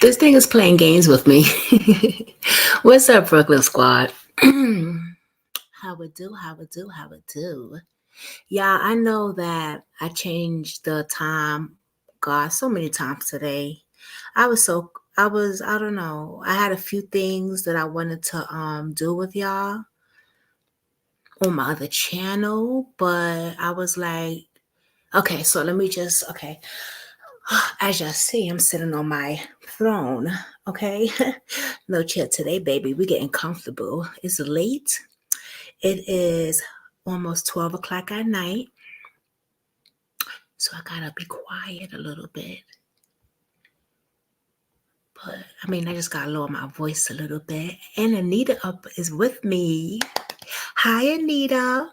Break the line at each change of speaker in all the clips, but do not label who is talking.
This thing is playing games with me. What's up, Brooklyn Squad? How it do, how it do, how it do. Yeah, I know that I changed the time, God, so many times today. I don't know. I had a few things that I wanted to do with y'all on my other channel, but I was like, okay, so let me just okay. As y'all see, I'm sitting on my throne. Okay. No chair today, baby. We're getting comfortable. It's late. It is almost 12 o'clock at night. So I gotta be quiet a little bit. But I mean, I just gotta lower my voice a little bit. And Anita up is with me. Hi, Anita.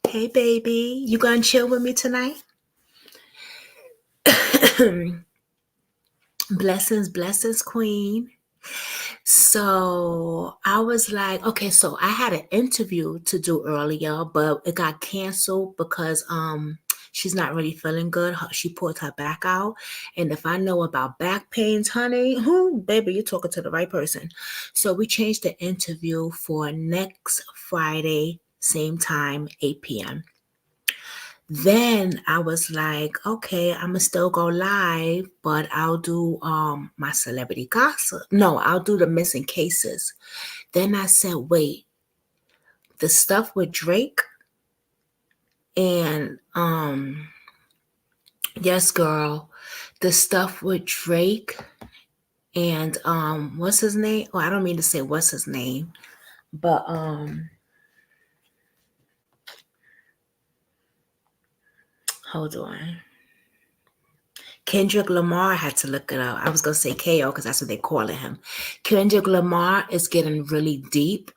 Hey, baby. You gonna chill with me tonight? Blessings, blessings, queen. So I was like, okay, so I had an interview to do earlier, but it got canceled because she's not really feeling good. She pulled her back out. And if I know about back pains, honey, baby, you're talking to the right person. So we changed the interview for next Friday, same time, 8 p.m. Then I was like, okay, I'ma still go live, but I'll do my celebrity gossip. No, I'll do the missing cases. Then I said, wait, the stuff with Drake and yes, girl, the stuff with Drake and what's his name? Oh, I don't mean to say what's his name, but hold on. Kendrick Lamar, I had to look it up. I was gonna say KO because that's what they calling him. Kendrick Lamar is getting really deep.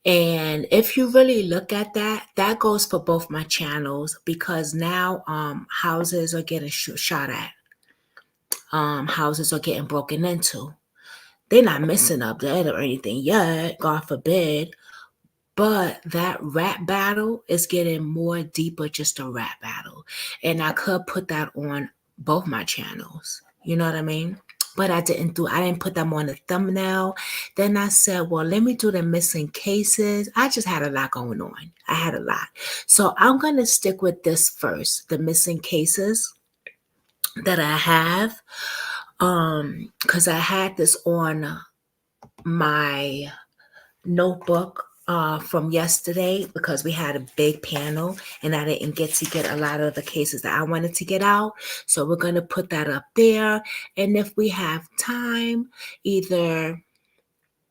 And if you really look at that, that goes for both my channels because now houses are getting shot at. Houses are getting broken into. They're not messing up that or anything yet, God forbid. But that rap battle is getting more deeper, just a rap battle. And I could put that on both my channels. You know what I mean? But I didn't put them on the thumbnail. Then I said, well, let me do the missing cases. I just had a lot going on. I had a lot. So I'm going to stick with this first, the missing cases that I have. Because I had this on my notebook from yesterday because we had a big panel and I didn't get to get a lot of the cases that I wanted to get out. So we're going to put that up there. And if we have time, either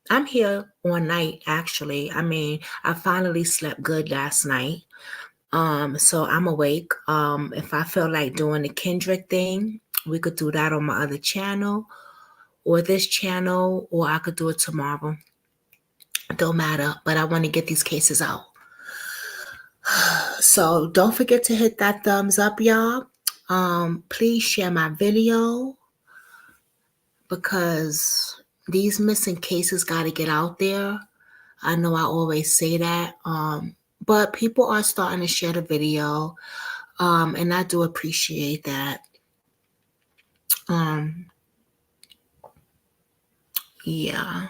I'm here all night actually. I mean, I finally slept good last night. So I'm awake. If I feel like doing the Kendrick thing, we could do that on my other channel or this channel, or I could do it tomorrow. Don't matter, but I want to get these cases out. So don't forget to hit that thumbs up, y'all. Please share my video because these missing cases got to get out there. I know I always say that, but people are starting to share the video, and I do appreciate that. Yeah.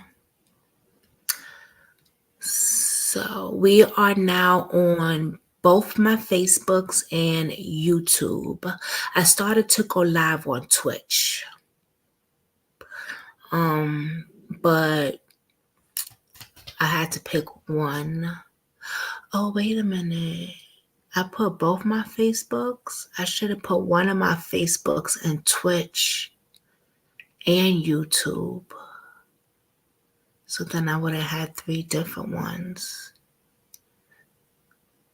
So we are now on both my Facebooks and YouTube. I started to go live on Twitch. But I had to pick one. Oh, wait a minute. I put both my Facebooks. I should have put one of my Facebooks in Twitch and YouTube. So then I would have had 3 different ones.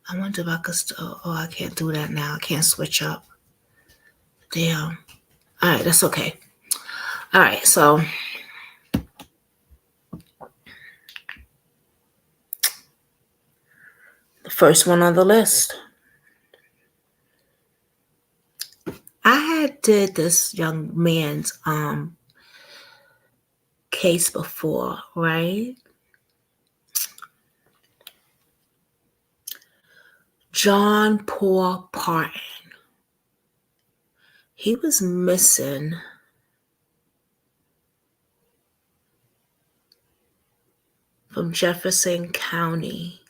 I wonder if I could still, oh, I can't do that now. I can't switch up. Damn. All right, that's okay. All right, so the first one on the list. I had did this young man's case before, right? John Paul Parton. He was missing from Jefferson County.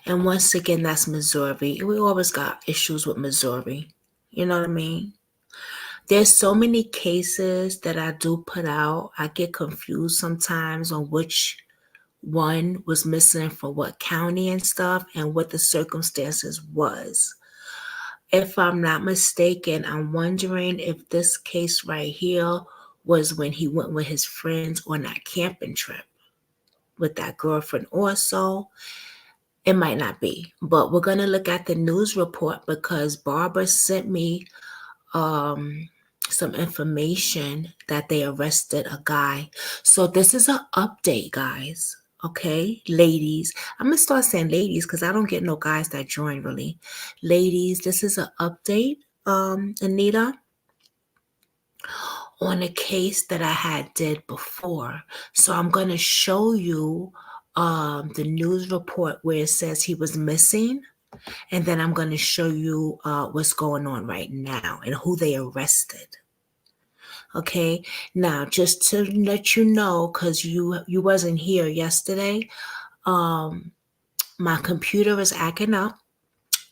And once again, that's Missouri. We always got issues with Missouri. You know what I mean? There's so many cases that I do put out. I get confused sometimes on which one was missing for what county and stuff and what the circumstances was. If I'm not mistaken, I'm wondering if this case right here was when he went with his friends on that camping trip with that girlfriend also. It might not be, but we're going to look at the news report because Barbara sent me some information that they arrested a guy. So this is an update, guys. Okay, ladies. I'm going to start saying ladies because I don't get no guys that join really. Ladies, this is an update, Anita, on a case that I had did before. So I'm going to show you the news report where it says he was missing. And then I'm going to show you what's going on right now and who they arrested. Okay, now just to let you know, because you wasn't here yesterday, my computer is acting up.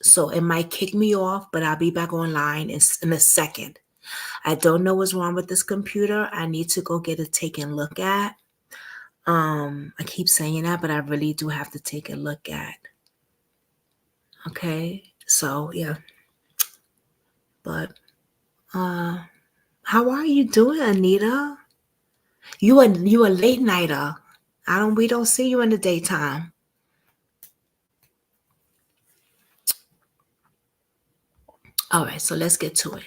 So it might kick me off, but I'll be back online in a second. I don't know what's wrong with this computer. I need to go get it taken look at. I keep saying that, but I really do have to take a look at. Okay, so yeah. But how are you doing, Anita? You a late nighter. We don't see you in the daytime. All right, so let's get to it.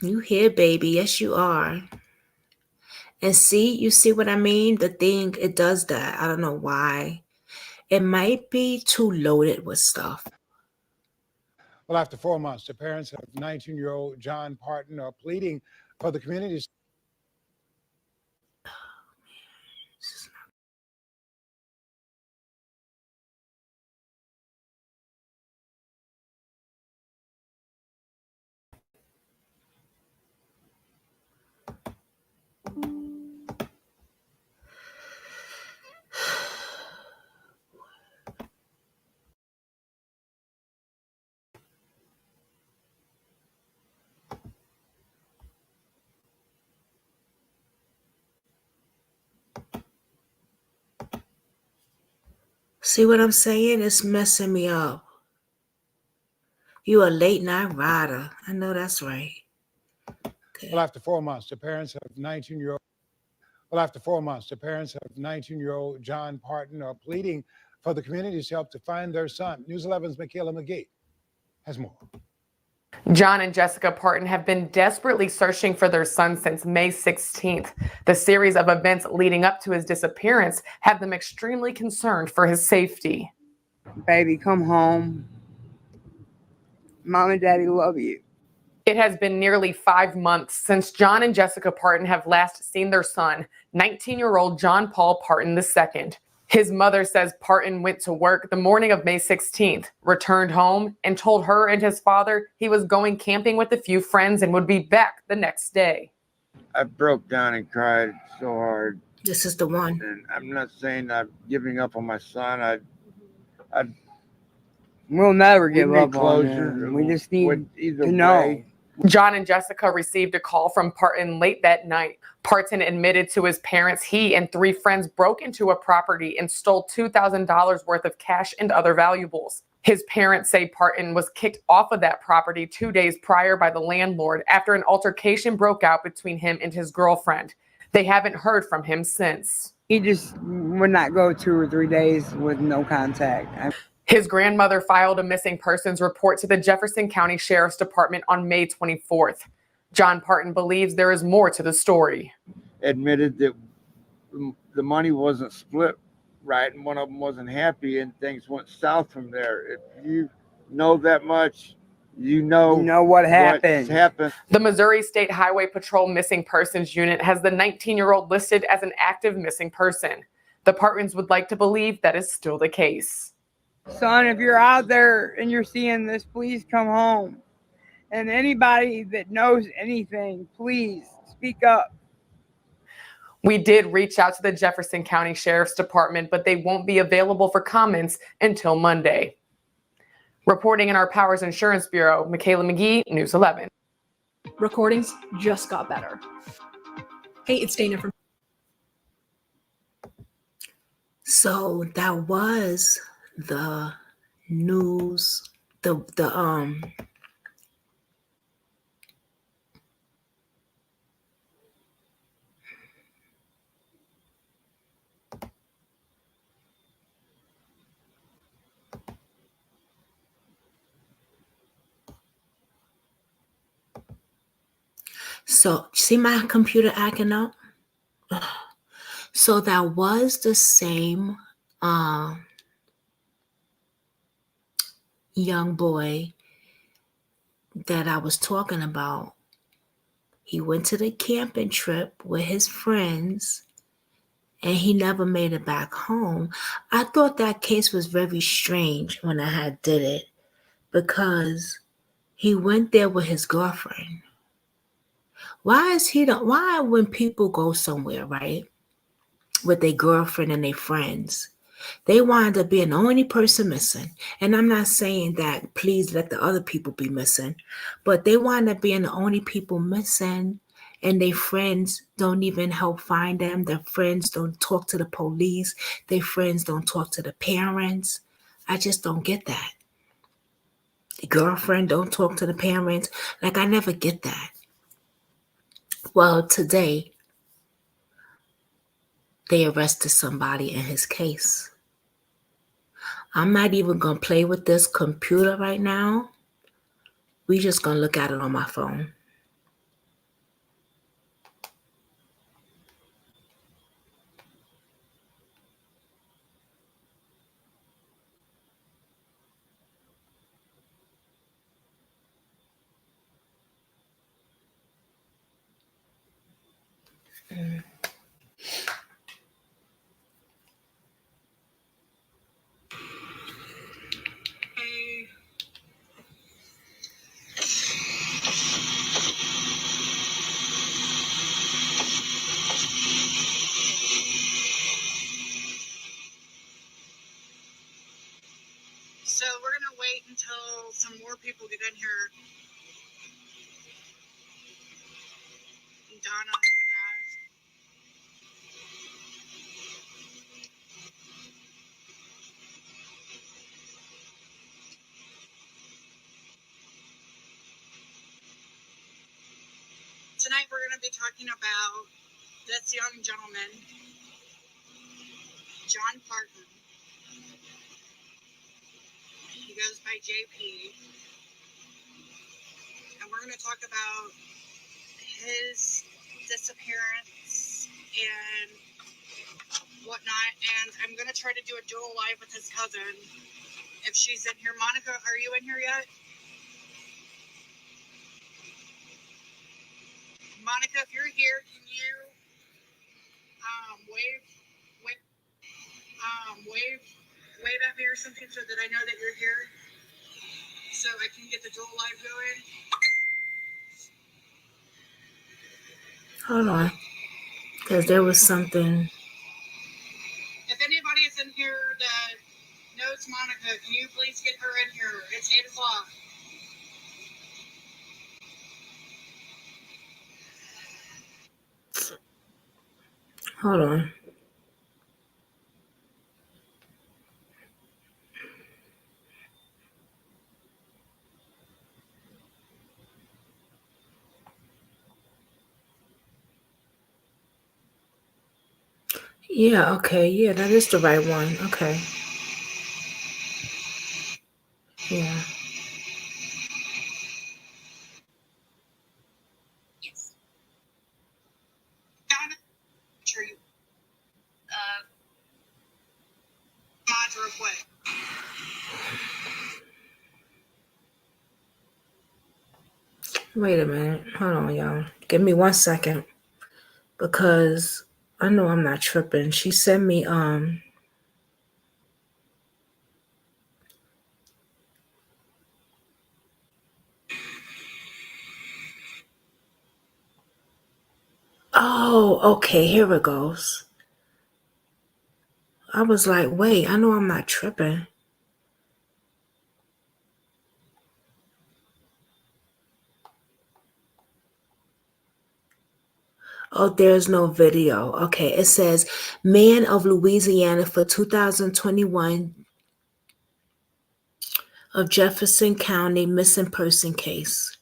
You here, baby? Yes, you are. And you see what I mean? The thing, it does that. I don't know why. It might be too loaded with stuff.
Well, after 4 months, the parents of 19-year-old John Parton are pleading for the community's.
See what I'm saying? It's messing me up. You a late night rider. I know that's right. Okay.
Well, after 4 months, the parents of 19-year-old. Well, after 4 months, the parents of 19-year-old John Parton are pleading for the community's help to find their son. News 11's Michaela McGee has more.
John and Jessica Parton have been desperately searching for their son since May 16th. The series of events leading up to his disappearance have them extremely concerned for his safety.
Baby, come home. Mom and Daddy love you.
It has been nearly 5 months since John and Jessica Parton have last seen their son, 19-year-old John Paul Parton II. His mother says Parton went to work the morning of May 16th, returned home, and told her and his father he was going camping with a few friends and would be back the next day.
I broke down and cried so hard.
This is the one.
And I'm not saying I'm giving up on my son.
We'll never give up on him. We just need to know.
John and Jessica received a call from Parton late that night. Parton admitted to his parents he and 3 friends broke into a property and stole $2,000 worth of cash and other valuables. His parents say Parton was kicked off of that property 2 days prior by the landlord after an altercation broke out between him and his girlfriend. They haven't heard from him since.
He just would not go 2 or 3 days with no contact.
His grandmother filed a missing persons report to the Jefferson County Sheriff's Department on May 24th. John Parton believes there is more to the story.
Admitted that the money wasn't split right and one of them wasn't happy and things went south from there. If you know that much, you know
what happened.
The Missouri State Highway Patrol Missing Persons Unit has the 19-year-old listed as an active missing person. The Partons would like to believe that is still the case.
Son, if you're out there and you're seeing this, please come home And anybody that knows anything, please speak up.
We did reach out to the Jefferson County Sheriff's Department, but they won't be available for comments until Monday. Reporting in our Powers Insurance Bureau, Michaela McGee, News 11.
Recordings just got better. Hey, it's Dana from.
So that was the news, so see my computer acting up? So that was the same young boy that I was talking about. He went to the camping trip with his friends and he never made it back home. I thought that case was very strange when I had did it because he went there with his girlfriend. Why when people go somewhere, right, with their girlfriend and their friends, they wind up being the only person missing. And I'm not saying that please let the other people be missing, but they wind up being the only people missing and their friends don't even help find them. Their friends don't talk to the police. Their friends don't talk to the parents. I just don't get that. The girlfriend don't talk to the parents. Like, I never get that. Well, today, they arrested somebody in his case. I'm not even going to play with this computer right now. We just going to look at it on my phone.
So we're going to wait until some more people get in here. Donna and that. Tonight we're going to be talking about this young gentleman, John Parton. He goes by JP. And we're going to talk about his disappearance and whatnot. And I'm going to try to do a dual live with his cousin. If she's in here. Monica, are you in here yet? Monica, if you're here, can you wave at me or something so that I know that you're here, so I can get the dual live going.
Hold on, because there was something.
If anybody is in here that knows Monica, can you please get her in here? It's 8 o'clock.
Hold on. Yeah, okay. Yeah, that is the right one. Okay. Yeah.
Yes. Donna, sure you. Mods real quick.
Wait a minute. Hold on, y'all. Give me 1 second. Because I know I'm not tripping. She sent me Oh, okay, here it goes. I was like, wait, I know I'm not tripping. Oh, there's no video. Okay, it says man of Louisiana for 2021 of Jefferson County missing person case.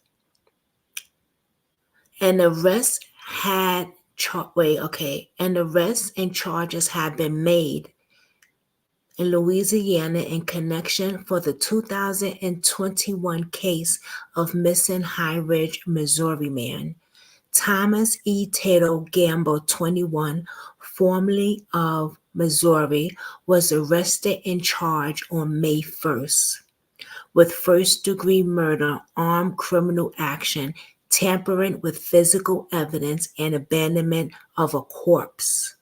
And arrest had and arrests and charges have been made in Louisiana in connection for the 2021 case of missing High Ridge, Missouri man Thomas E. Tato Gamble, 21, formerly of Missouri, was arrested and charged on May 1st with first-degree murder, armed criminal action, tampering with physical evidence, and abandonment of a corpse.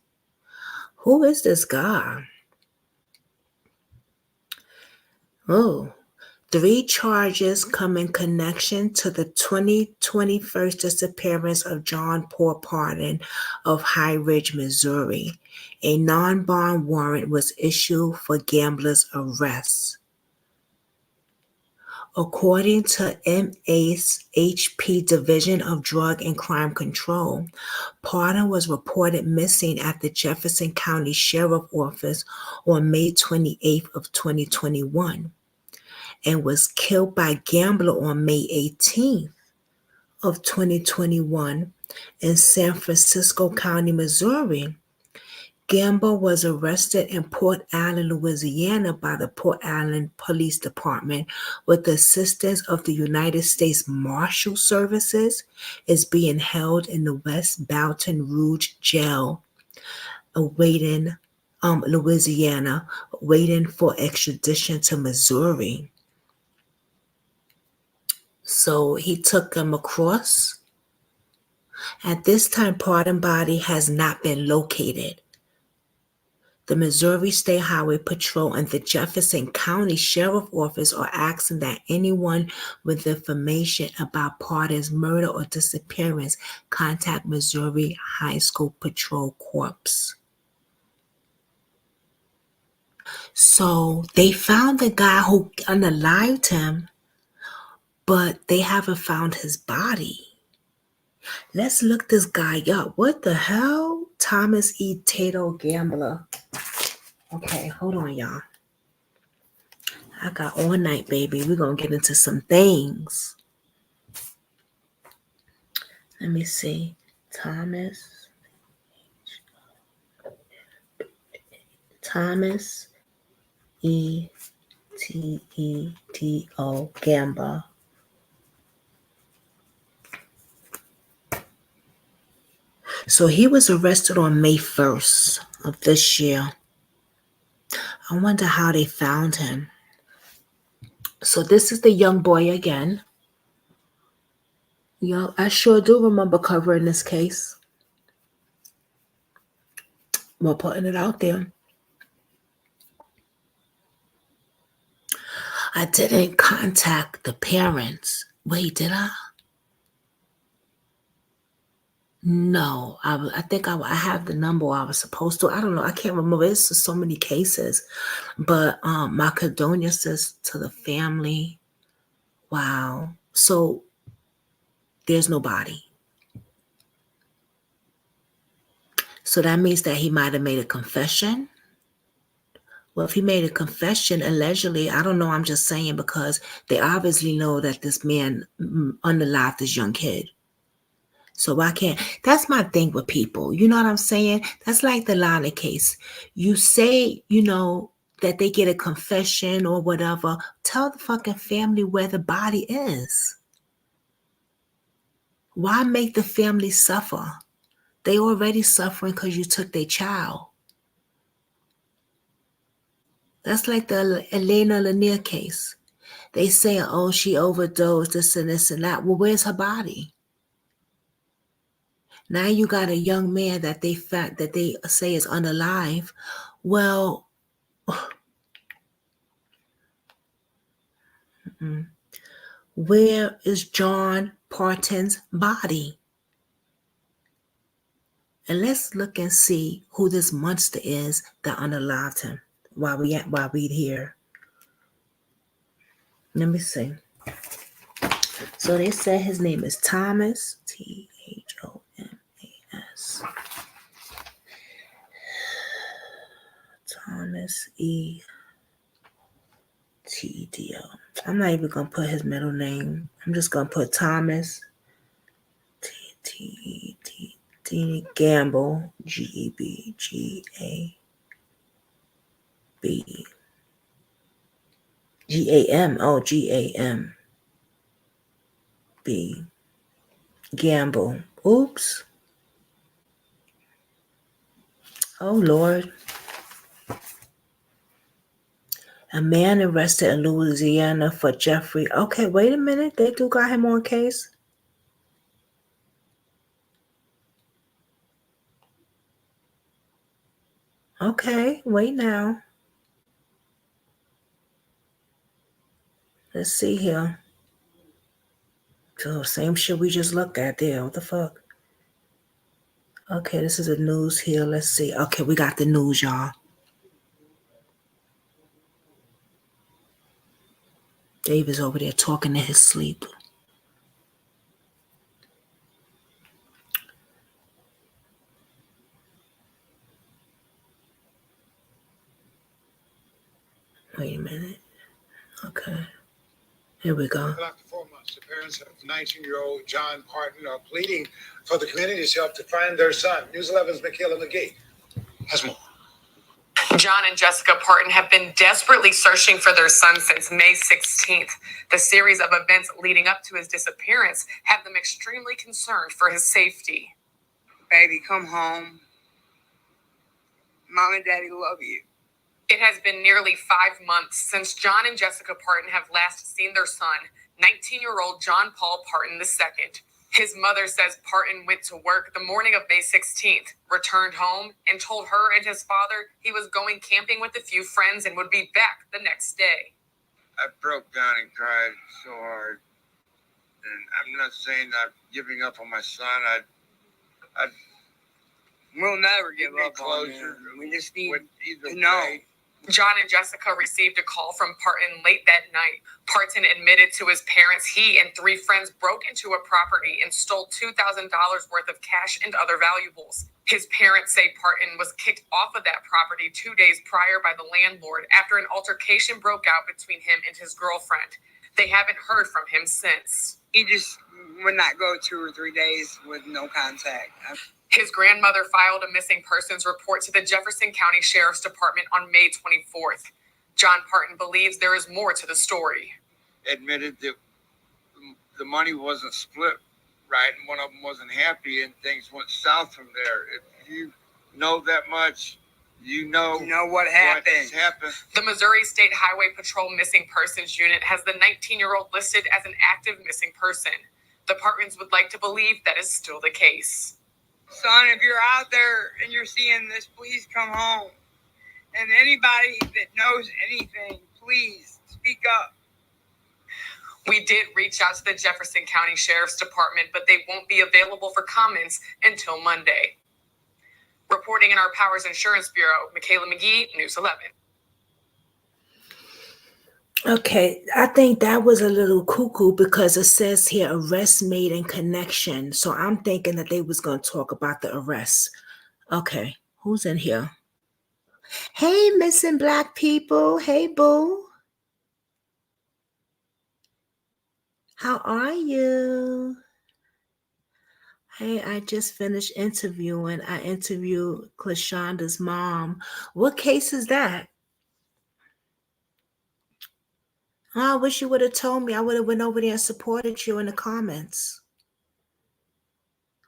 Who is this guy? Oh, 3 charges come in connection to the 2021 disappearance of John Paul Pardon of High Ridge, Missouri. A non-bond warrant was issued for Gambler's arrest. According to MAHP Division of Drug and Crime Control, Pardon was reported missing at the Jefferson County Sheriff Office on May 28th of 2021. And was killed by Gambler on May 18th of 2021 in San Francisco County, Missouri. Gambler was arrested in Port Allen, Louisiana by the Port Allen Police Department with the assistance of the United States Marshal Services, is being held in the West Baton Rouge Jail, Louisiana, waiting for extradition to Missouri. So he took them across. At this time, Pardon body has not been located. The Missouri State Highway Patrol and the Jefferson County Sheriff Office are asking that anyone with information about Pardon's murder or disappearance contact Missouri High School Patrol Corps. So they found the guy who unalived him, but they haven't found his body. Let's look this guy up. What the hell? Thomas E. Tato Gambler. Okay, hold on, y'all. I got all night, baby. We're going to get into some things. Let me see. Thomas E. T-E-T-O Gambler. So he was arrested on May 1st of this year. I wonder how they found him. So this is the young boy again. Yo, I sure do remember covering this case. We're putting it out there. I didn't contact the parents. Wait, did I? No, I think I have the number I was supposed to. I don't know. I can't remember. It's just so many cases. But my condolences to the family. Wow. So there's no body. So that means that he might have made a confession. Well, if he made a confession, allegedly, I don't know. I'm just saying because they obviously know that this man unalived this young kid. So why can't, that's my thing with people. You know what I'm saying? That's like the Lana case. You say, that they get a confession or whatever. Tell the fucking family where the body is. Why make the family suffer? They already suffering because you took their child. That's like the Elena Lanier case. They say, oh, she overdosed, this and this and that. Well, where's her body? Now you got a young man that they say is unalive. Well, where is John Parton's body? And let's look and see who this monster is that unalived him while we here. Let me see. So they said his name is Thomas, Thomas. Thomas E.T.D.O. I'm not even going to put his middle name. I'm just going to put Thomas T.T.E.T. Gamble, G-E-B-G-A-B. G-A-M. Oh, G-A-M-B. Gamble. Oops. Oh, Lord. A man arrested in Louisiana for Jeffrey. Okay, wait a minute. They do got him on case. Okay, wait now. Let's see here. So same shit we just looked at there. What the fuck? Okay, this is the news here. Let's see. Okay, we got the news, y'all. Dave is over there talking in his sleep. Wait a minute. Okay. Here we go.
Well, after 4 months, the parents of 19-year-old John Parton are pleading for the community's help to find their son. News 11's Michaela McGee has more.
John and Jessica Parton have been desperately searching for their son since May 16th. The series of events leading up to his disappearance have them extremely concerned for his safety.
Baby, come home. Mom and Daddy love you.
It has been nearly 5 months since John and Jessica Parton have last seen their son, 19-year-old John Paul Parton II. His mother says Parton went to work the morning of May 16th, returned home, and told her and his father he was going camping with a few friends and would be back the next day.
I broke down and cried so hard. And I'm not saying I'm giving up on my son.
We'll never give up on
closure.
him. We just need
to
know.
John and Jessica received a call from Parton late that night. Parton admitted to his parents he and 3 friends broke into a property and stole $2,000 worth of cash and other valuables. His parents say Parton was kicked off of that property 2 days prior by the landlord after an altercation broke out between him and his girlfriend. They haven't heard from him since.
He just would not go 2 or 3 days with no contact.
His grandmother filed a missing persons report to the Jefferson County Sheriff's Department on May 24th. John Parton believes there is more to the story.
Admitted that the money wasn't split right, and one of them wasn't happy, and things went south from there. If you know that much, you know
what happened.
The Missouri State Highway Patrol Missing Persons Unit has the 19-year-old listed as an active missing person. The Partons would like to believe that is still the case.
Son, if you're out there and you're seeing this, please come home. And anybody that knows anything, please speak up.
We did reach out to the Jefferson County Sheriff's Department, but they won't be available for comments until Monday. Reporting in our Powers Insurance Bureau, Michaela McGee, News 11.
Okay, I think that was a little cuckoo because it says here arrest made in connection. So I'm thinking that they was going to talk about the arrest. Okay, who's in here? Hey, missing black people. Hey, boo. How are you? Hey, I just finished interviewing. I interviewed Clashanda's mom. What case is that? Oh, I wish you would have told me. I would have went over there and supported you in the comments.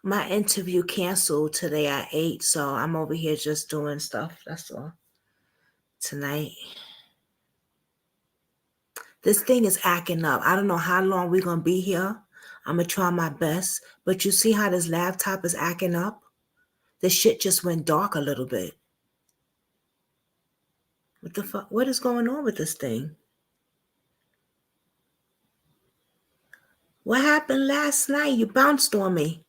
My interview canceled today at 8, so I'm over here just doing stuff. That's all. Tonight. This thing is acting up. I don't know how long we're going to be here. I'm going to try my best. But you see how this laptop is acting up? The shit just went dark a little bit. What the fuck? What is going on with this thing? What happened last night? You bounced on me.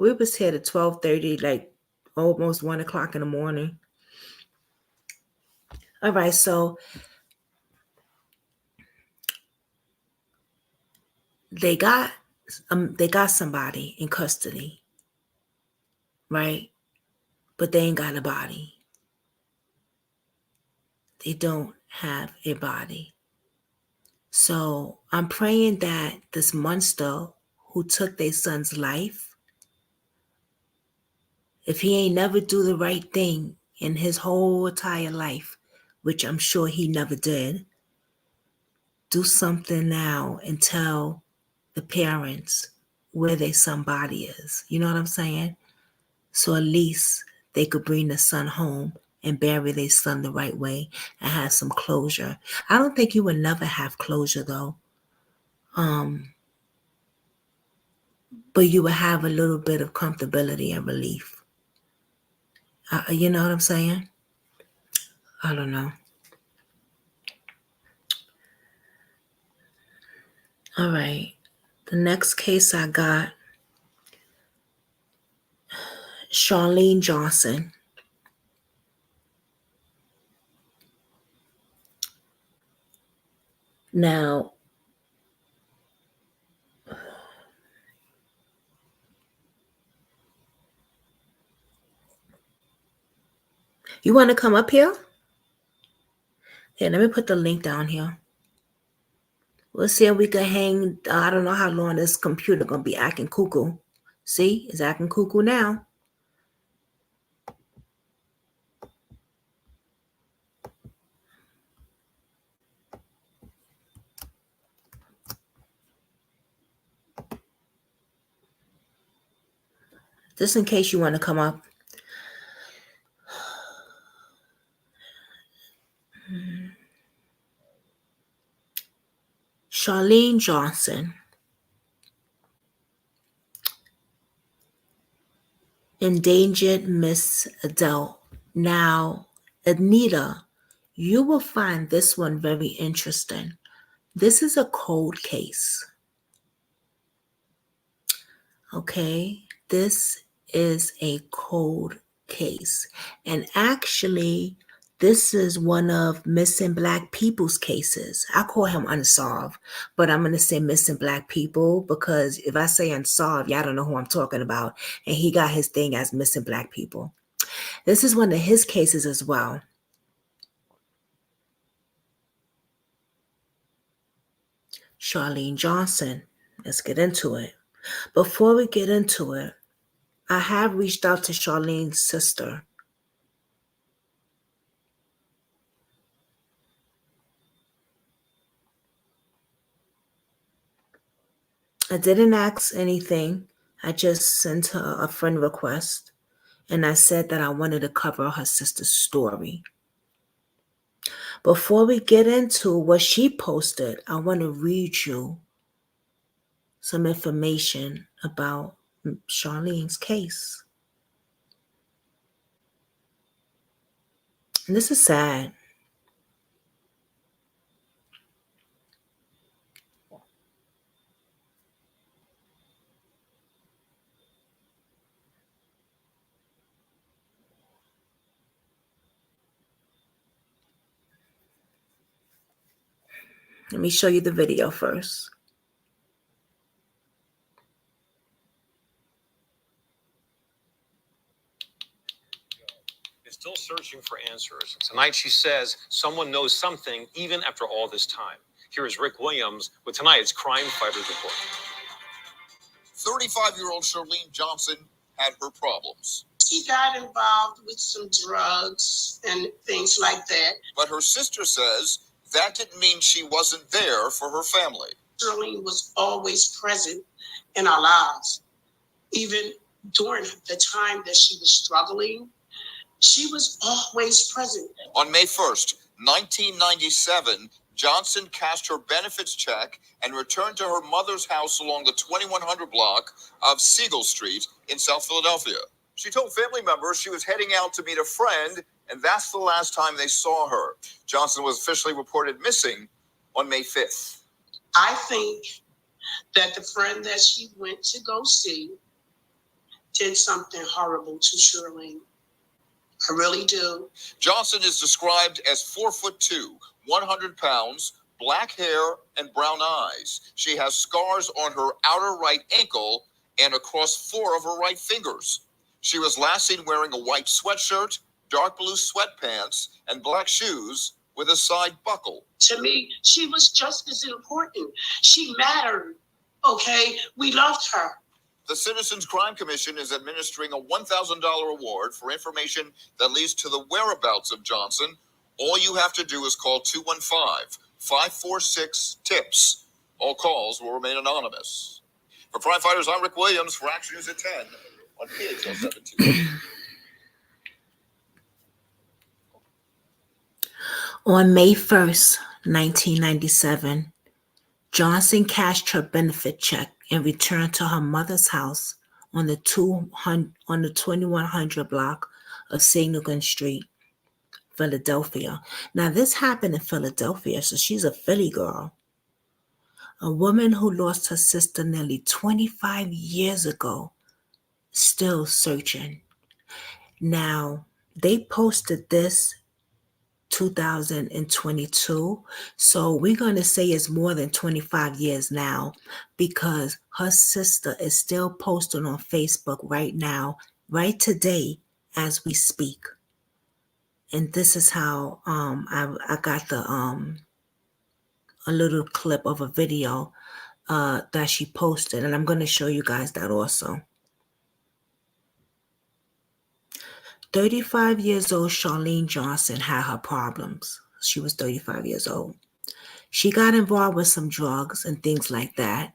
We was here at 12:30, like almost 1 o'clock in the morning. All right, so they got somebody in custody, right? But they ain't got a body. They don't have a body. So I'm praying that this monster who took their son's life, if he ain't never do the right thing in his whole entire life, which I'm sure he never did, do something now and tell the parents where their son body is. You know what I'm saying? So at least they could bring the son home and bury their son the right way and have some closure. I don't think you would never have closure though. But you would have a little bit of comfortability and relief. You know what I'm saying? I don't know. All right. The next case I got, Charlene Johnson. Now, you want to come up here? Here, let me put the link down here. We'll see if we can hang. I don't know how long this computer going to be acting cuckoo. See, it's acting cuckoo now. Just in case you want to come up. Charlene Johnson. Endangered Miss Adele. Now, Anita, you will find this one very interesting. This is a cold case. Okay, this is a cold case. And actually, this is one of missing Black people's cases. I call him unsolved, but I'm going to say missing Black people because if I say unsolved, y'all don't know who I'm talking about. And he got his thing as missing Black people. This is one of his cases as well. Charlene Johnson. Let's get into it. Before we get into it, I have reached out to Charlene's sister. I didn't ask anything. I just sent her a friend request, and I said that I wanted to cover her sister's story. Before we get into what she posted, I want to read you some information about Charlene's case. And this is sad. Let me show you the video first.
Is still searching for answers. Tonight, she says someone knows something even after all this time. Here is Rick Williams with tonight's Crime Fighters Report.
35-year-old Charlene Johnson had her problems.
She got involved with some drugs and things like that.
But her sister says that didn't mean she wasn't there for her family.
Charlene was always present in our lives. Even during the time that she was struggling, she was always present.
On May 1st, 1997, Johnson cashed her benefits check and returned to her mother's house along the 2100 block of Siegel Street in South Philadelphia. She told family members she was heading out to meet a friend, and that's the last time they saw her. Johnson was officially reported missing on May 5th.
I think that the friend that she went to go see did something horrible to Shirlene. I really do.
Johnson is described as 4'2", 100 pounds, black hair, and brown eyes. She has scars on her outer right ankle and across 4 of her right fingers. She was last seen wearing a white sweatshirt, dark blue sweatpants, and black shoes with a side buckle.
To me, she was just as important. She mattered, okay? We loved her.
The Citizens Crime Commission is administering a $1,000 award for information that leads to the whereabouts of Johnson. All you have to do is call 215-546-TIPS. All calls will remain anonymous. For Crime Fighters, I'm Rick Williams for Action News at 10 on PHL 17.
On May 1st, 1997, Johnson cashed her benefit check and returned to her mother's house on the 2100 block of Signal Street, Philadelphia. Now, this happened in Philadelphia, so she's a Philly girl. A woman who lost her sister nearly 25 years ago, still searching. Now, they posted this 2022, so we're going to say it's more than 25 years now, because her sister is still posting on Facebook right now, right today as we speak. And this is how I got the a little clip of a video that she posted, and I'm going to show you guys that also. 35 years old Charlene Johnson had her problems. She was 35 years old. She got involved with some drugs and things like that.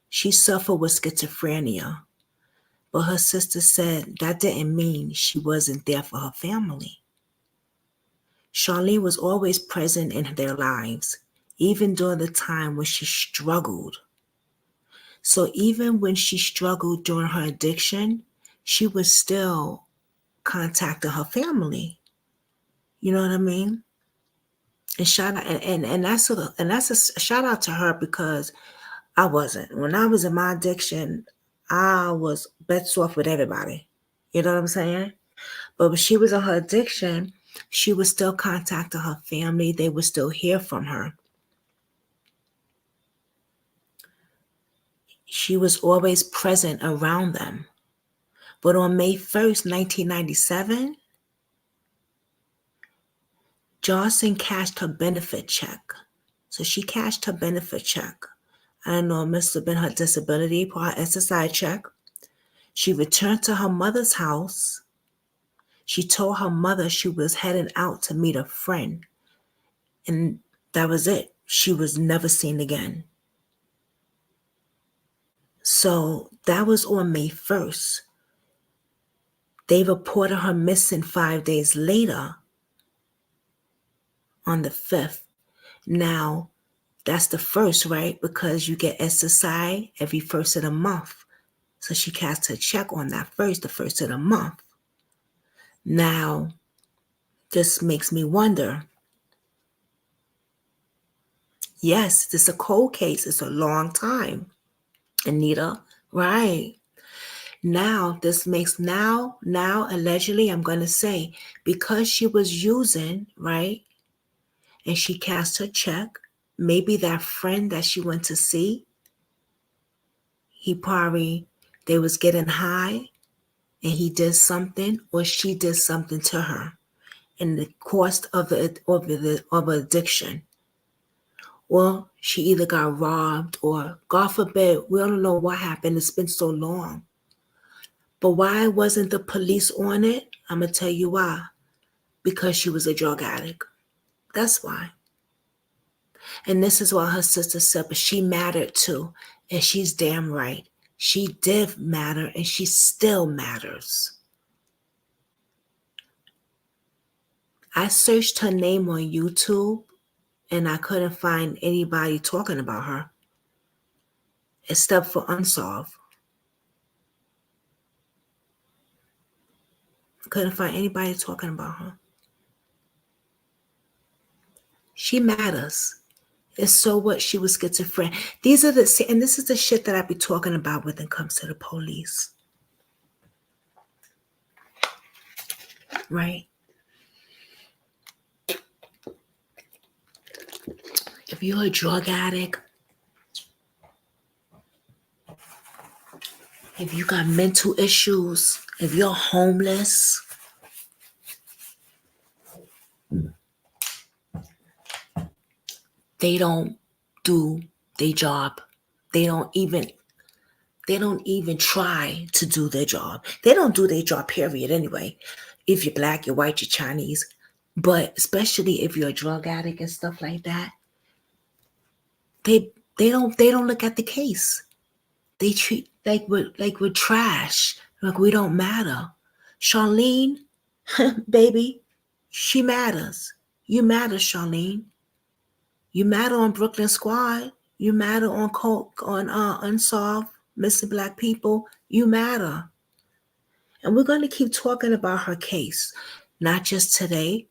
She suffered with schizophrenia, but her sister said that didn't mean she wasn't there for her family. Charlene was always present in their lives, even during the time when she struggled. So even when she struggled during her addiction, she was still contacting her family. You know what I mean? And shout out, and that's a shout out to her, because I wasn't. When I was in my addiction, I was bets off with everybody. You know what I'm saying? But when she was in her addiction, she was still contacting her family. They would still hear from her. She was always present around them. But on May 1st, 1997, Johnson cashed her benefit check. So she cashed her benefit check. I don't know, it must have been her disability or her SSI check. She returned to her mother's house. She told her mother she was heading out to meet a friend. And that was it. She was never seen again. So that was on May 1st. They reported her missing 5 days later, on the 5th. Now, that's the first, right? Because you get SSI every first of the month. So she cast her check on that first, the first of the month. Now, this makes me wonder. Yes, this is a cold case. It's a long time, Anita, right? Now, this makes now allegedly, I'm going to say, because she was using, right, and she cast her check, maybe that friend that she went to see, they was getting high and he did something, or she did something to her in the course of addiction. Or she either got robbed, or God forbid, we don't know what happened. It's been so long. But why wasn't the police on it? I'm going to tell you why. Because she was a drug addict. That's why. And this is why her sister said, but she mattered too. And she's damn right. She did matter, and she still matters. I searched her name on YouTube, and I couldn't find anybody talking about her, except for Unsolved. Couldn't find anybody talking about her. She matters. And so what? She was schizophrenic. And this is the shit that I be talking about when it comes to the police. right? If you're a drug addict, if you got mental issues, if you're homeless, they don't do their job. They don't even try to do their job. They don't do their job, period, anyway. If you're black, you're white, you're Chinese. But especially if you're a drug addict and stuff like that, they don't look at the case. They treat like we're trash. Like we don't matter. Charlene, baby, she matters. You matter, Charlene. You matter on Brooklyn Squad. You matter on Unsolved Missing Black People. You matter. And we're going to keep talking about her case, not just today,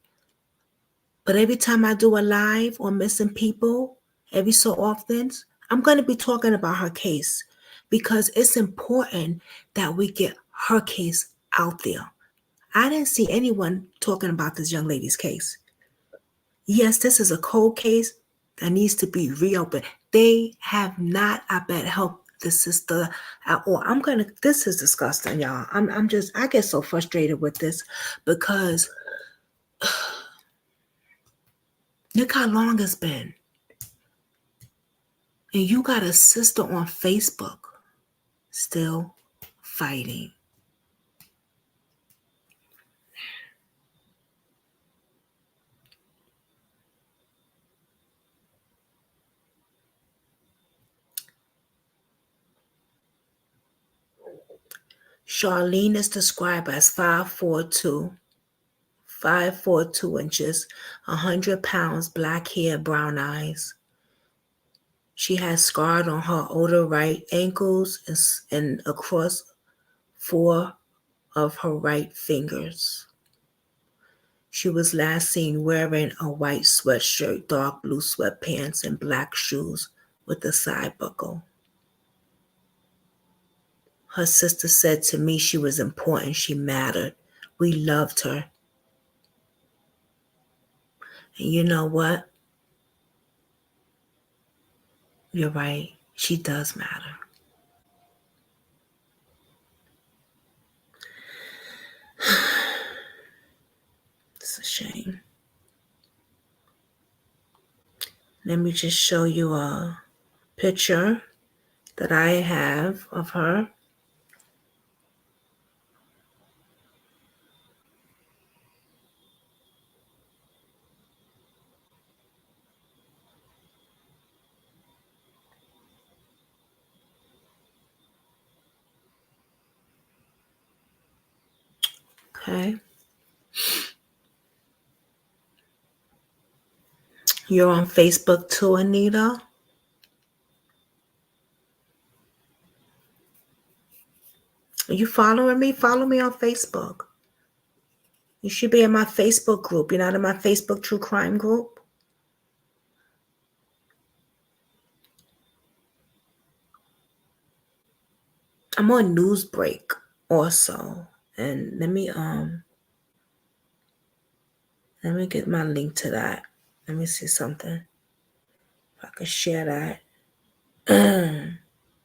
but every time I do a live on missing people, every so often, I'm going to be talking about her case because it's important that we get her case out there. I didn't see anyone talking about this young lady's case. Yes, this is a cold case that needs to be reopened. They have not, I bet, helped the sister at all. This is disgusting, y'all. I get so frustrated with this because look how long it's been. And you got a sister on Facebook still fighting. Charlene is described as 5'2", 5'2" 100 pounds, black hair, brown eyes. She has scarred on her outer right ankles and across 4 of her right fingers. She was last seen wearing a white sweatshirt, dark blue sweatpants, and black shoes with a side buckle. Her sister said to me she was important, she mattered. We loved her. And you know what? You're right. She does matter. It's a shame. Let me just show you a picture that I have of her. Okay. You're on Facebook too, Anita? Are you following me? Follow me on Facebook. You should be in my Facebook group. You're not in my Facebook True Crime group? I'm on Newsbreak also. And let me get my link to that. Let me see something. If I can share that. Let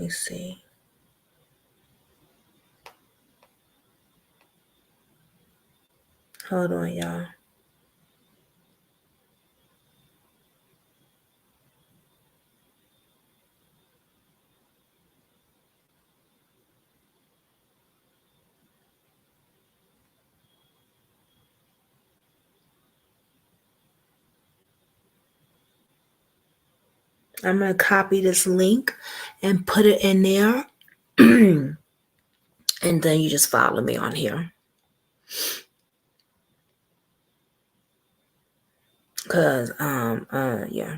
me see. Hold on, y'all. I'm going to copy this link and put it in there. And then you just follow me on here. Because, yeah.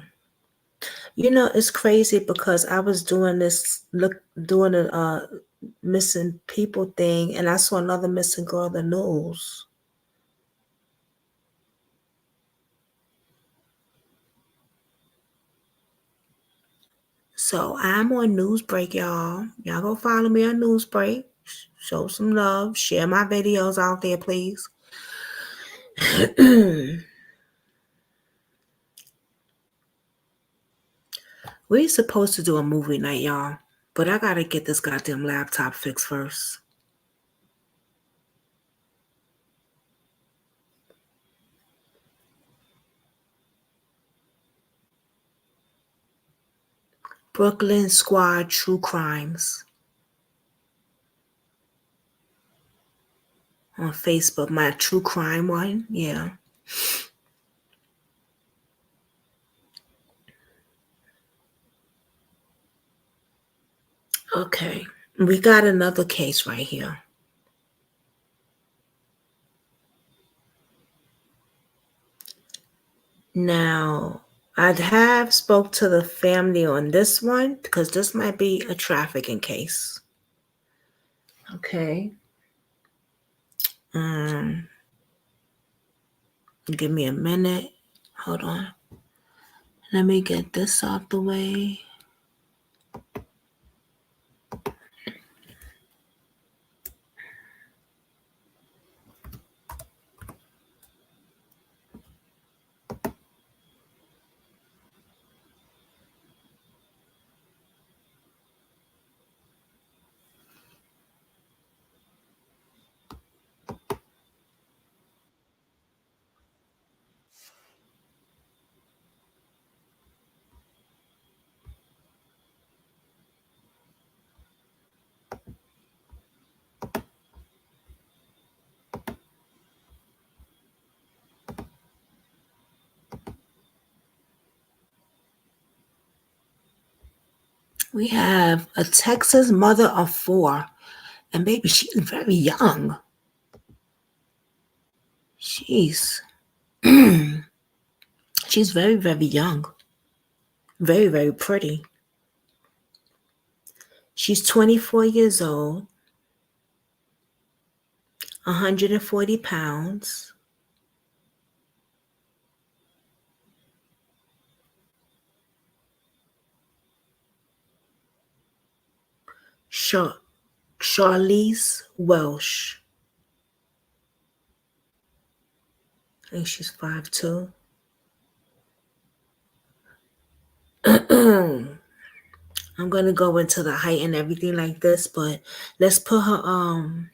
You know, it's crazy because I was doing this, doing a missing people thing, and I saw another missing girl in the news. So I'm on Newsbreak, y'all. Y'all go follow me on Newsbreak. Show some love. Share my videos out there, please. We're supposed to do a movie night, y'all. But I gotta get this goddamn laptop fixed first. Brooklyn Squad True Crimes. On Facebook, my true crime one. Yeah. Okay. We got another case right here. Now, I'd have spoke to the family on this one because this might be a trafficking case. Okay. Give me a minute. Hold on. Let me get this out the way. We have a Texas mother of 4. And baby, she's very young. She's very, very young. Very, very pretty. She's 24 years old. 140 pounds. Charlize Welsh. I think she's 5'2". I'm gonna go into the height and everything like this, but let's put her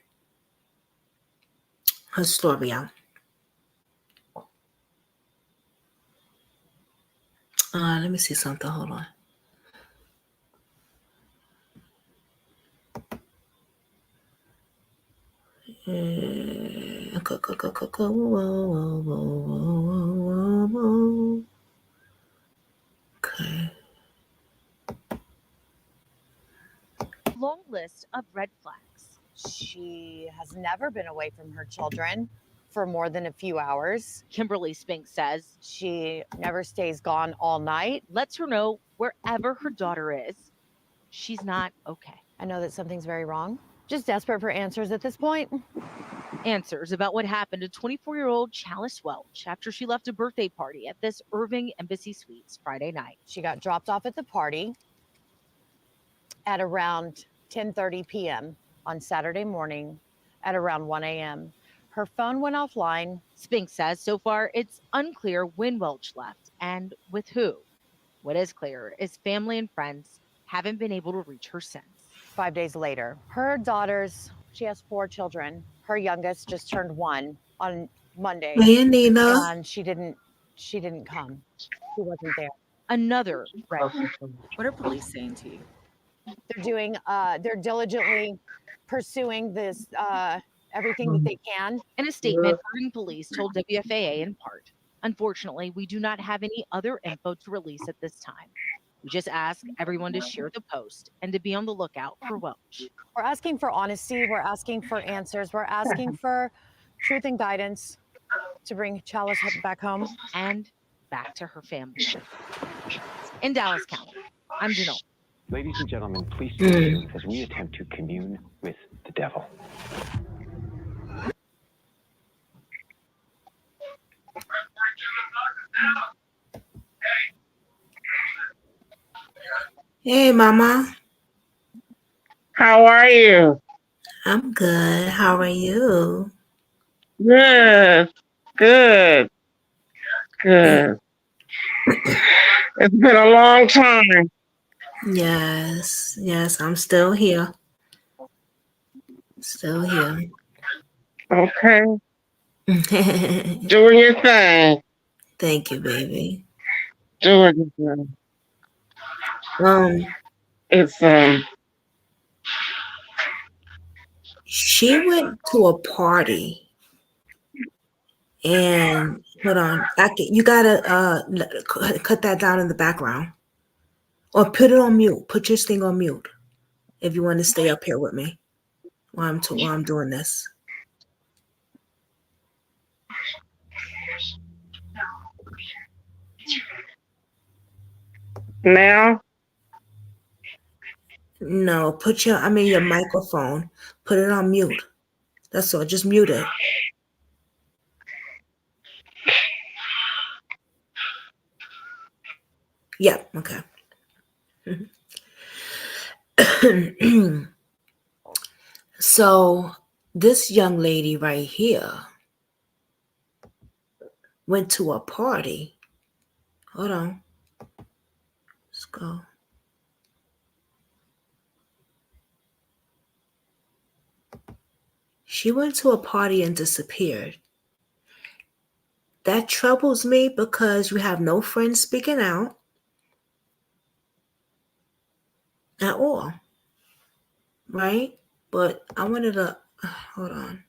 story out. Let me see something. Hold on. Okay.
Long list of red flags. She has never been away from her children for more than a few hours. Kimberly Spink says she never stays gone all night. Lets her know wherever her daughter is, she's not okay. I know that something's very wrong. Just desperate for answers at this point. Answers about what happened to 24-year-old Chalice Welch after she left a birthday party at this Irving Embassy Suites Friday night. She got dropped off at the party at around 10:30 p.m. on Saturday morning at around 1 a.m. Her phone went offline. Spink says so far it's unclear when Welch left and with who. What is clear is family and friends haven't been able to reach her since. 5 days later, her daughters, she has 4 children. Her youngest just turned 1 on Monday.
Hey, Nina.
And she didn't come. She wasn't there. Another red.
What are police saying to you?
They're diligently pursuing this, everything that they can. In a statement, Irving police told WFAA in part, unfortunately, we do not have any other info to release at this time. We just ask everyone to share the post and to be on the lookout for Welch. We're asking for honesty. We're asking for answers. We're asking for truth and guidance to bring Chalice back home and back to her family. In Dallas County, I'm Janelle.
Ladies and gentlemen, please stay tuned as we attempt to commune with the devil.
Hey, Mama.
How are you?
I'm good. How are you?
Good. Good. Good. It's been a long time.
Yes, yes, I'm still here. Still here.
Okay. Doing your thing.
Thank you, baby.
Doing your thing. It's
She went to a party and hold on. You gotta cut that down in the background. Or put it on mute. Put your thing on mute if you want to stay up here with me while I'm doing this.
now.
No, put your microphone. Put it on mute. That's all. Just mute it. Yeah, okay. So this young lady right here went to a party. Hold on. Let's go. She went to a party and disappeared. That troubles me because you have no friends speaking out at all. Right? But I wanted to hold on.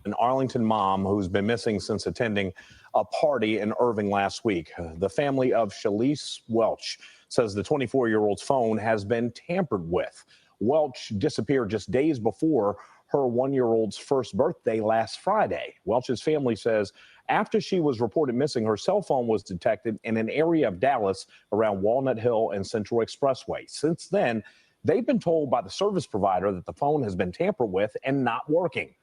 An Arlington mom who's been missing since attending a party in Irving last week. The family of Shalise Welch says the 24-year-old's phone has been tampered with. Welch disappeared just days before her 1-year-old's first birthday last Friday. Welch's family says after she was reported missing, her cell phone was detected in an area of Dallas around Walnut Hill and Central Expressway. Since then, they've been told by the service provider that the phone has been tampered with and not working.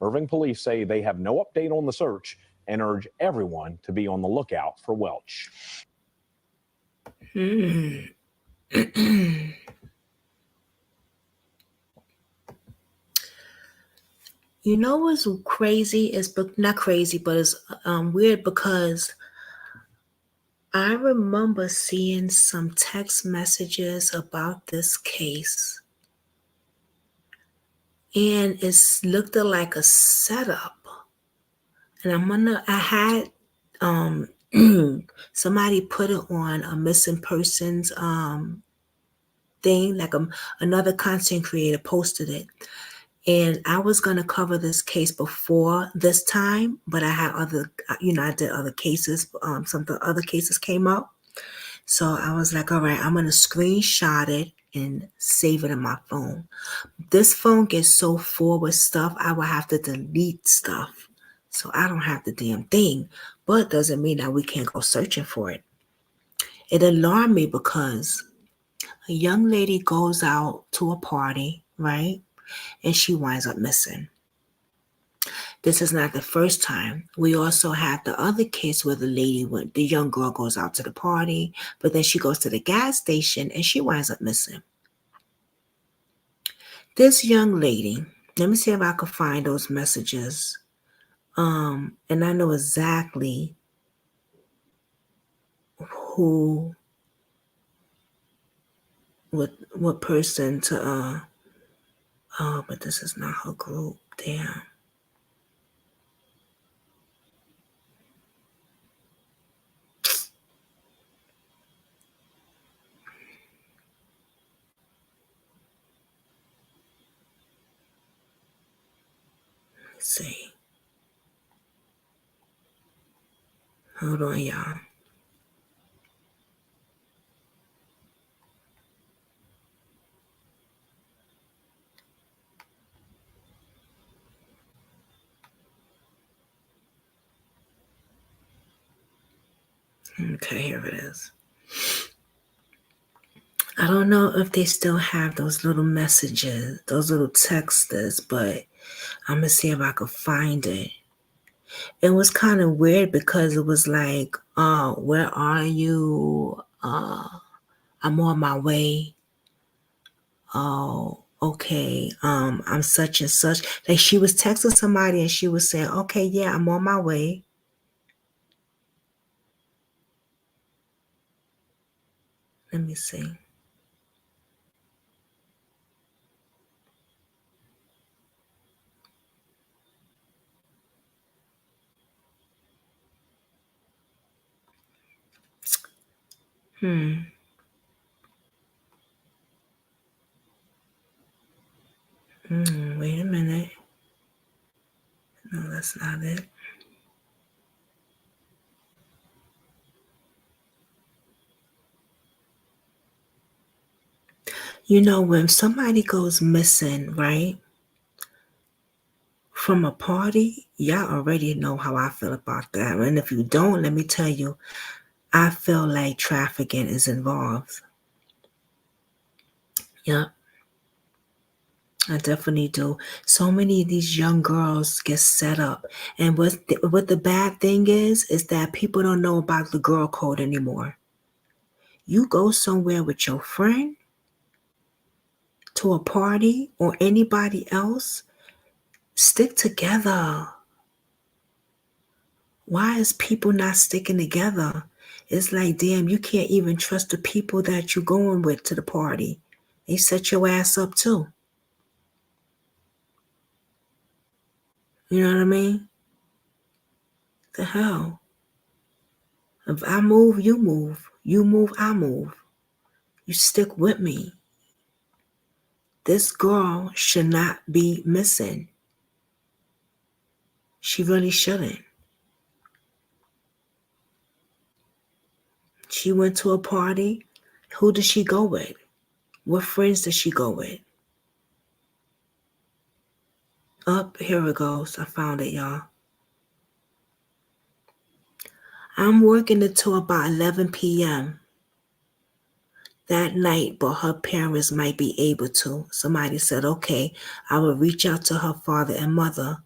Irving police say they have no update on the search and urge everyone to be on the lookout for Welch.
You know what's crazy is not crazy, but it's weird because I remember seeing some text messages about this case, and it's looked like a setup. And I had somebody put it on a missing persons thing, like another content creator posted it. And I was going to cover this case before this time, but I had I did other cases. Some other cases came up. So I was like, all right, I'm going to screenshot it and save it in my phone. This phone gets so full with stuff, I will have to delete stuff. So I don't have the damn thing, but it doesn't mean that we can't go searching for it. It alarmed me because a young lady goes out to a party, right? And she winds up missing. This is not the first time. We also have the other case where the young girl goes out to the party, but then she goes to the gas station and she winds up missing. This young lady, let me see if I can find those messages. And I know exactly what person to but this is not her group. Damn. Let's see. Hold on, y'all. Okay, here it is. I don't know if they still have those little messages, those little texts, but I'm gonna see if I could find it. It was kind of weird because it was like, where are you? I'm on my way. Oh, okay. I'm such and such. Like she was texting somebody and she was saying, okay, yeah, I'm on my way. Let me see. Wait a minute. No, that's not it. You know, when somebody goes missing, right, from a party, y'all already know how I feel about that. And if you don't, let me tell you, I feel like trafficking is involved. Yep, I definitely do. So many of these young girls get set up. And what the bad thing is that people don't know about the girl code anymore. You go somewhere with your friend to a party or anybody else, stick together. Why is people not sticking together? It's like, damn, you can't even trust the people that you're going with to the party. They set your ass up too. You know what I mean? The hell? If I move, you move. You move, I move. You stick with me. This girl should not be missing. She really shouldn't. She went to a party. Who did she go with? What friends did she go with? Up, here it goes. I found it, y'all. I'm working until about 11 p.m. that night, but her parents might be able to. Somebody said, okay, I will reach out to her father and mother.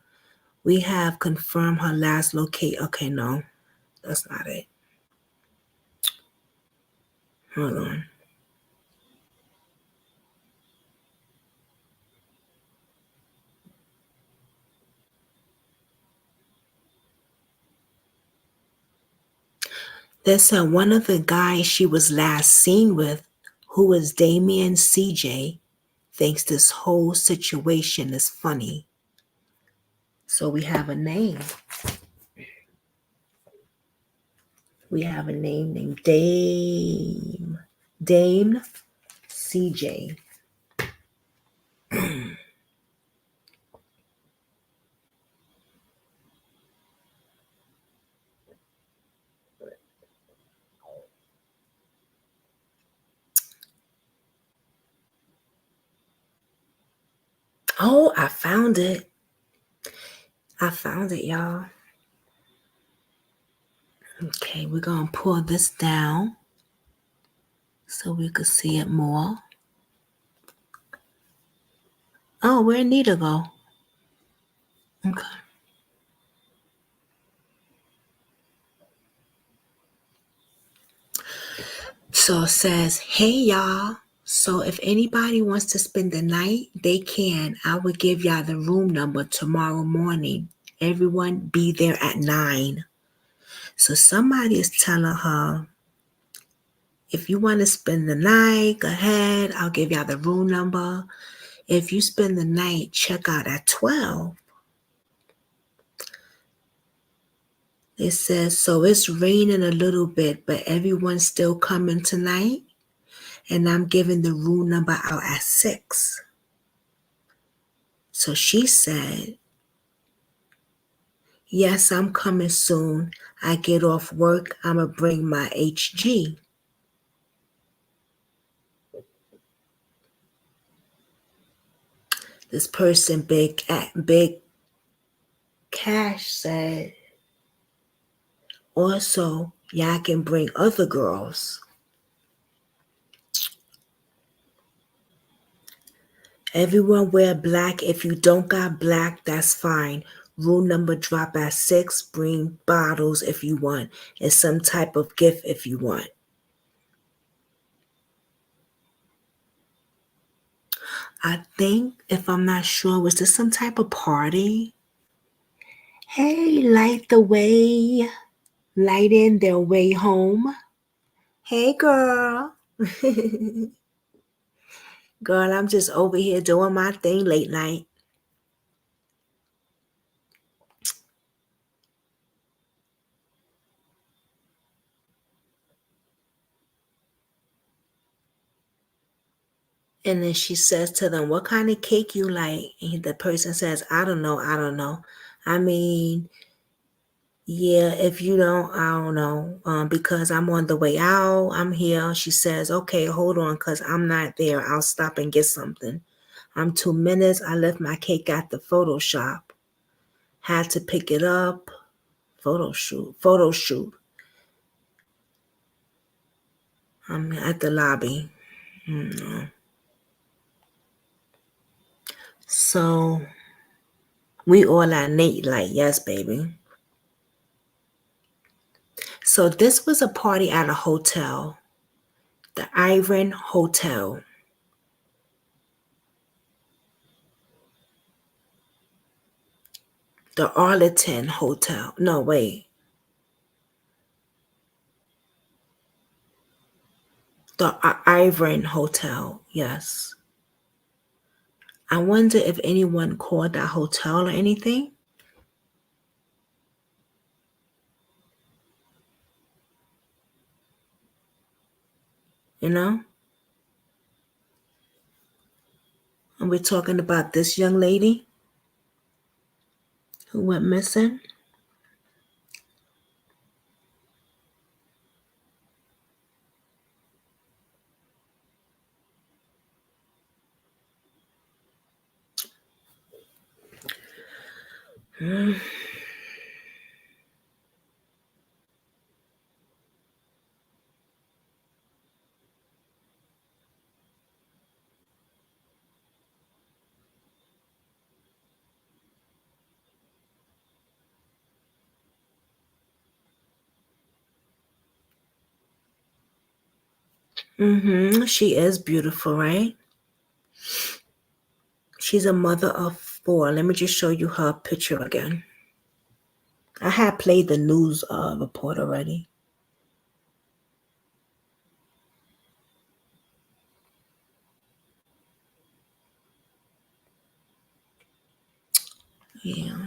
We have confirmed her last locate. Okay, no, that's not it. Hold on. They said one of the guys she was last seen with, who was Damien CJ, thinks this whole situation is funny. So we have a name. We have a name named Dame CJ. Oh, I found it. I found it, y'all. Okay, we're going to pull this down so we could see it more. Oh, where'd Nita go? Okay. So it says, hey, y'all. So if anybody wants to spend the night, they can. I will give y'all the room number tomorrow morning. Everyone be there at 9. So somebody is telling her, if you want to spend the night, go ahead. I'll give y'all the room number. If you spend the night, check out at 12. It says, so it's raining a little bit, but everyone's still coming tonight. And I'm giving the room number out at 6. So she said, Yes, I'm coming soon. I get off work. I'ma bring my HG. This person, Big Cash, said, also, y'all can bring other girls. Everyone wear black. If you don't got black, that's fine. Rule number drop at 6. Bring bottles if you want, and some type of gift if you want. I think, if I'm not sure, was this some type of party? Hey, light the way. Lighting their way home. Hey, girl. Girl, I'm just over here doing my thing late night. And then she says to them, what kind of cake you like? And the person says, I don't know. I mean, yeah, if you don't, I don't know. Because I'm on the way out. I'm here. She says, okay, hold on, because I'm not there. I'll stop and get something. I'm 2 minutes. I left my cake at the photo shop. Had to pick it up. Photo shoot. I'm at the lobby. So we all at Nate, like, yes, baby. So this was a party at a hotel, the Iron Hotel. The Arlington Hotel. No, wait. The Iron Hotel. Yes. I wonder if anyone called that hotel or anything. You know? And we're talking about this young lady who went missing. She is beautiful, right? She's a mother of 4. Let me just show you her picture again. I had played the news report already. Yeah.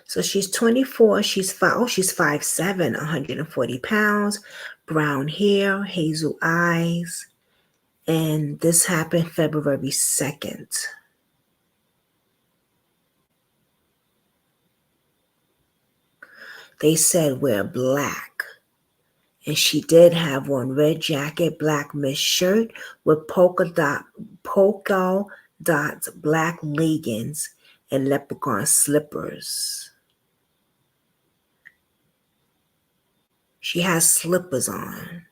So she's 24. She's 5'7", 140 pounds, brown hair, hazel eyes. And this happened February 2nd. They said wear black. And she did have on red jacket, black mist shirt with polka dots, black leggings, and leprechaun slippers. She has slippers on.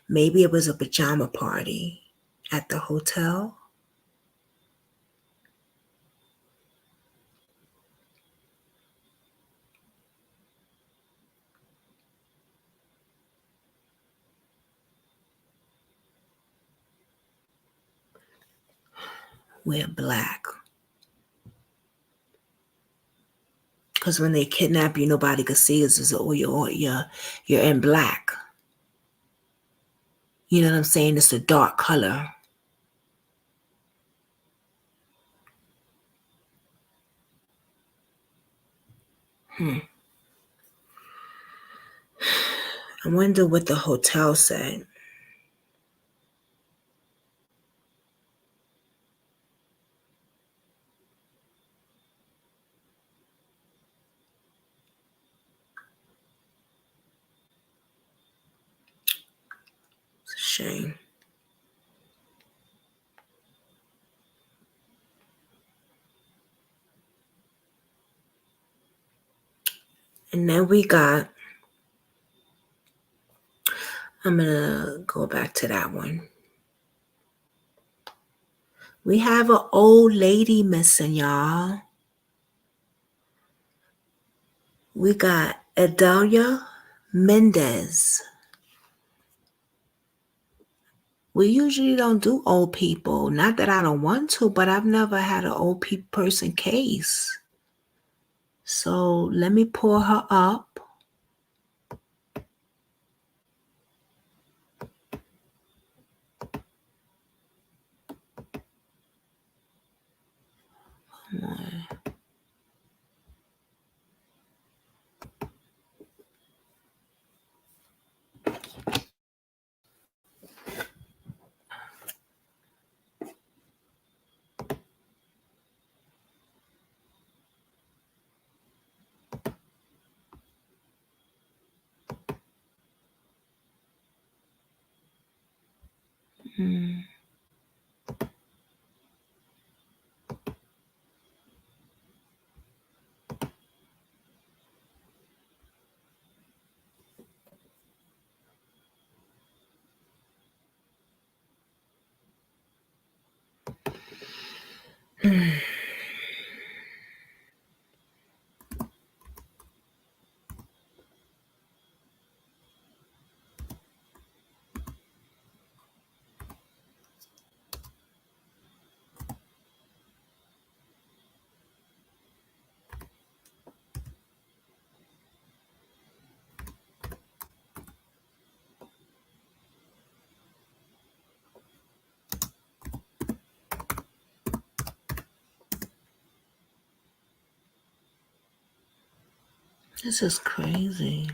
Maybe it was a pajama party at the hotel. Wear black. Because when they kidnap you, nobody could see us. You're in black. You know what I'm saying? It's a dark color. I wonder what the hotel said. shame. And then we got, I'm going to go back to that one. We have an old lady missing, y'all. We got Adelia Mendez. We usually don't do old people. Not that I don't want to, but I've never had an old person case. So let me pull her up. Come on. Hmm. This is crazy.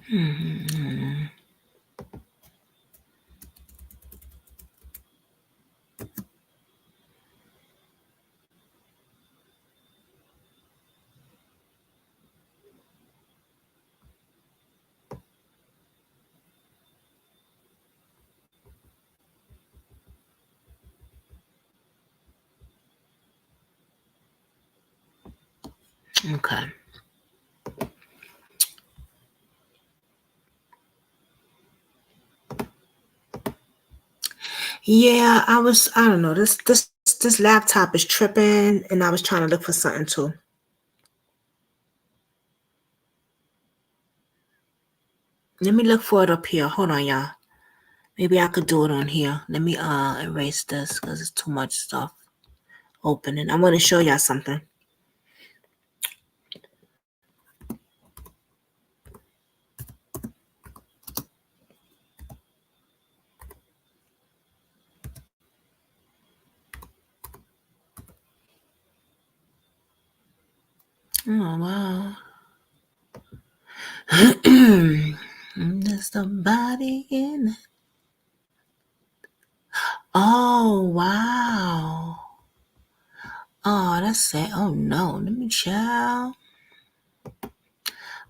Hmm. Okay. Yeah, I don't know. This laptop is tripping and I was trying to look for something too. Let me look for it up here. Hold on, y'all. Maybe I could do it on here. Let me erase this because it's too much stuff opening. I want to show y'all something. Oh wow. There's somebody in it. Oh wow. Oh, that's it. Oh no. Let me check.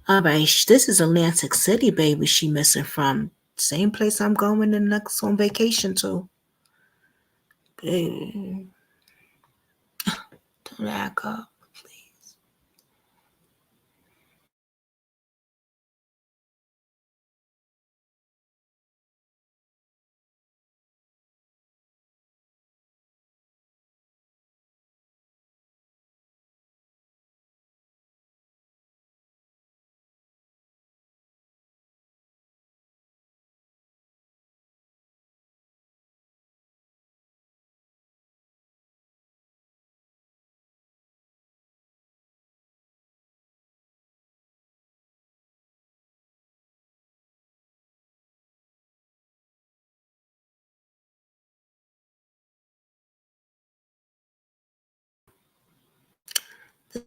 All right, this is Atlantic City, baby. She missing from same place I'm going the next on vacation to. Baby, don't act up.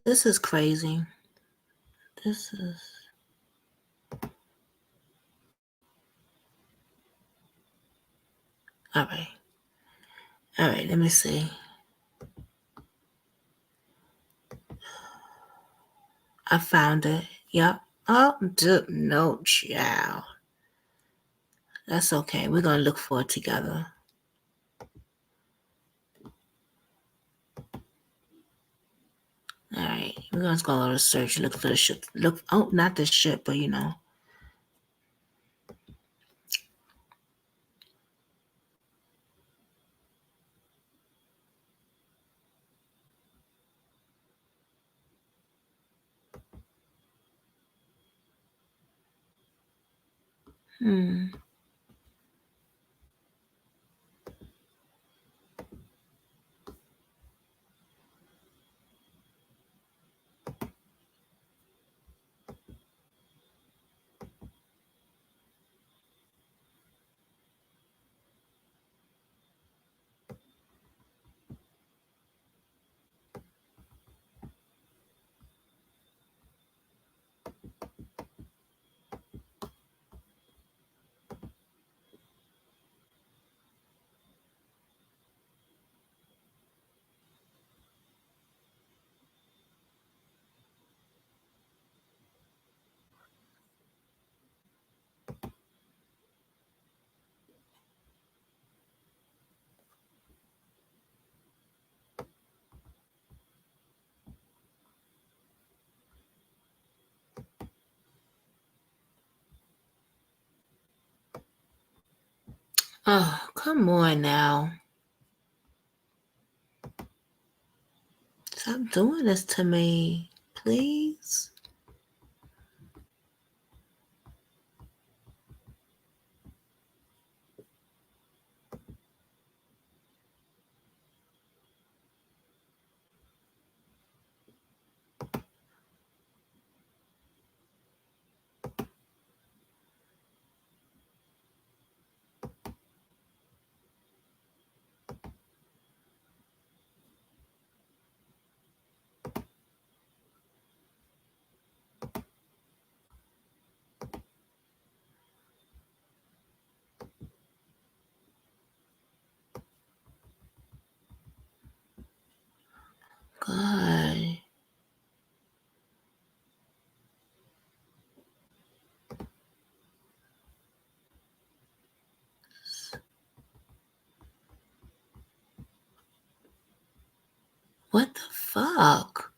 This is crazy. This is... All right. All right, let me see. I found it. Yep. Oh, no, child. That's okay. We're going to look for it together. All right. We're going to go to search, look for the shit. Look, oh, not this shit, but you know. Oh, come on now. Stop doing this to me, please. God. What the fuck?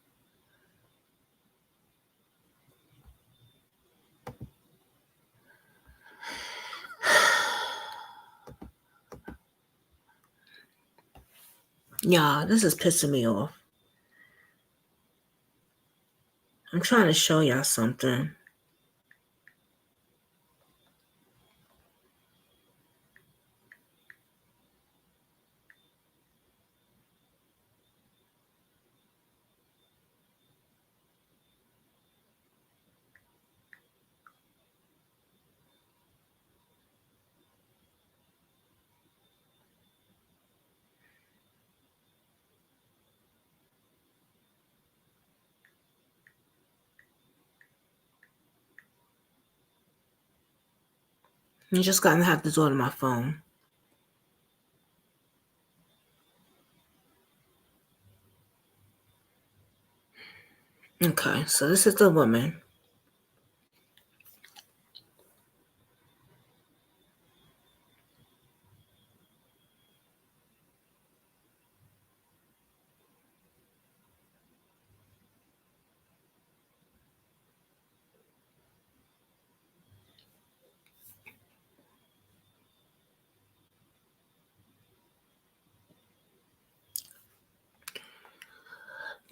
Y'all, this is pissing me off. I'm trying to show y'all something. You just gotta have to do it on my phone. Okay, so this is the woman.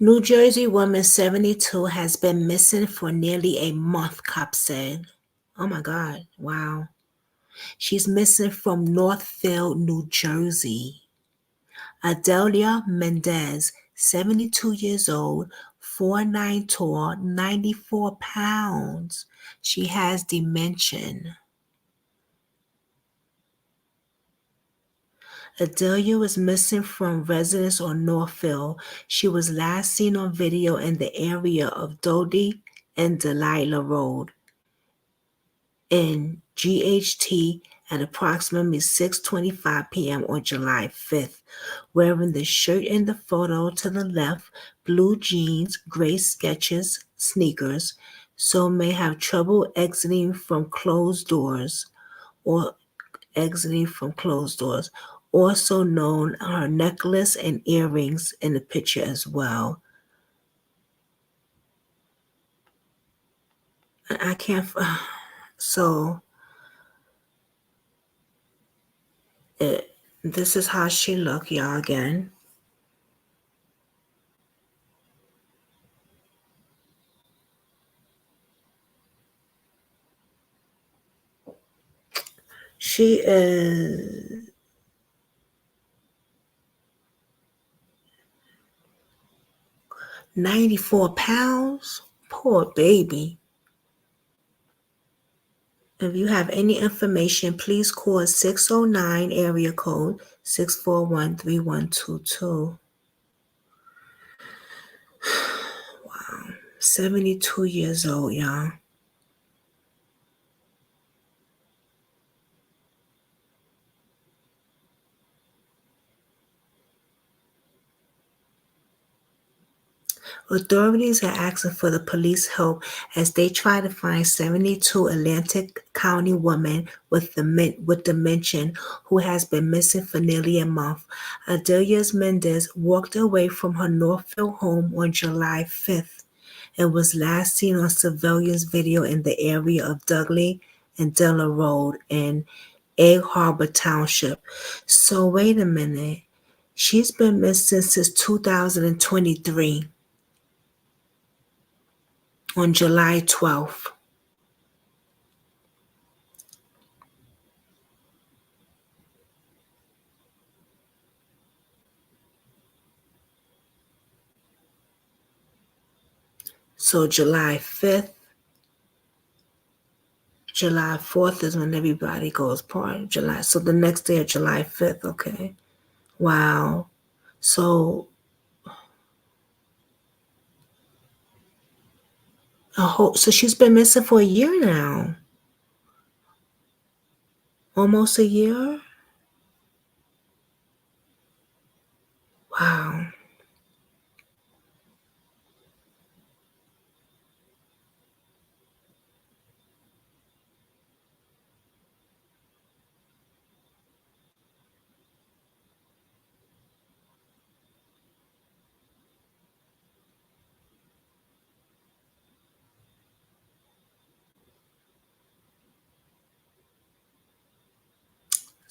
New Jersey woman 72 has been missing for nearly a month, cops said. Oh my God, wow. She's missing from Northfield, New Jersey. Adelia Mendez, 72 years old, 4'9" tall, 94 pounds. She has dementia. Adelia was missing from residence on Northfield. She was last seen on video in the area of Dodie and Delilah Road in GHT at approximately 6:25 p.m. on July 5th, wearing the shirt in the photo to the left, blue jeans, gray Skechers, sneakers, so may have trouble exiting from closed doors. Also known her necklace and earrings in the picture as well. I can't. So this is how she look, y'all. Again, she is 94 pounds. Poor baby. If you have any information, please call 609 area code 641-3122. Wow. 72 years old, y'all. Authorities are asking for the police help as they try to find 72 Atlantic County woman with dementia who has been missing for nearly a month. Adelia Mendez walked away from her Northfield home on July 5th and was last seen on surveillance video in the area of Dudley and Della Road in Egg Harbor Township. So wait a minute. She's been missing since 2023. On July 12th. So July 5th, July 4th is when everybody goes party. So the next day of July 5th, okay. Wow. So so she's been missing for a year now. Almost a year? Wow.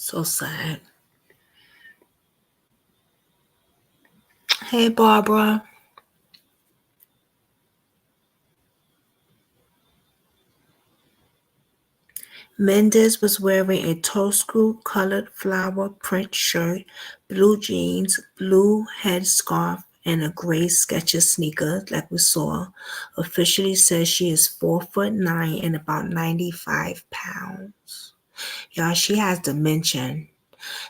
So sad. Hey, Barbara. Mendez was wearing a toast-screw colored flower print shirt, blue jeans, blue headscarf, and a gray Skechers sneaker, like we saw. Officially says she is 4'9" and about 95 pounds. Y'all, she has dementia.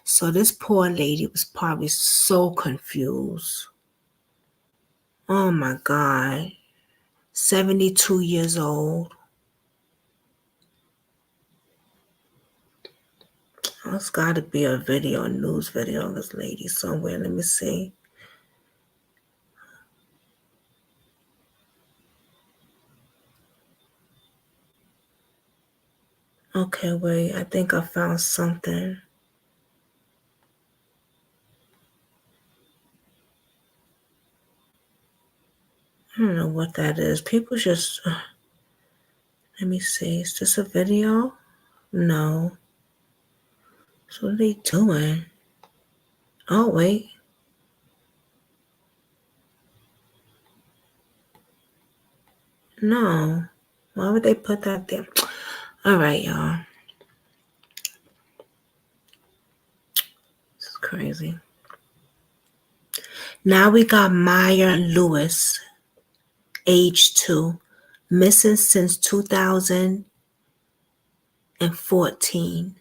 So this poor lady was probably so confused. Oh my God. 72 years old. There's got to be a news video of this lady somewhere. Let me see. Okay, wait. I think I found something. I don't know what that is. People just... let me see. Is this a video? No. So what are they doing? Oh, wait. No. Why would they put that there? All right, y'all. This is crazy. Now we got Maya Lewis, age 2, missing since 2014.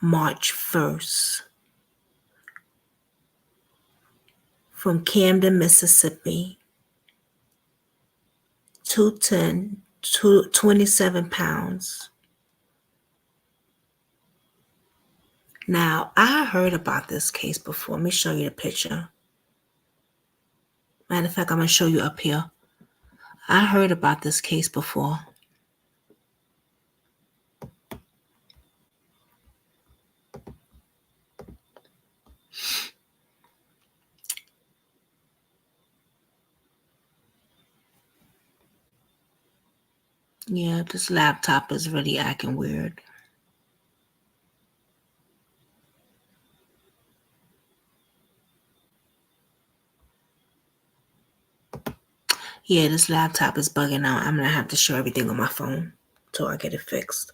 March 1st. From Camden, Mississippi. 210, 27 pounds. Now, I heard about this case before. Let me show you the picture. Matter of fact, I'm going to show you up here. I heard about this case before. Yeah, this laptop is really acting weird. Yeah, this laptop is bugging out. I'm going to have to show everything on my phone until I get it fixed.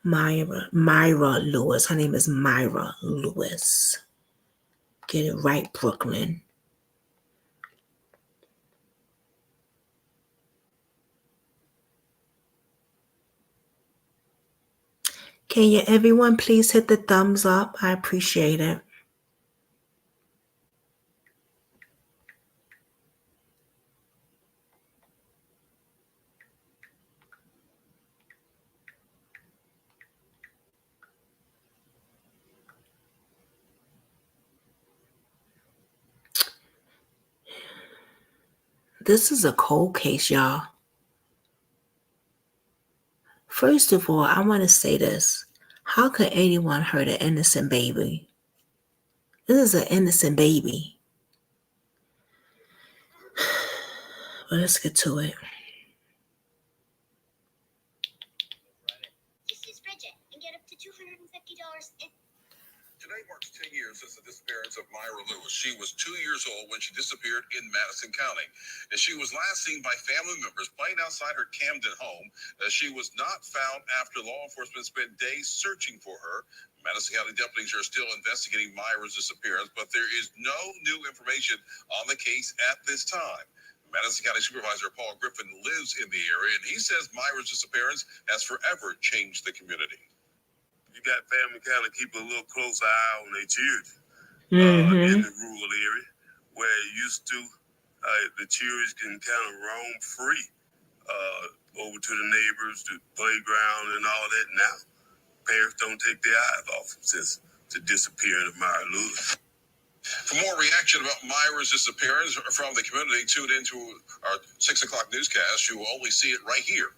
Myra Lewis. Her name is Myra Lewis. Get it right, Brooklyn. Can you everyone please hit the thumbs up? I appreciate it. This is a cold case, y'all. First of all, I want to say this. How could anyone hurt an innocent baby? This is an innocent baby. But let's get to it.
This is Bridget and get up to $250
Today marks 10 years since the disappearance of Myra Lewis. She was 2 years old when she disappeared in Madison County. And she was last seen by family members playing outside her Camden home. She was not found after law enforcement spent days searching for her. Madison County deputies are still investigating Myra's disappearance, but there is no new information on the case at this time. Madison County Supervisor Paul Griffin lives in the area, and he says Myra's disappearance has forever changed the community. You got family kind of keep a little close eye on their children in the rural area, where used to the children can kind of roam free over to the neighbors, the playground, and all that. Now, parents don't take their eyes off them since the disappearance of Myra Lewis. For more reaction about Myra's disappearance from the community, tune into our 6 o'clock newscast. You will only see it right here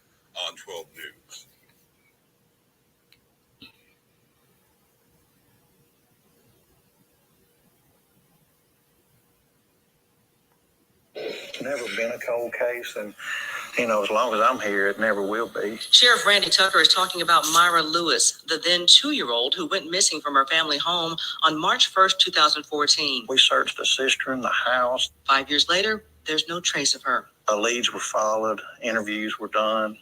on 12 News.
It's never been a cold case, and as long as I'm here, it never will be.
Sheriff Randy Tucker is talking about Myra Lewis, the then 2-year-old who went missing from her family home on March 1st, 2014.
We searched the cistern, the house.
5 years later, there's no trace of her.
Leads were followed, interviews were done.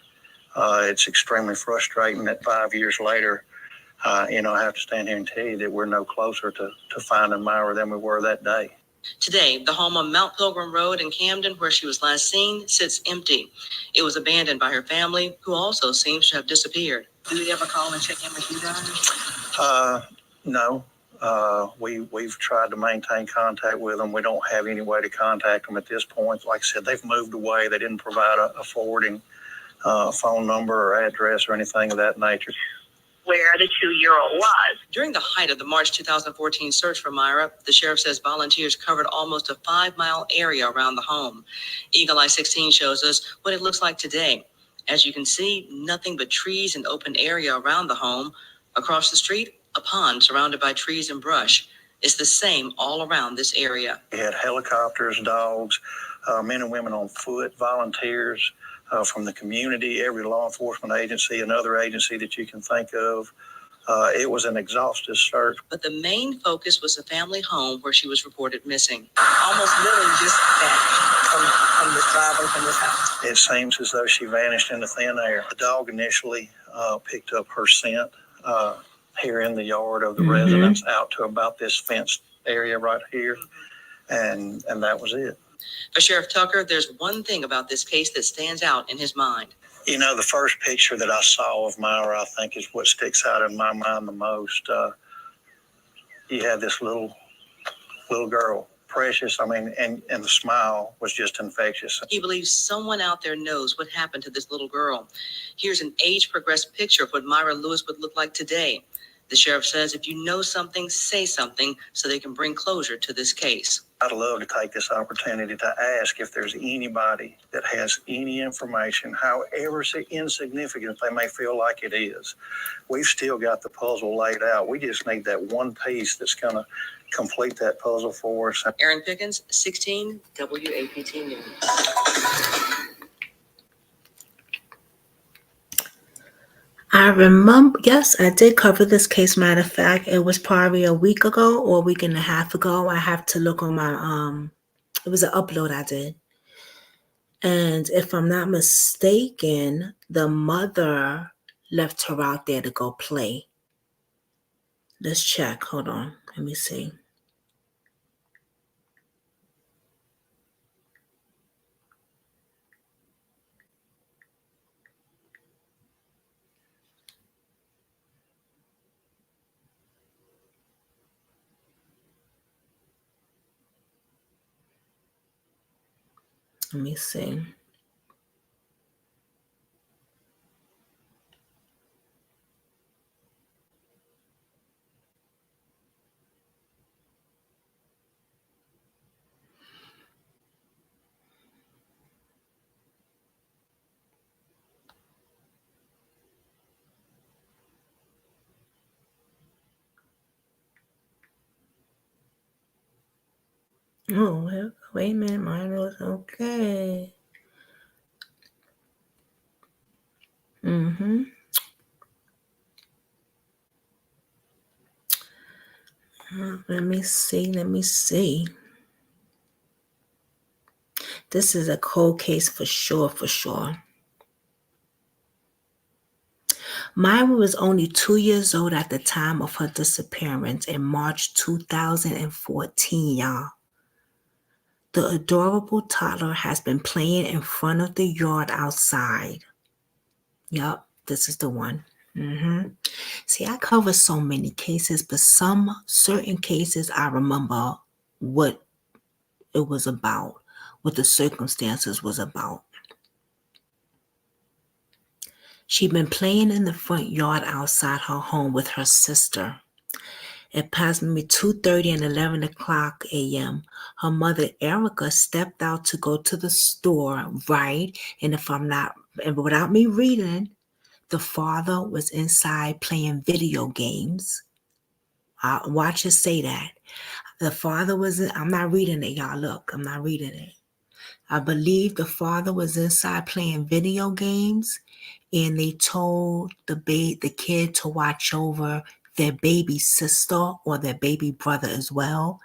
It's extremely frustrating that 5 years later, I have to stand here and tell you that we're no closer to finding Myra than we were that day.
Today, the home on Mount Pilgrim Road in Camden, where she was last seen, sits empty. It was abandoned by her family, who also seems to have disappeared. Do they ever call and check in with you guys?
No. We've tried to maintain contact with them. We don't have any way to contact them at this point. Like I said, they've moved away. They didn't provide a forwarding phone number or address or anything of that nature.
Where the 2-year-old was. During the height of the March 2014 search for Myra, the sheriff says volunteers covered almost a 5-mile area around the home. Eagle Eye 16 shows us what it looks like today. As you can see, nothing but trees and open area around the home. Across the street, a pond surrounded by trees and brush. It's the same all around this area.
We had helicopters, dogs, men and women on foot, volunteers from the community, every law enforcement agency, another agency that you can think of. It was an exhaustive search.
But the main focus was the family home where she was reported missing. Almost literally just vanished from this driveway, from this house.
It seems as though she vanished into thin air. The dog initially picked up her scent here in the yard of the residence out to about this fenced area right here. And that was it.
For Sheriff Tucker, there's one thing about this case that stands out in his mind.
You know, the first picture that I saw of Myra, I think, is what sticks out in my mind the most. You had this little girl, precious. I mean, and the smile was just infectious.
He believes someone out there knows what happened to this little girl. Here's an age-progressed picture of what Myra Lewis would look like today. The sheriff says if you know something, say something so they can bring closure to this case.
I'd love to take this opportunity to ask if there's anybody that has any information, however insignificant they may feel like it is. We've still got the puzzle laid out. We just need that one piece that's going to complete that puzzle for us.
Aaron Pickens, 16 WAPT News.
I remember, yes, I did cover this case. Matter of fact, it was probably a week ago or a week and a half ago. I have to look on my, it was an upload I did. And if I'm not mistaken, the mother left her out there to go play. Let's check. Hold on. Let me see. Let me see. Oh, wait a minute. Mine was okay. Mm-hmm. Let me see. Let me see. This is a cold case for sure, for sure. Myra was only 2 years old at the time of her disappearance in March 2014, y'all. The adorable toddler has been playing in front of the yard outside. Yup, this is the one. See, I cover so many cases, but some certain cases I remember what it was about, what the circumstances was about. She'd been playing in the front yard outside her home with her sister. At approximately 2:30 and 11 o'clock a.m., her mother, Erica, stepped out to go to the store, right? And without me reading, the father was inside playing video games. Watch it say that. The father was, I'm not reading it, y'all. Look, I'm not reading it. I believe the father was inside playing video games, and they told the kid to watch over their baby sister or their baby brother as well.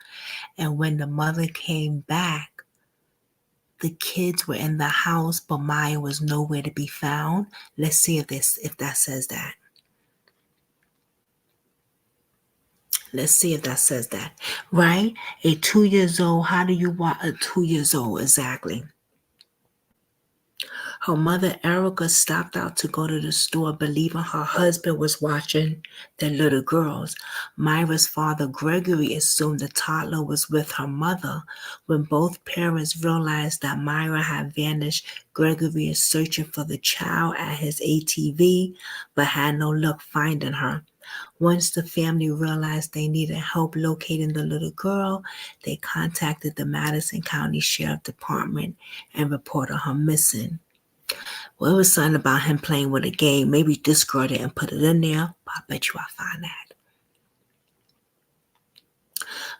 And when the mother came back, the kids were in the house, but Maya was nowhere to be found. Let's see if that says that. Let's see if that says that. Right? A 2 years old, how do you watch a 2 years old exactly? Her mother, Erica, stopped out to go to the store, believing her husband was watching the little girls. Myra's father, Gregory, assumed the toddler was with her mother. When both parents realized that Myra had vanished, Gregory is searching for the child at his ATV, but had no luck finding her. Once the family realized they needed help locating the little girl, they contacted the Madison County Sheriff Department and reported her missing. Well, it was something about him playing with a game. Maybe this girl didn't put it in there, but I bet you I'll find that.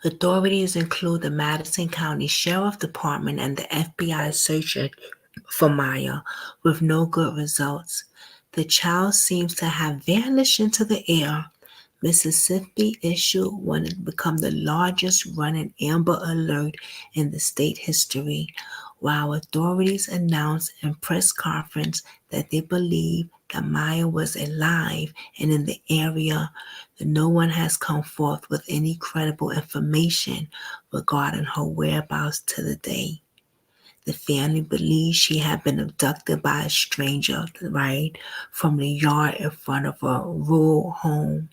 Authorities include the Madison County Sheriff Department and the FBI searching for Maya with no good results. The child seems to have vanished into the air. Mississippi issued what had become the largest running Amber Alert in the state history, while authorities announced in press conference that they believe that Maya was alive and in the area. No one has come forth with any credible information regarding her whereabouts to the day. The family believes she had been abducted by a stranger, right, from the yard in front of a rural home.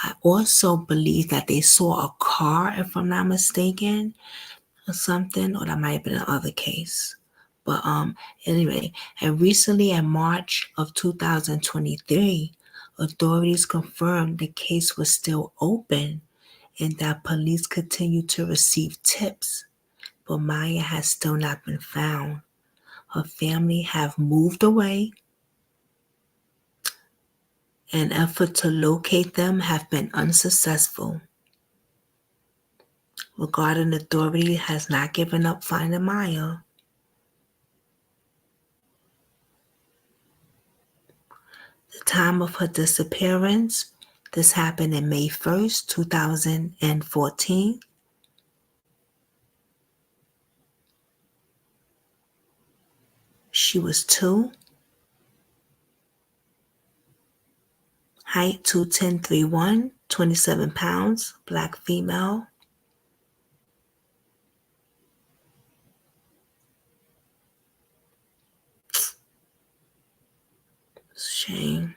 I also believe that they saw a car, if I'm not mistaken, or something, or that might have been another case. But anyway, and recently in March of 2023, authorities confirmed the case was still open and that police continue to receive tips, but Maya has still not been found. Her family have moved away. An effort to locate them have been unsuccessful. Regarding authority has not given up finding Maya. The time of her disappearance, this happened in May 1st, 2014. She was 2. Height 2'10", 27 pounds, black female. Shame.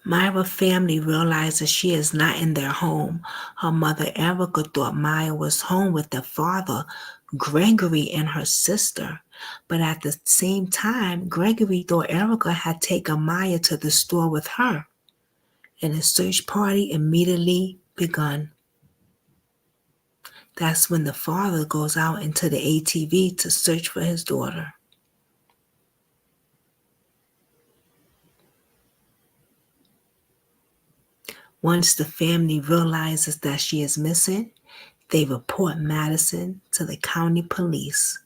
Myra family realizes she is not in their home. Her mother Erica thought Maya was home with their father, Gregory, and her sister. But at the same time, Gregory thought Erica had taken Maya to the store with her, and a search party immediately begun. That's when the father goes out into the ATV to search for his daughter. Once the family realizes that she is missing, they report Madison to the county police.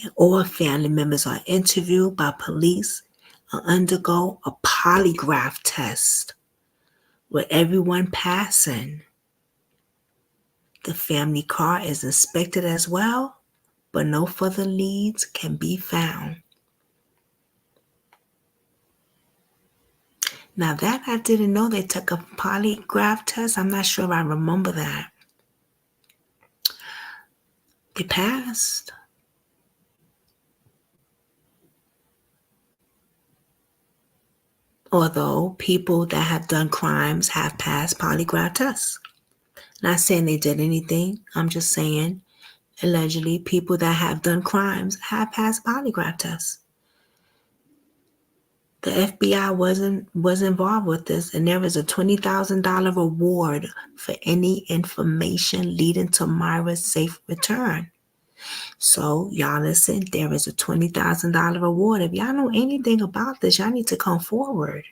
And all family members are interviewed by police and undergo a polygraph test, with everyone passing. The family car is inspected as well, but no further leads can be found. Now that I didn't know they took a polygraph test. I'm not sure if I remember that. They passed. Although people that have done crimes have passed polygraph tests. Not saying they did anything. I'm just saying, allegedly, people that have done crimes have passed polygraph tests. The FBI was involved with this, and there is a $20,000 reward for any information leading to Myra's safe return. So, y'all listen, there is a $20,000 reward. If y'all know anything about this, y'all need to come forward.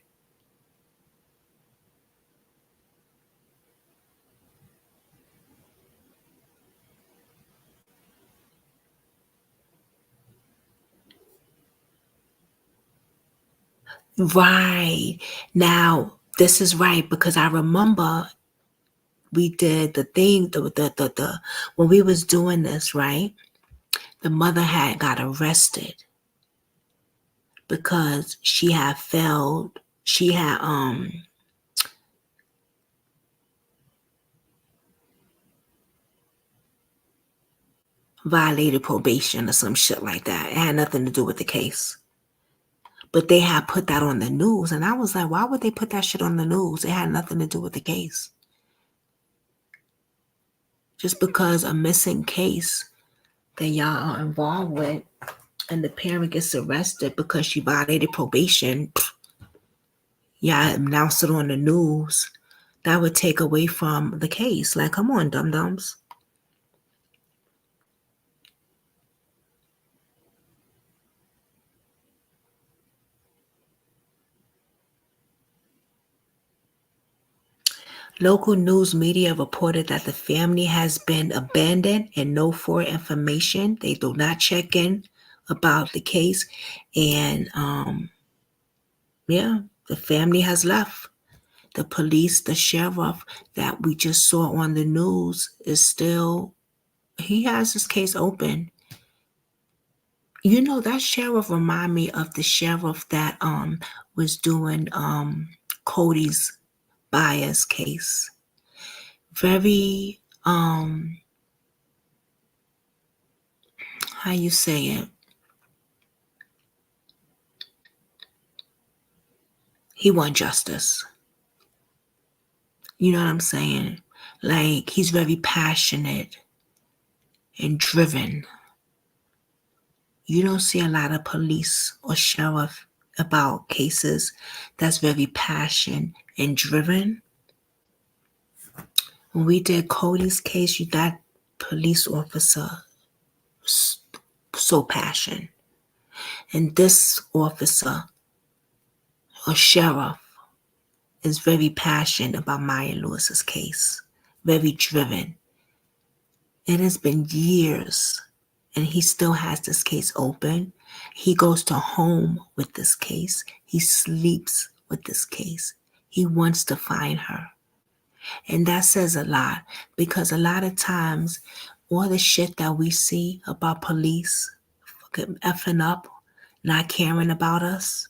Right. Now, this is right because I remember we did the thing, when we was doing this, right? The mother had got arrested because she had violated probation or some shit like that. It had nothing to do with the case. But they had put that on the news, and I was like, why would they put that shit on the news? It had nothing to do with the case. Just because a missing case that y'all are involved with and the parent gets arrested because she violated probation, y'all announce it on the news. That would take away from the case. Like, come on, dum-dums. Local news media reported that the family has been abandoned and no further information. They do not check in about the case. And the family has left. The police, the sheriff that we just saw on the news is still, he has his case open. You know, that sheriff remind me of the sheriff that was doing Cody's bias case. Very how you say it? He want justice. You know what I'm saying? Like, he's very passionate and driven. You don't see a lot of police or sheriff about cases that's very passionate and driven. When we did Cody's case, that police officer was so passionate. And this officer or sheriff is very passionate about Maya Lewis's case. Very driven. It has been years and he still has this case open. He goes to home with this case. He sleeps with this case. He wants to find her. And that says a lot, because a lot of times all the shit that we see about police fucking effing up, not caring about us,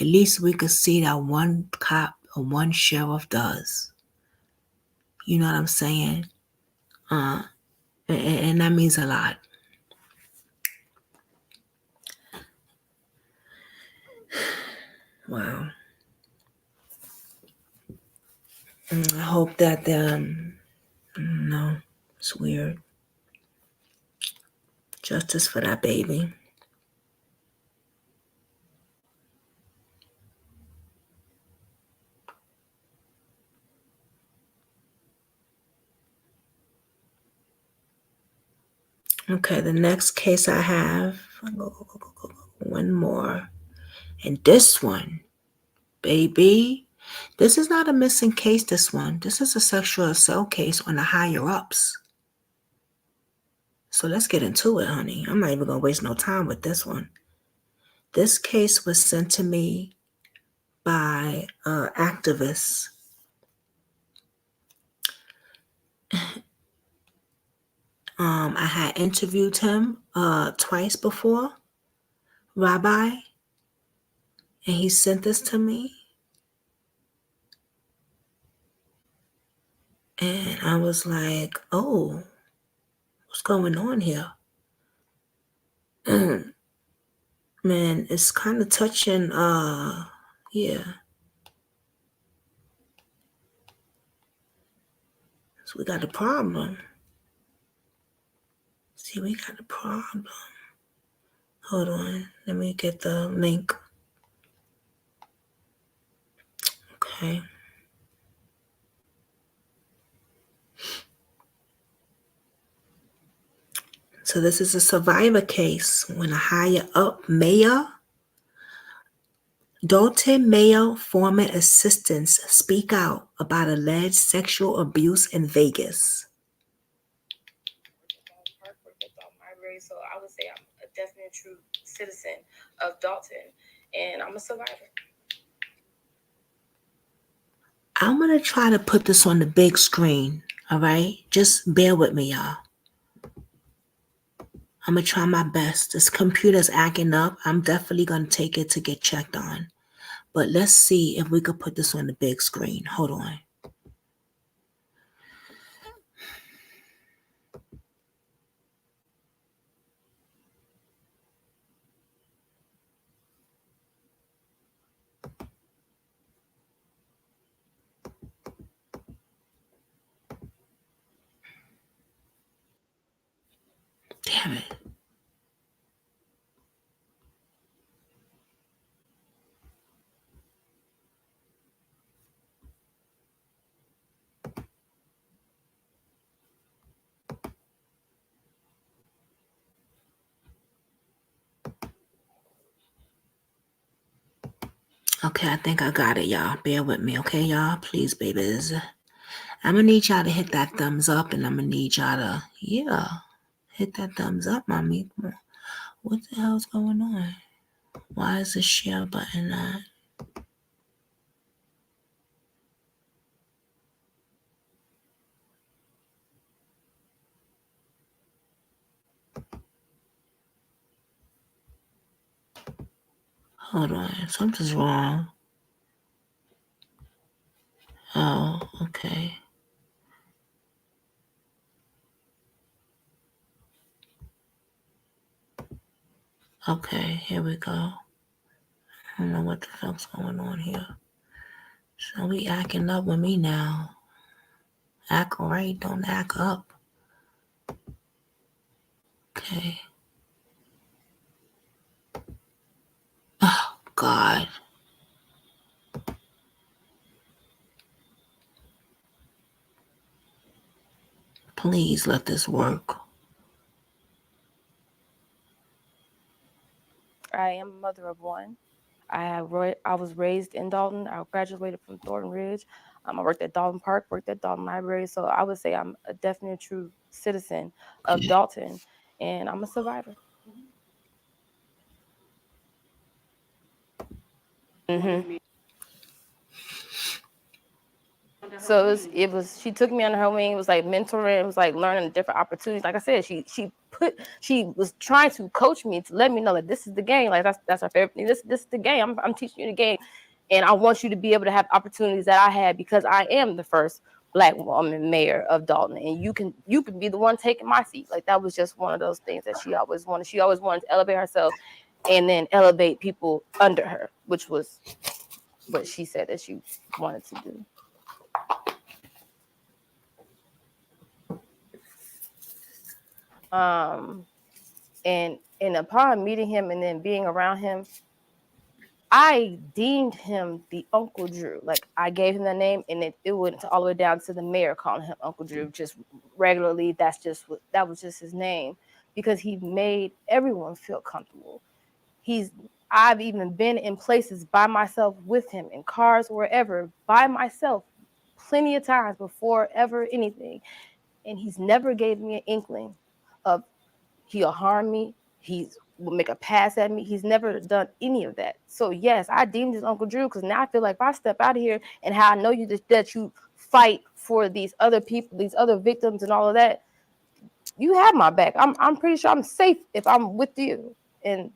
at least we could see that one cop or one sheriff does. You know what I'm saying? And that means a lot. Wow. I hope that no, it's weird. Justice for that baby. Okay, the next case I have, one more. And this one, baby, this is not a missing case, this one. This is a sexual assault case on the higher ups. So let's get into it, honey. I'm not even going to waste no time with this one. This case was sent to me by activists. I had interviewed him twice before, Rabbi, and he sent this to me. And I was like, oh, what's going on here? Man, it's kind of touching, yeah. So we got a problem. See, we got a problem. Hold on, let me get the link. Okay. So this is a survivor case when a higher up mayor, Dalton Mayor former assistants speak out about alleged sexual abuse in Vegas.
So I would say I'm a definite true citizen of Dalton, and I'm a survivor.
I'm going to try to put this on the big screen, all right? Just bear with me, y'all. I'm going to try my best. This computer's acting up. I'm definitely going to take it to get checked on. But let's see if we could put this on the big screen. Hold on. Damn it. Okay, I think I got it, y'all. Bear with me, okay, y'all? Please, babies. I'm going to need y'all to hit that thumbs up, and I'm going to need y'all to, hit that thumbs up, mommy. Come on. What the hell's going on? Why is the share button not? Hold on, something's wrong. Oh, okay. Okay, here we go. I don't know what the fuck's going on here. So we acting up with me now. Act right, don't act up. Okay. Oh, God. Please let this work.
I am a mother of one. I was raised in Dalton. I graduated from Thornton Ridge. I worked at Dalton Park, worked at Dalton Library. So I would say I'm a definite true citizen of Dalton, and I'm a survivor. Mm-hmm. So she took me under her wing. It was like mentoring. It was like learning different opportunities. Like I said, she was trying to coach me to let me know that this is the game. Like that's our favorite thing. This is the game. I'm teaching you the game, and I want you to be able to have opportunities that I had because I am the first Black woman mayor of Dalton, and you can be the one taking my seat. Like that was just one of those things that she always wanted. She always wanted to elevate herself, and then elevate people under her, which was what she said that she wanted to do. And upon meeting him and then being around him, I deemed him the Uncle Drew. Like I gave him the name, and it went all the way down to the mayor calling him Uncle Drew just regularly. That was just his name because he made everyone feel comfortable. I've even been in places by myself with him, in cars, wherever, by myself, plenty of times before ever anything, and he's never gave me an inkling of he'll harm me. He will make a pass at me. He's never done any of that. So yes, I deemed his Uncle Drew because now I feel like if I step out of here and how I know you that you fight for these other people, these other victims and all of that, you have my back. I'm pretty sure I'm safe if I'm with you. And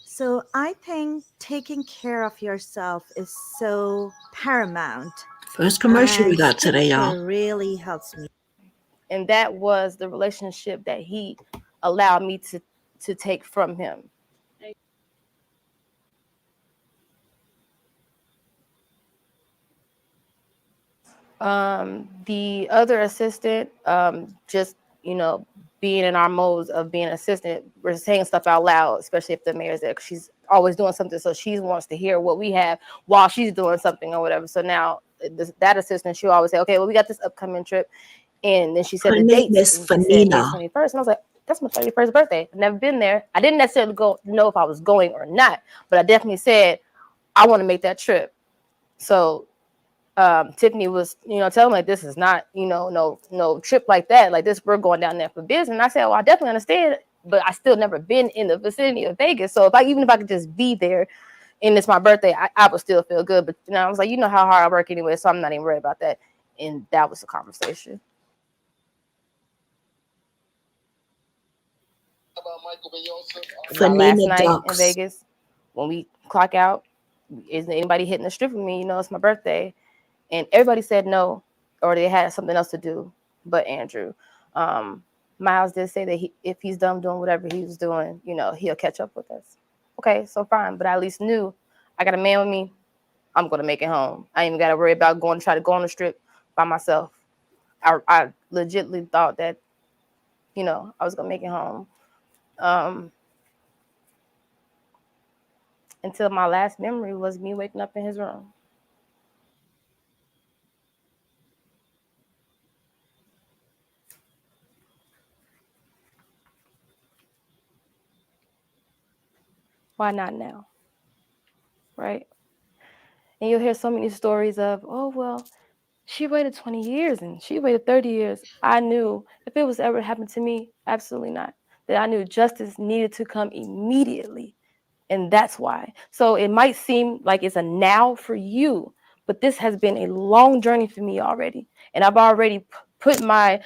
so I think taking care of yourself is so paramount.
First commercial we got today, y'all.
It really helps me.
And that was the relationship that he allowed me to take from him. The other assistant, just, being in our modes of being an assistant, we're saying stuff out loud, especially if the mayor's there, 'cause she's always doing something. So she wants to hear what we have while she's doing something or whatever. So now that assistant, she'll always say, okay, well, we got this upcoming trip. And then she said the dates.
Miss
And she said May
Fanina.
21st. And I was like, that's my 31st birthday. I've never been there. I didn't necessarily know if I was going or not, but I definitely said, I want to make that trip. So Tiffany was, telling me like, this is not, no trip like that. Like this, we're going down there for business. And I said, well, I definitely understand, but I still never been in the vicinity of Vegas. So even if I could just be there and it's my birthday, I would still feel good. But I was like, you know how hard I work anyway, so I'm not even worried about that. And that was the conversation. Last night in Vegas, when we clock out, is anybody hitting the strip with me? It's my birthday. And everybody said no, or they had something else to do, but Andrew. Miles did say that if he's done doing whatever he was doing, he'll catch up with us. Okay, so fine. But I at least knew I got a man with me. I'm going to make it home. I ain't even got to worry about try to go on the strip by myself. I legitimately thought that, I was going to make it home. Until my last memory was me waking up in his room. Why not now? Right? And you'll hear so many stories of, oh, well, she waited 20 years and she waited 30 years. I knew if it was ever happened to me, absolutely not. That I knew justice needed to come immediately. And that's why. So it might seem like it's a now for you, but this has been a long journey for me already. And I've already put my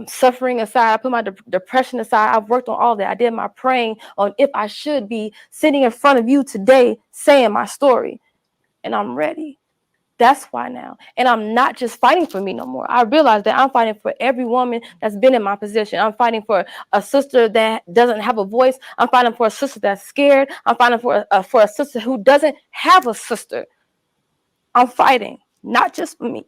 suffering aside. I put my depression aside. I've worked on all that. I did my praying on if I should be sitting in front of you today saying my story. And I'm ready. That's why now. And I'm not just fighting for me no more. I realize that I'm fighting for every woman that's been in my position. I'm fighting for a sister that doesn't have a voice. I'm fighting for a sister that's scared. I'm fighting for a sister who doesn't have a sister. I'm fighting, not just for me.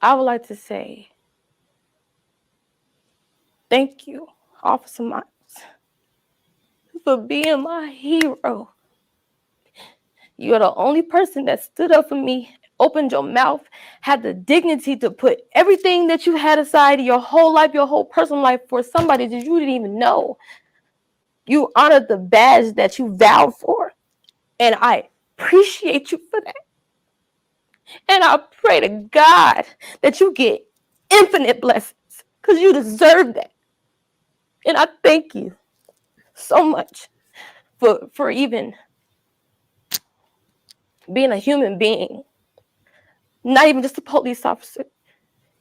I would like to say thank you, Officer Miles, for being my hero. You're the only person that stood up for me, opened your mouth, had the dignity to put everything that you had aside, your whole life, your whole personal life, for somebody that you didn't even know. You honored the badge that you vowed for, and I appreciate you for that. And I pray to God that you get infinite blessings, because you deserve that. And I thank you so much for even being a human being, not even just a police officer.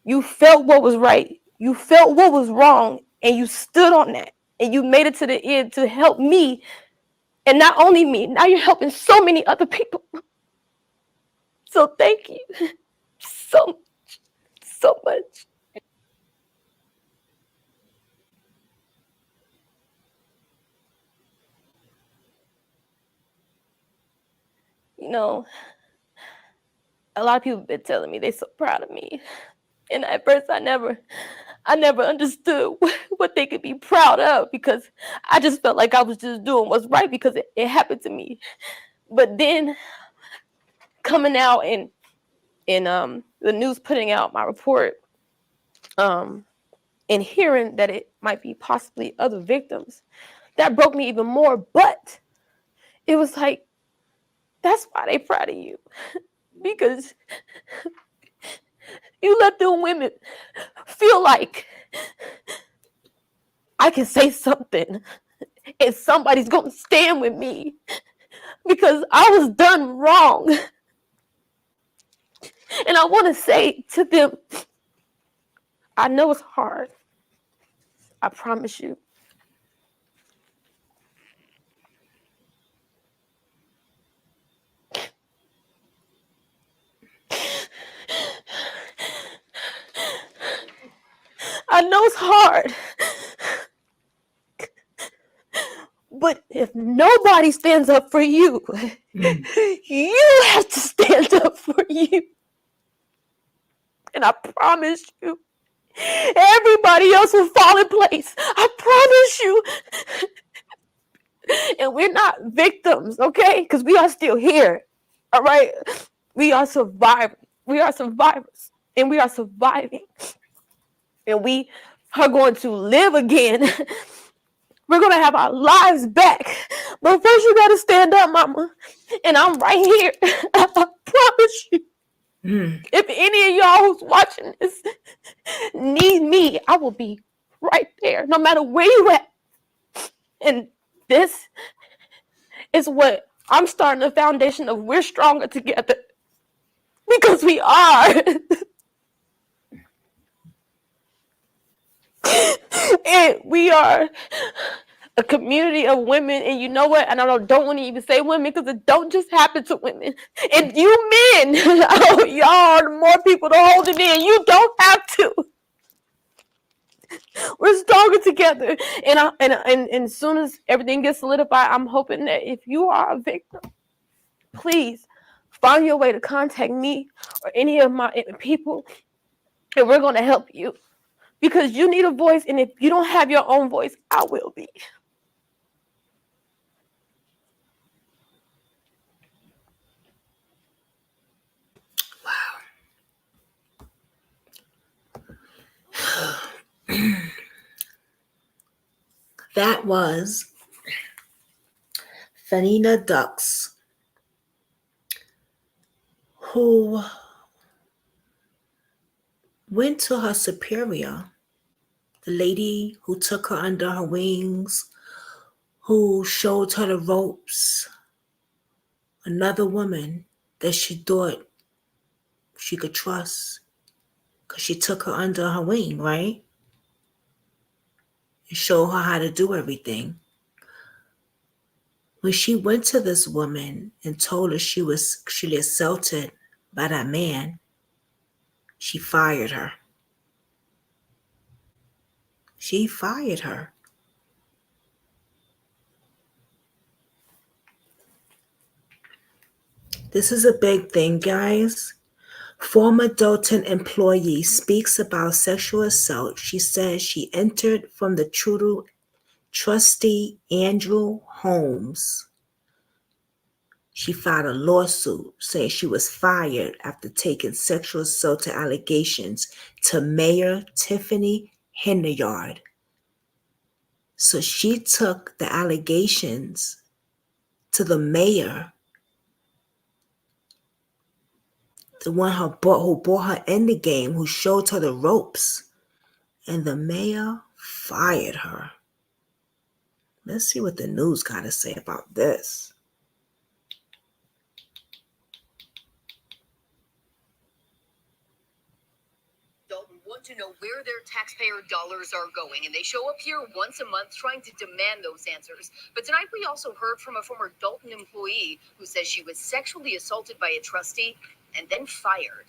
You felt what was right. You felt what was wrong, and you stood on that, and you made it to the end to help me. And not only me, now you're helping so many other people. So thank you so much, so much. You know, a lot of people have been telling me they're so proud of me. And at first I never understood what they could be proud of, because I just felt like I was just doing what's right because it happened to me. But then coming out and the news putting out my report, and hearing that it might be possibly other victims, that broke me even more. But it was like, that's why they proud of you, because you let them women feel like I can say something and somebody's gonna stand with me because I was done wrong. And I want to say to them, I know it's hard. I promise you. I know it's hard. But if nobody stands up for you, you have to stand up for you. And I promise you, everybody else will fall in place. I promise you. And we're not victims, okay? Because we are still here, all right? We are survivors. We are survivors. And we are surviving. And we are going to live again. We're going to have our lives back. But first you got to stand up, mama. And I'm right here. I promise you. If any of y'all who's watching this need me, I will be right there, no matter where you at. And this is what I'm starting the foundation of. We're stronger together. Because we are. And we are a community of women. And you know what? And I don't want to even say women, because it don't just happen to women. And you men, y'all are more people to hold it in. You don't have to. We're stronger together. And as soon as everything gets solidified, I'm hoping that if you are a victim, please find your way to contact me or any of my people, and we're going to help you. Because you need a voice, and if you don't have your own voice, I will be.
That was Fanina Dux, who went to her superior, the lady who took her under her wings, who showed her the ropes another woman that she thought she could trust because she took her under her wing, right? And showed her how to do everything. When she went to this woman and told her she was sexually assaulted by that man, she fired her. She fired her. This is a big thing, guys. Former Dalton employee speaks about sexual assault. She says she entered from the trustee Andrew Holmes. She filed a lawsuit saying she was fired after taking sexual assault allegations to Mayor Tiffany Henyard. So she took the allegations to the mayor, the one who brought her in the game, who showed her the ropes, and the mayor fired her. Let's see what the news got to say about this.
Dalton want to know where their taxpayer dollars are going, and they show up here once a month trying to demand those answers. But tonight we also heard from a former Dalton employee who says she was sexually assaulted by a trustee and then fired.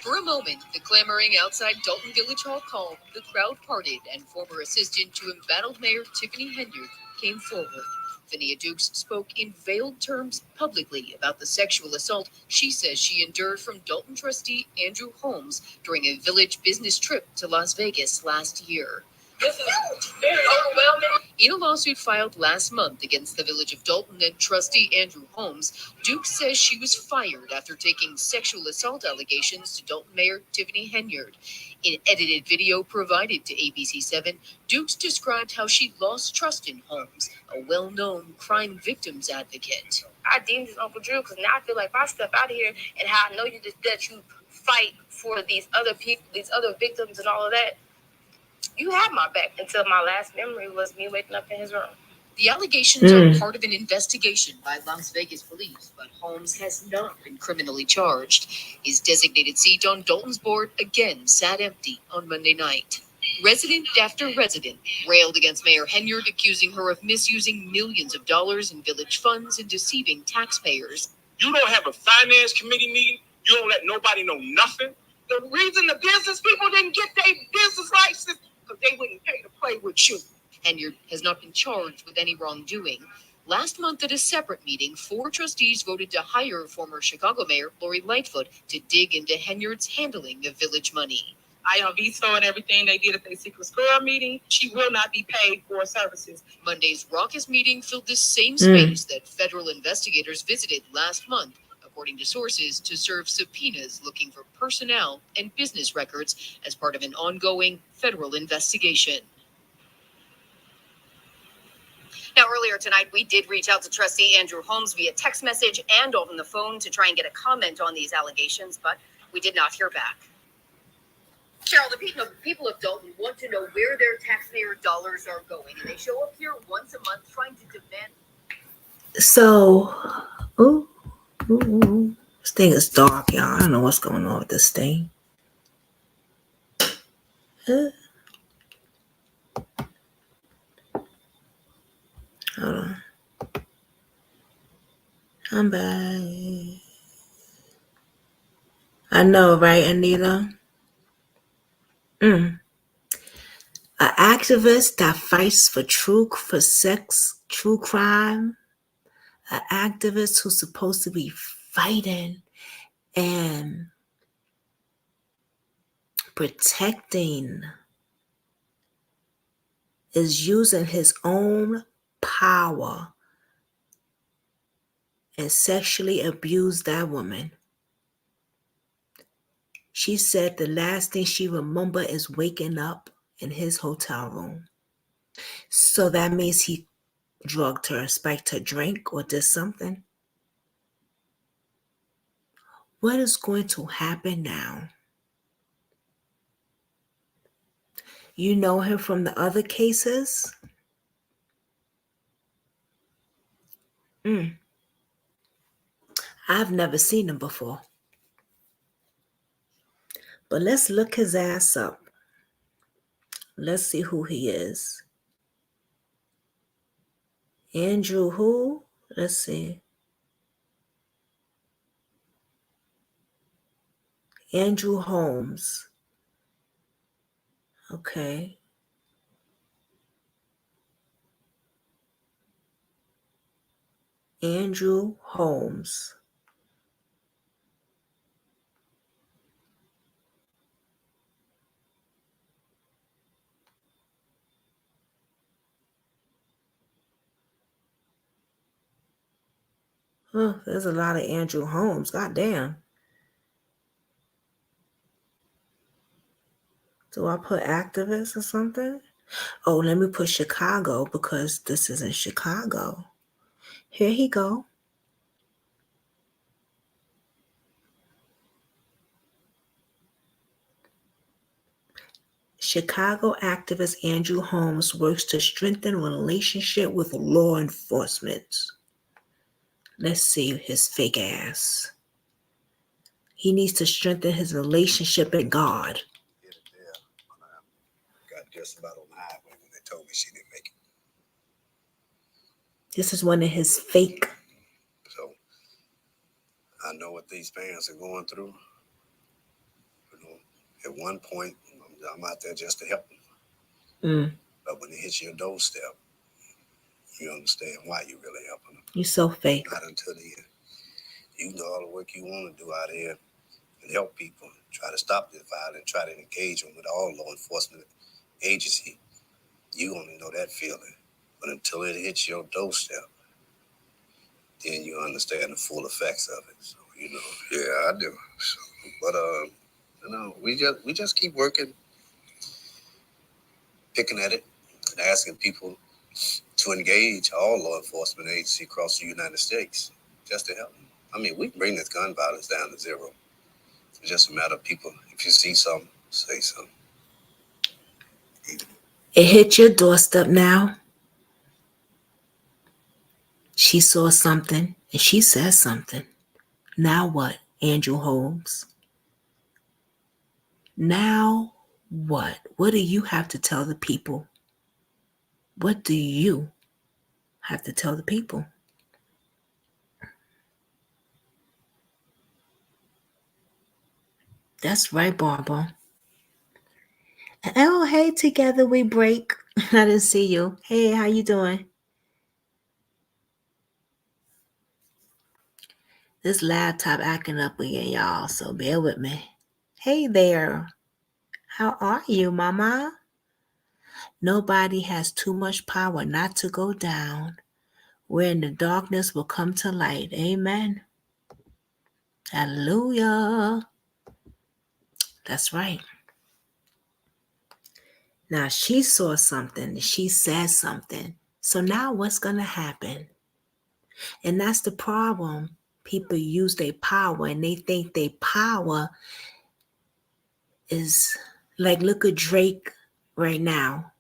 For a moment, the clamoring outside Dalton Village Hall calmed, the crowd parted, and former assistant to embattled Mayor Tiffany Henyard came forward. Phinia Dukes spoke in veiled terms publicly about the sexual assault she says she endured from Dalton trustee Andrew Holmes during a village business trip to Las Vegas last year. This is very overwhelming. In a lawsuit filed last month against the village of Dalton and trustee Andrew Holmes, Dukes says she was fired after taking sexual assault allegations to Dalton Mayor Tiffany Henyard. In edited video provided to ABC7, Dukes described how she lost trust in Holmes, a well-known crime victims advocate.
I deemed this Uncle Drew because now I feel like if I step out of here and how I know you just that you fight for these other people, these other victims and all of that, you have my back until my last memory was me waking up in his room.
The allegations are part of an investigation by Las Vegas police, but Holmes has not been criminally charged. His designated seat on Dalton's board again sat empty on Monday night. Resident after resident railed against Mayor Henyard, accusing her of misusing millions of dollars in village funds and deceiving taxpayers.
You don't have a finance committee meeting. You don't let nobody know nothing. The reason the business people didn't get their business license because they wouldn't pay to play with you.
Henyard has not been charged with any wrongdoing. Last month at a separate meeting, 4 trustees voted to hire former Chicago Mayor Lori Lightfoot to dig into Henyard's handling of village money.
I am vetoing everything they did at their secret squirrel meeting. She will not be paid for services.
Monday's raucous meeting filled the same space that federal investigators visited last month, according to sources, to serve subpoenas looking for personnel and business records as part of an ongoing federal investigation. Now, earlier tonight, we did reach out to trustee Andrew Holmes via text message and on the phone to try and get a comment on these allegations, but we did not hear back. Cheryl, the people of Dalton want to know where their taxpayer dollars are going, and they show up here once a month trying to demand.
So, this thing is dark, y'all. I don't know what's going on with this thing. Hold on. I'm back. I know, right, Anita? An activist that fights for true crime. An activist who's supposed to be fighting and protecting is using his own power and sexually abused that woman. She said the last thing she remembered is waking up in his hotel room. So that means he drugged her, spiked her drink, or did something. What is going to happen now? You know him from the other cases? I've never seen him before. But let's look his ass up. Let's see who he is. Andrew who? Let's see. Andrew Holmes. Okay. Andrew Holmes. Oh, there's a lot of Andrew Holmes. God damn. Do I put activist or something? Oh, let me put Chicago because this is in Chicago. Here he go. Chicago activist Andrew Holmes works to strengthen relationship with law enforcement. Let's see his fake ass. He needs to strengthen his relationship with God.
Got just about on the highway when they told me she didn't make it.
This is one of his fake.
So I know what these parents are going through. You know, at one point, I'm out there just to help them. But when it hits your doorstep, you understand why you're really helping them.
You so fake.
Not until the end. You can do all the work you want to do out here and help people, try to stop this violence, try to engage them with all law enforcement agency. You only know that feeling. But until it hits your doorstep, then you understand the full effects of it. So, you know, yeah, I do. So, but you know, we just keep working, picking at it, and asking people to engage all law enforcement agencies across the United States just to help them. I mean, we can bring this gun violence down to zero. It's just a matter of people. If you see something, say something.
It hit your doorstep now. She saw something and she said something. Now what, Andrew Holmes? Now what? What do you have to tell the people? What do you have to tell the people? That's right, Barbara. Oh, hey, together we break. I didn't see you. Hey, how you doing? This laptop acting up again, y'all, so bear with me. Hey there. How are you, mama? Nobody has too much power not to go down. Where in the darkness will come to light. Amen. Hallelujah. That's right. Now she saw something. She said something. So now what's going to happen? And that's the problem. People use their power and they think their power is like, look at Drake right now.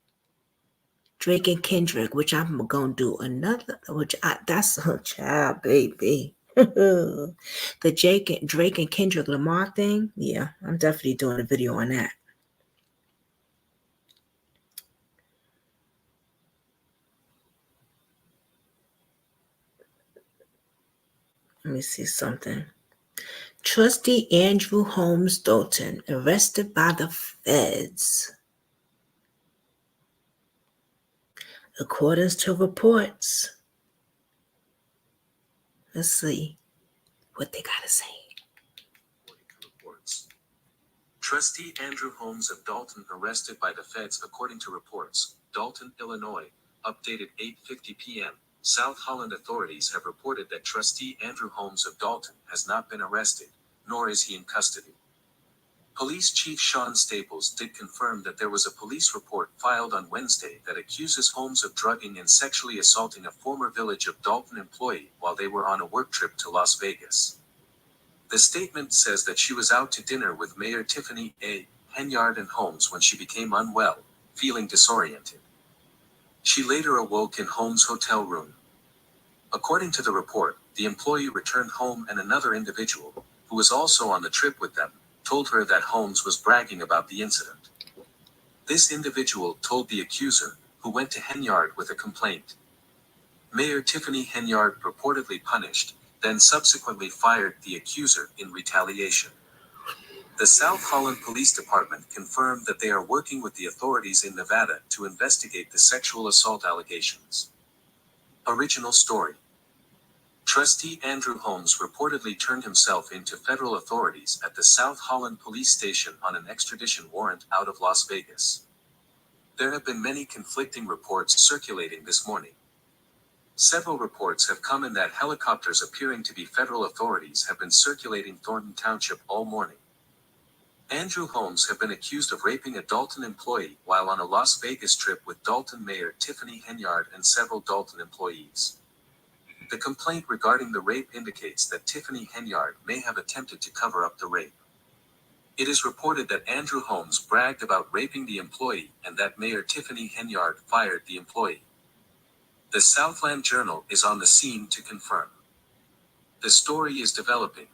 Drake and Kendrick, which I'm going to do another, that's a child, baby. The Drake and Kendrick Lamar thing. Yeah, I'm definitely doing a video on that. Let me see something. Trustee Andrew Holmes Dalton arrested by the feds. According to reports. Let's see what they got to say.
Trustee Andrew Holmes of Dalton arrested by the feds according to reports. Dalton, Illinois. Updated 8:50 p.m. South Holland authorities have reported that Trustee Andrew Holmes of Dalton has not been arrested, nor is he in custody. Police Chief Sean Staples did confirm that there was a police report filed on Wednesday that accuses Holmes of drugging and sexually assaulting a former Village of Dalton employee while they were on a work trip to Las Vegas. The statement says that she was out to dinner with Mayor Tiffany A. Henyard and Holmes when she became unwell, feeling disoriented. She later awoke in Holmes' hotel room. According to the report, the employee returned home and another individual, who was also on the trip with them, told her that Holmes was bragging about the incident. This individual told the accuser, who went to Henyard with a complaint. Mayor Tiffany Henyard purportedly punished, then subsequently fired the accuser in retaliation. The South Holland Police Department confirmed that they are working with the authorities in Nevada to investigate the sexual assault allegations. Original story. Trustee Andrew Holmes reportedly turned himself into federal authorities at the South Holland Police Station on an extradition warrant out of Las Vegas. There have been many conflicting reports circulating this morning. Several reports have come in that helicopters appearing to be federal authorities have been circulating Thornton Township all morning. Andrew Holmes have been accused of raping a Dalton employee while on a Las Vegas trip with Dalton Mayor Tiffany Henyard and several Dalton employees. The complaint regarding the rape indicates that Tiffany Henyard may have attempted to cover up the rape. It is reported that Andrew Holmes bragged about raping the employee and that Mayor Tiffany Henyard fired the employee. The Southland Journal is on the scene to confirm. The story is developing.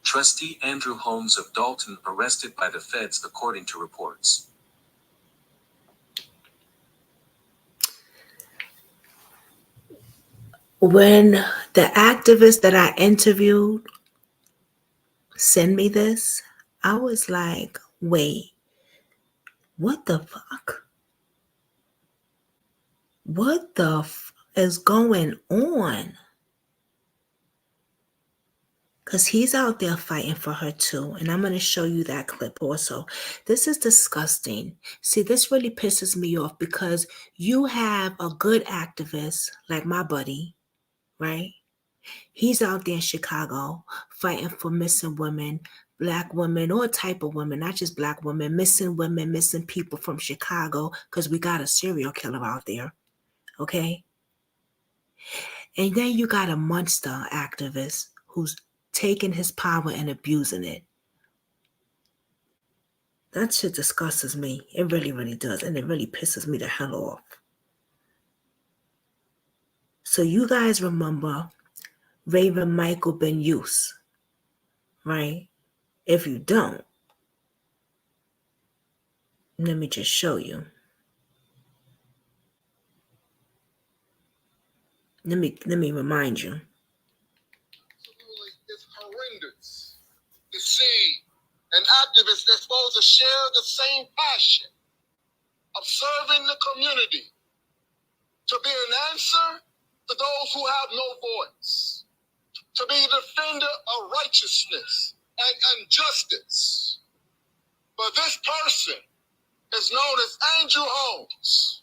Trustee Andrew Holmes of Dalton arrested by the feds according to reports.
When the activist that I interviewed sent me this, I was like, wait, what the fuck? What the is going on? Because he's out there fighting for her too. And I'm going to show you that clip also. This is disgusting. See, this really pisses me off because you have a good activist like my buddy, right? He's out there in Chicago fighting for missing women, black women, all type of women, not just black women, missing people from Chicago because we got a serial killer out there, okay? And then you got a monster activist who's taking his power and abusing it. That shit disgusts me. It really, really does. And it really pisses me the hell off. So you guys remember Raven Michael Ben Yus, right? If you don't, let me just show you. Let me remind you.
It's horrendous to see an activist that's supposed to share the same passion of serving the community to be an answer to those who have no voice, to be a defender of righteousness and justice. But this person is known as Andrew Holmes.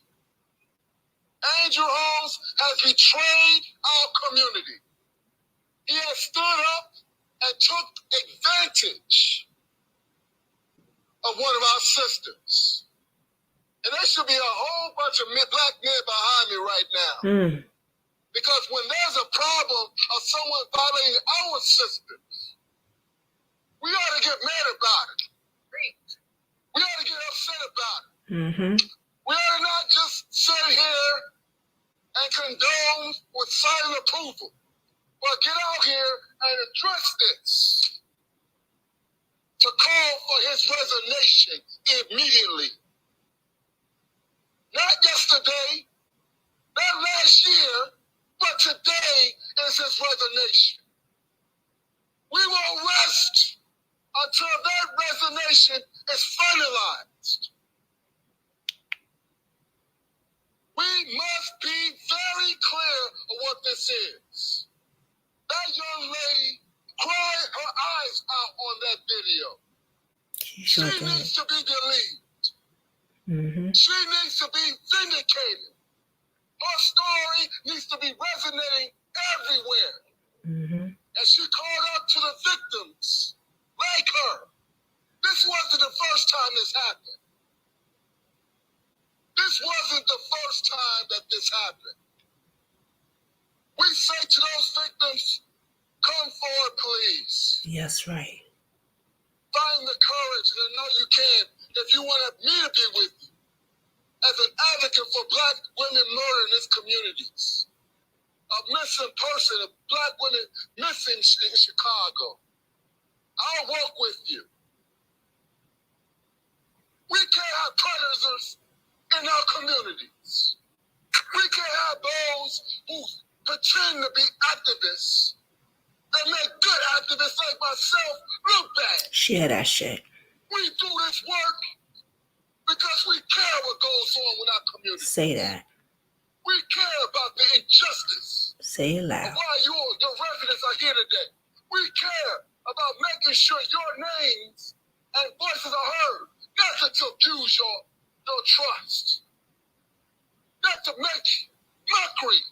Andrew Holmes has betrayed our community. He has stood up and took advantage of one of our sisters. And there should be a whole bunch of black men behind me right now. Because when there's a problem of someone violating our sisters, we ought to get mad about it. We ought to get upset about it. We ought to not just sit here and condone with silent approval, but get out here and address this to call for his resignation immediately. Not yesterday, not last year, but today is his resignation. We will rest until that resignation is finalized. We must be very clear of what this is. That young lady cried her eyes out on that video. She needs to be deleted. She needs to be vindicated. Her story needs to be resonating everywhere. And she called out to the victims like her. This wasn't the first time this happened. This wasn't the first time that this happened. We say to those victims, come forward, please.
Yes, right.
Find the courage, and I know you can, if you want me to be with you as an advocate for black women murdered in these communities.
a missing person, a black woman missing in Chicago. I'll work with you. We can't have predators in our communities. We can't have those who pretend to be activists and make good activists like myself look bad.
Share that shit.
We do this work because we care what goes on with our community.
Say that.
We care about the injustice.
Say it loud.
Of why your residents are here today. We care about making sure your names and voices are heard, not to abuse your trust, not to make mockery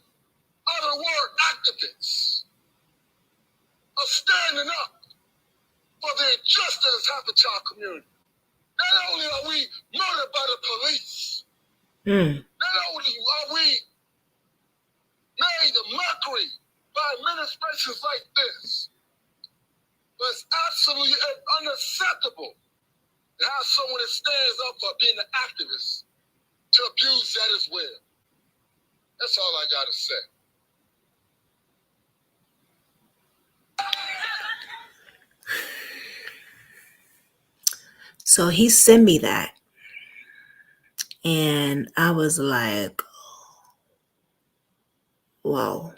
out of the word activists, of standing up for the injustice that's happened to our community. Not only are we murdered by the police, not only are we made a mockery by administrations like this, but it's absolutely unacceptable to have someone that stands up for being an activist to abuse that as well. That's all I got to say.
So he sent me that. And I was like, whoa.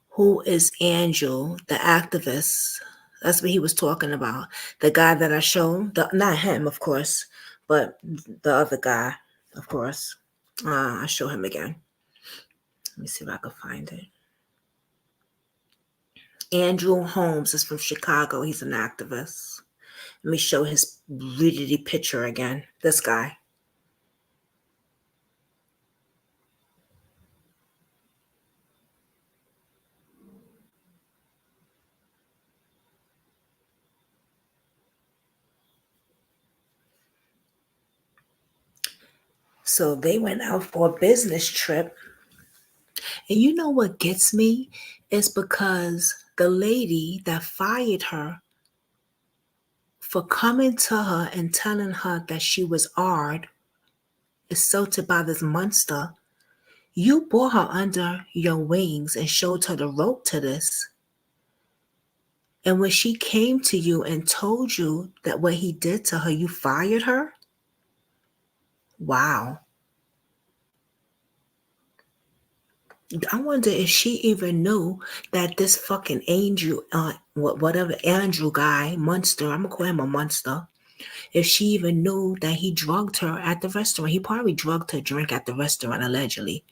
Who is Angel, the activist? That's what he was talking about. The guy that I showed, not him, of course, but the other guy, of course. I'll show him again. Let me see if I can find it. Andrew Holmes is from Chicago. He's an activist. Let me show his really picture again. This guy. So they went out for a business trip. And you know what gets me? It's because the lady that fired her for coming to her and telling her that she was odd, assaulted by this monster, you brought her under your wings and showed her the rope to this. And when she came to you and told you that what he did to her, you fired her? Wow. I wonder if she even knew that this fucking Angel, whatever Andrew guy, monster, I'm gonna call him a monster, if she even knew that he drugged her at the restaurant. He probably drugged her drink at the restaurant, allegedly.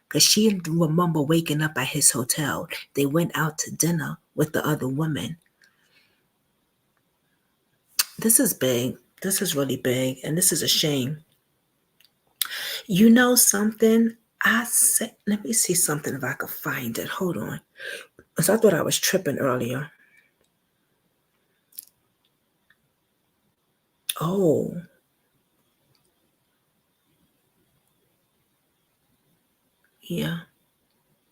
Because she didn't remember waking up at his hotel. They went out to dinner with the other women. This is big. This is really big. And this is a shame. You know something? I said, let me see something if I could find it. Hold on. Because I thought I was tripping earlier. Oh. Yeah.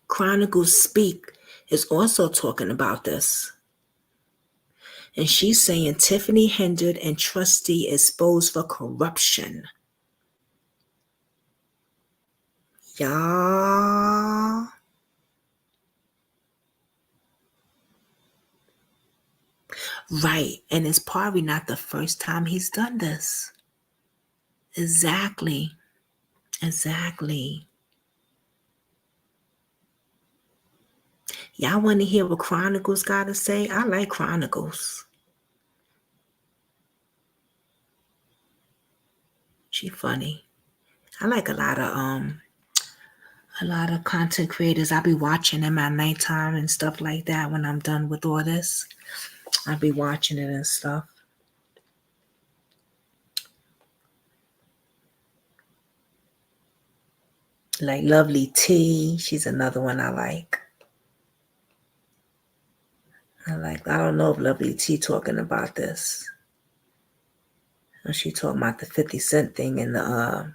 Chronicles Speak is also talking about this. And she's saying Tiffany hindered and trustee exposed for corruption. Yeah. Right. And it's probably not the first time he's done this. Exactly. Exactly. Y'all want to hear what Chronicles got to say? I like Chronicles. She funny. I like a lot of content creators. I'll be watching them at nighttime and stuff like that when I'm done with all this. I'll be watching it and stuff. Like Lovely T. She's another one I like. I don't know if Lovely T talking about this. She talking about the 50 Cent thing and the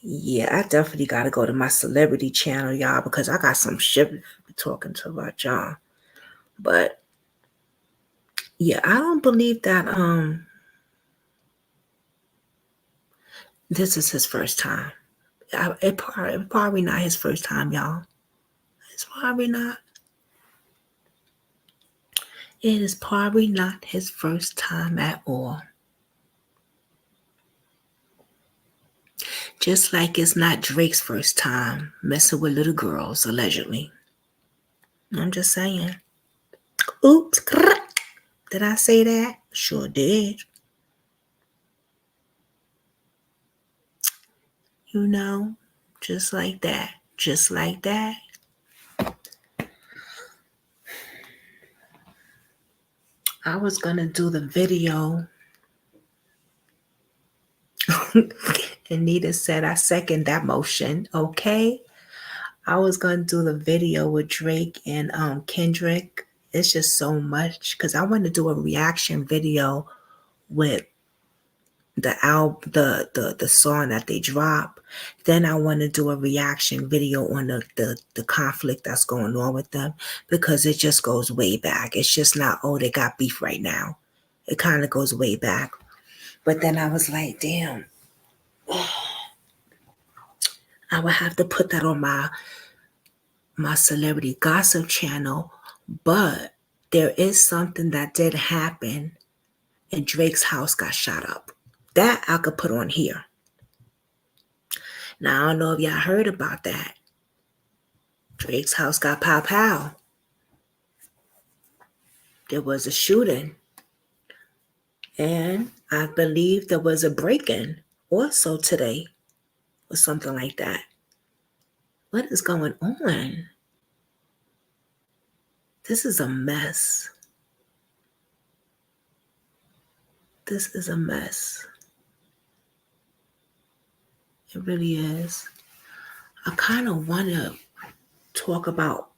yeah, I definitely gotta go to my celebrity channel, y'all, because I got some shit to be talking to about y'all. But yeah, I don't believe that this is his first time. probably not his first time, y'all. It's probably not. It is probably not his first time at all. Just like it's not Drake's first time messing with little girls, allegedly. I'm just saying. Oops. Did I say that? Sure did. You know, just like that. Just like that. I was going to do the video. Anita said, I second that motion. Okay. I was going to do the video with Drake and Kendrick. It's just so much because I want to do a reaction video with the album, the song that they drop. Then I want to do a reaction video on the conflict that's going on with them because it just goes way back. It's just not, oh, they got beef right now. It kind of goes way back. But then I was like, damn, I would have to put that on my celebrity gossip channel. But there is something that did happen and Drake's house got shot up. That I could put on here. Now, I don't know if y'all heard about that. Drake's house got pow. There was a shooting. And I believe there was a break-in also today or something like that. What is going on? This is a mess. This is a mess. It really is. I kind of want to talk about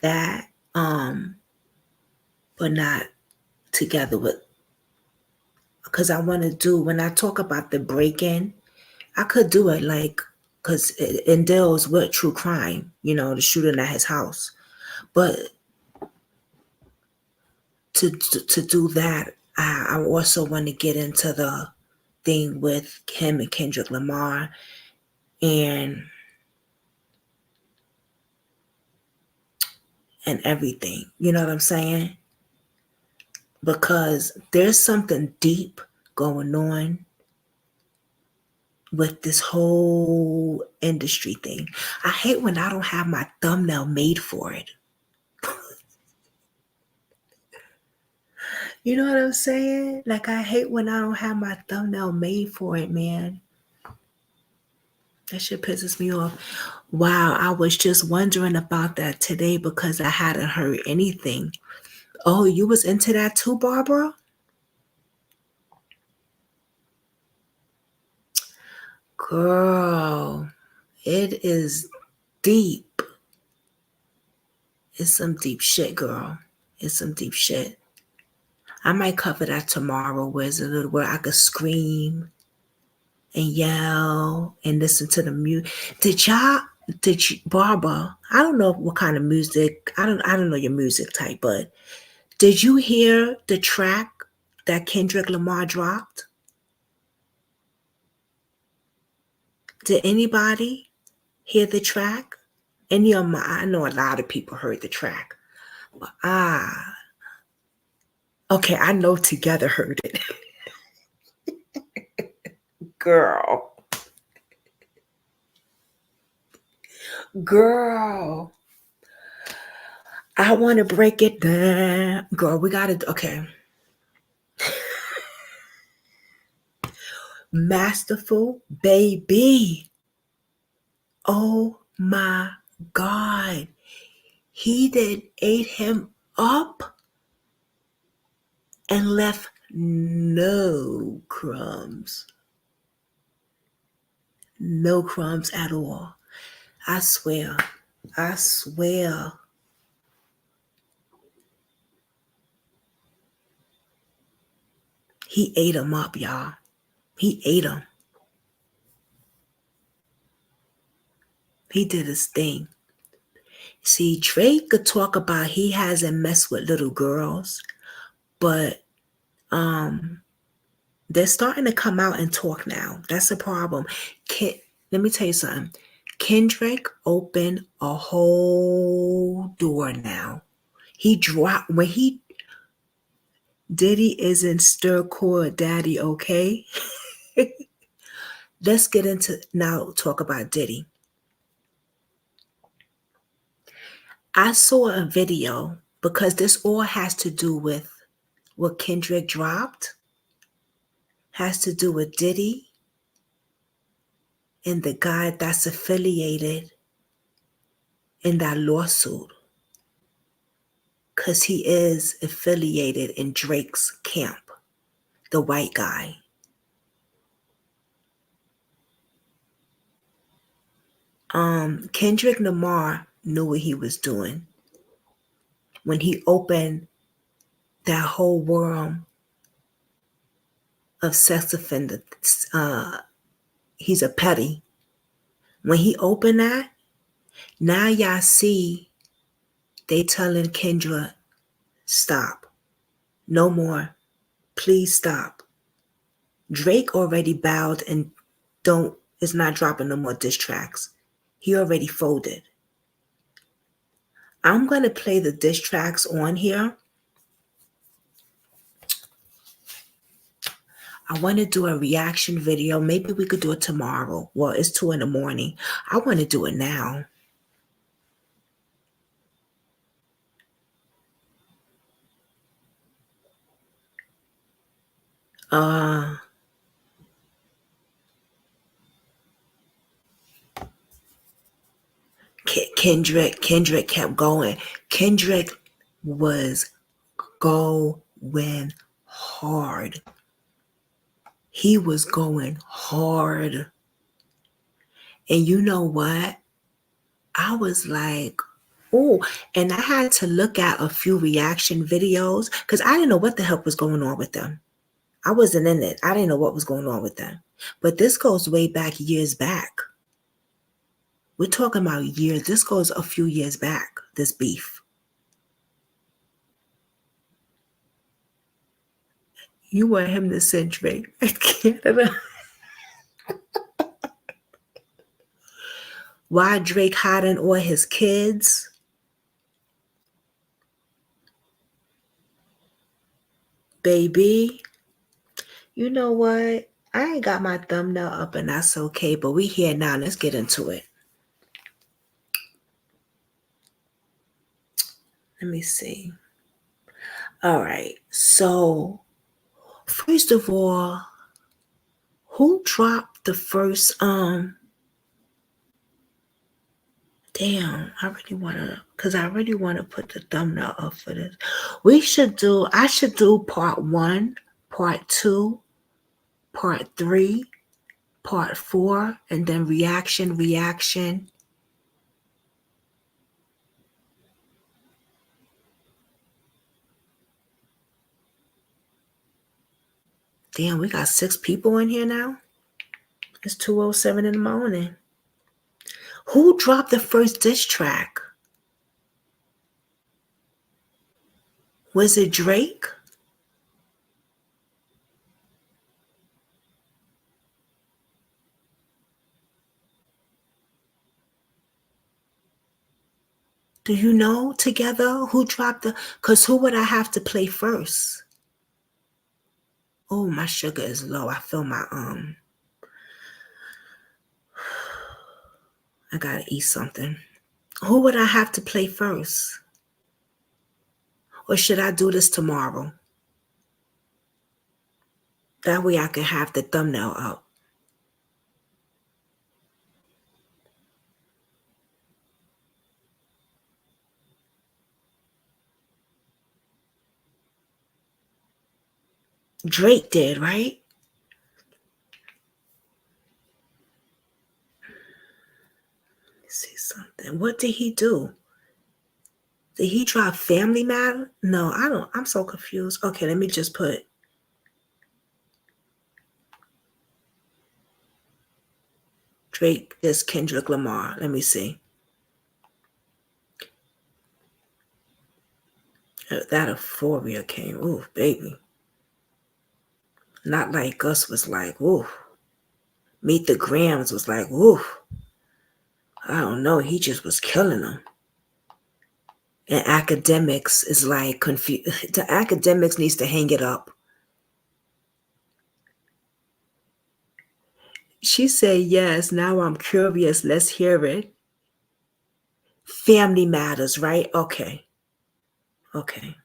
that, but not together with, because I want to do, when I talk about the break-in, I could do it like, because it deals with true crime, you know, the shooting at his house. But to do that, I also want to get into the thing with him and Kendrick Lamar and everything. You know what I'm saying? Because there's something deep going on with this whole industry thing. I hate when I don't have my thumbnail made for it. You know what I'm saying? Like, I hate when I don't have my thumbnail made for it, man. That shit pisses me off. Wow, I was just wondering about that today because I hadn't heard anything. Oh, you was into that too, Barbara? Girl, it is deep. It's some deep shit, girl. It's some deep shit. I might cover that tomorrow where I could scream and yell and listen to the music. Barbara, I don't know what kind of music, I don't know your music type, but did you hear the track that Kendrick Lamar dropped? Did anybody hear the track? I know a lot of people heard the track. But okay, I know Together heard it. Girl. I want to break it down. Girl, we got to, okay. Masterful baby. Oh my God. He did ate him up and left no crumbs. No crumbs at all. I swear. He ate him up, y'all. He ate him. He did his thing. See, Drake could talk about he hasn't messed with little girls, but they're starting to come out and talk now. That's the problem. let me tell you something. Kendrick opened a whole door now. He dropped when he Diddy is in stir core daddy, okay? Let's get into now talk about Diddy. I saw a video because this all has to do with what Kendrick dropped, has to do with Diddy and the guy that's affiliated in that lawsuit. Because he is affiliated in Drake's camp, the white guy. Kendrick Lamar knew what he was doing when he opened that whole world of sex offenders. He's a petty. When he opened that, now y'all see they telling Kendra, stop. No more. Please stop. Drake already bowed and is not dropping no more diss tracks. He already folded. I'm going to play the diss tracks on here. I want to do a reaction video. Maybe we could do it tomorrow. Well, it's 2 a.m. I want to do it now. Kendrick kept going. Kendrick was going hard. He was going hard. And you know what? I was like, oh, and I had to look at a few reaction videos because I didn't know what the heck was going on with them. I wasn't in it. I didn't know what was going on with them. But this goes way back, years back. We're talking about years. This goes a few years back, this beef. You want him to send Drake at Canada. Why Drake hiding all his kids? Baby, you know what? I ain't got my thumbnail up and that's okay, but we here now. Let's get into it. Let me see. All right. So, first of all, who dropped the first damn, I really want to put the thumbnail up for this. I should do part 1, part 2, part 3, part 4, and then reaction. Damn, we got 6 people in here now. It's 2:07 in the morning. Who dropped the first diss track? Was it Drake? Do you know together who dropped because who would I have to play first? Oh, my sugar is low. I feel my I gotta eat something. Who would I have to play first? Or should I do this tomorrow? That way I can have the thumbnail up. Drake did, right? Let's see something. What did he do? Did he drop Family Matter? No, I don't. I'm so confused. Okay, let me just put Drake, this Kendrick Lamar. Let me see. That Euphoria came. Ooh, baby. Not like Gus was like, ooh. Meet the Grams was like, ooh, I don't know. He just was killing them. And academics is like confused. The academics needs to hang it up. She said, yes, now I'm curious. Let's hear it. Family matters, right? Okay. Okay.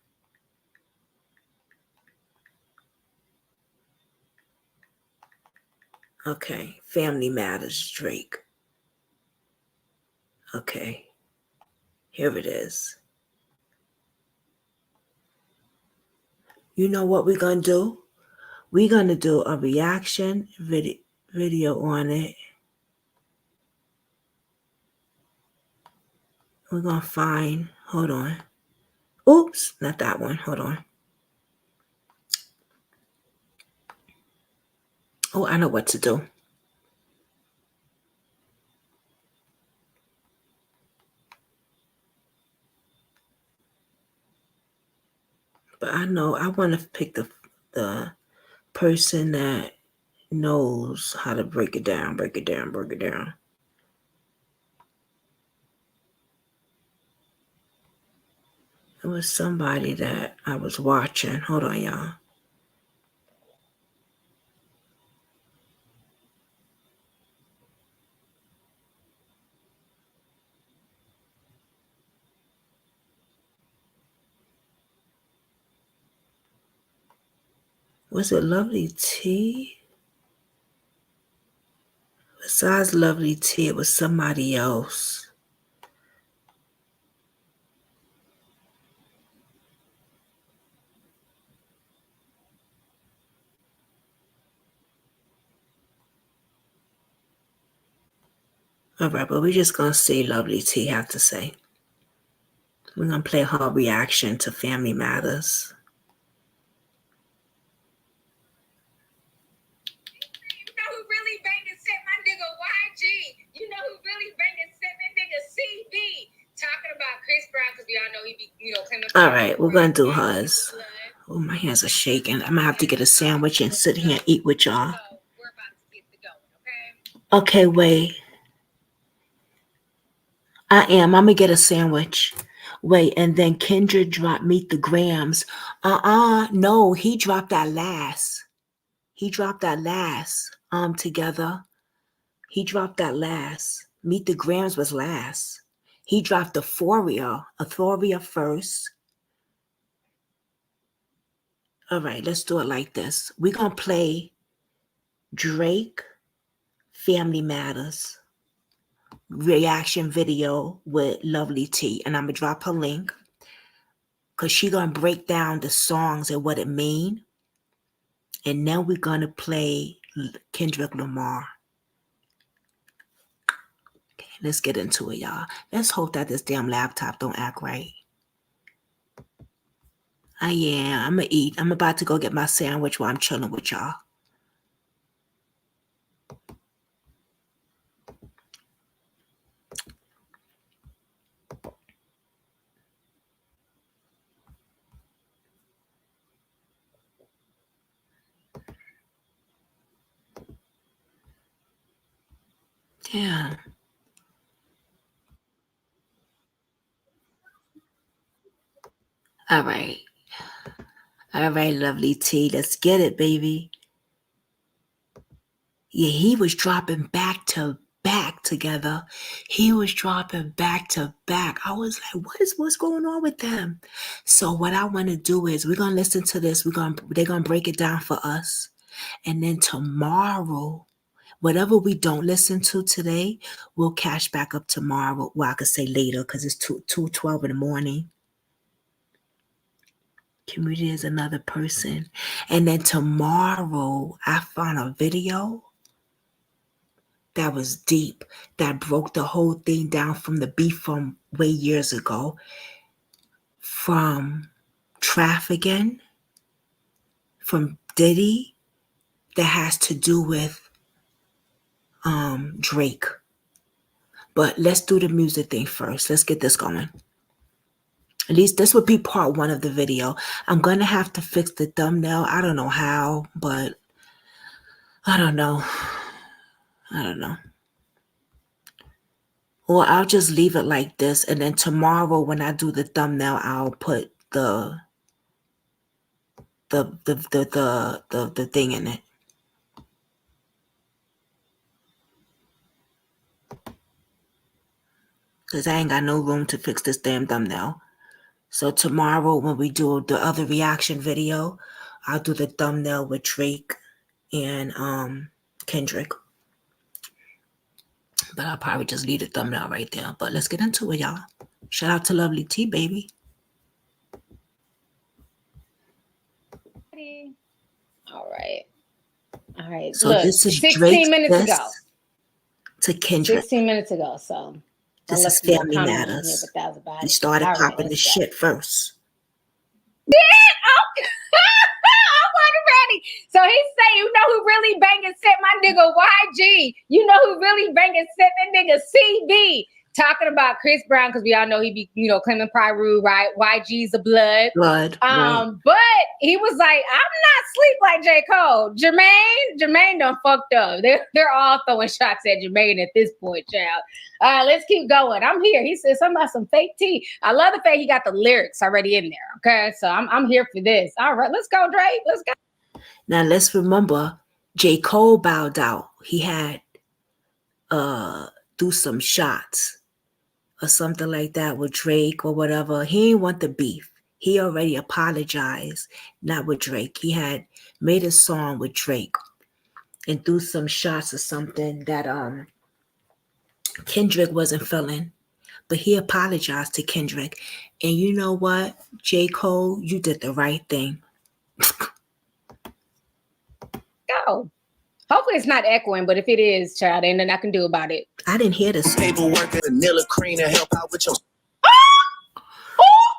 Okay. Family matters, Drake. Okay. Here it is. You know what we're going to do? We're going to do a reaction video on it. We're going to find, hold on. Oops, not that one. Hold on. Oh, I know what to do. But I know I want to pick the person that knows how to break it down. It was somebody that I was watching. Hold on, y'all. Was it Lovely T? Besides Lovely T, it was somebody else. All right, but we're just going to see Lovely T have to say. We're going to play her reaction to Family Matters.
You know who really banged and sent my nigga YG? You know who really banged and sent my nigga CB? Talking about Chris Brown, because we all know he be, claiming.
All right, we're going to do hers. Oh, my hands are shaking. I'm going to have to get a sandwich and sit here and eat with y'all. Okay, wait. I am. I'm going to get a sandwich. Wait, and then Kendra dropped Meet the Grams. No, he dropped that last. Together. He dropped that last. Meet the Grams was last. He dropped Euphoria first. All right, let's do it like this. We're going to play Drake, Family Matters, reaction video with Lovely T. And I'm going to drop her link because she's going to break down the songs and what it means. And then we're going to play Kendrick Lamar. Okay, let's get into it, y'all. Let's hope that this damn laptop don't act right. Yeah, I'm going to eat. I'm about to go get my sandwich while I'm chilling with y'all. Yeah. All right. All right, Lovely T. Let's get it, baby. Yeah, he was dropping back to back together. He was dropping back to back. I was like, what's going on with them? So what I want to do is we're gonna listen to this. They're gonna break it down for us. And then tomorrow, whatever we don't listen to today, we'll catch back up tomorrow. Well, I could say later because it's 2:12 in the morning. Community is another person. And then tomorrow, I found a video that was deep, that broke the whole thing down from the beef from way years ago, from trafficking, from Diddy, that has to do with Drake. But let's do the music thing first. Let's get this going. At least this would be part one of the video. I'm going to have to fix the thumbnail. I don't know how, but I don't know. I don't know. Or I'll just leave it like this, and then tomorrow when I do the thumbnail, I'll put the thing in it. Because I ain't got no room to fix this damn thumbnail. So tomorrow when we do the other reaction video, I'll do the thumbnail with Drake and Kendrick. But I'll probably just leave the thumbnail right there. But let's get into it, y'all. Shout out to Lovely T, baby.
All right. All right.
So
look,
this is
16
Drake's
minutes
diss
ago.
to Kendrick.
16 minutes ago. So I
This
left
is
some more
Family
comment in here,
Matters.
but that was about
He
it.
started
All right,
popping the
let's go.
shit first.
I'm ready. So he say, you know who really banging sent my nigga YG. You know who really banging sent that nigga CB. Talking about Chris Brown, because we all know he be, claiming Pyru, right? YG's a blood.
Right.
But he was like, I'm not sleep like J. Cole. Jermaine done fucked up. They're all throwing shots at Jermaine at this point, child. Let's keep going. I'm here. He said something about some fake tea. I love the fact he got the lyrics already in there. Okay, so I'm here for this. All right, let's go, Drake. Let's go.
Now let's remember, J. Cole bowed out. He had do some shots or something like that with Drake or whatever. He didn't want the beef. He already apologized, not with Drake. He had made a song with Drake and threw some shots or something that Kendrick wasn't feeling. But he apologized to Kendrick. And you know what, J. Cole, you did the right thing.
Go. Hopefully it's not echoing, but if it is, child, ain't nothing I can do about it.
I didn't hear this.
Paperwork and vanilla cream to help out with your.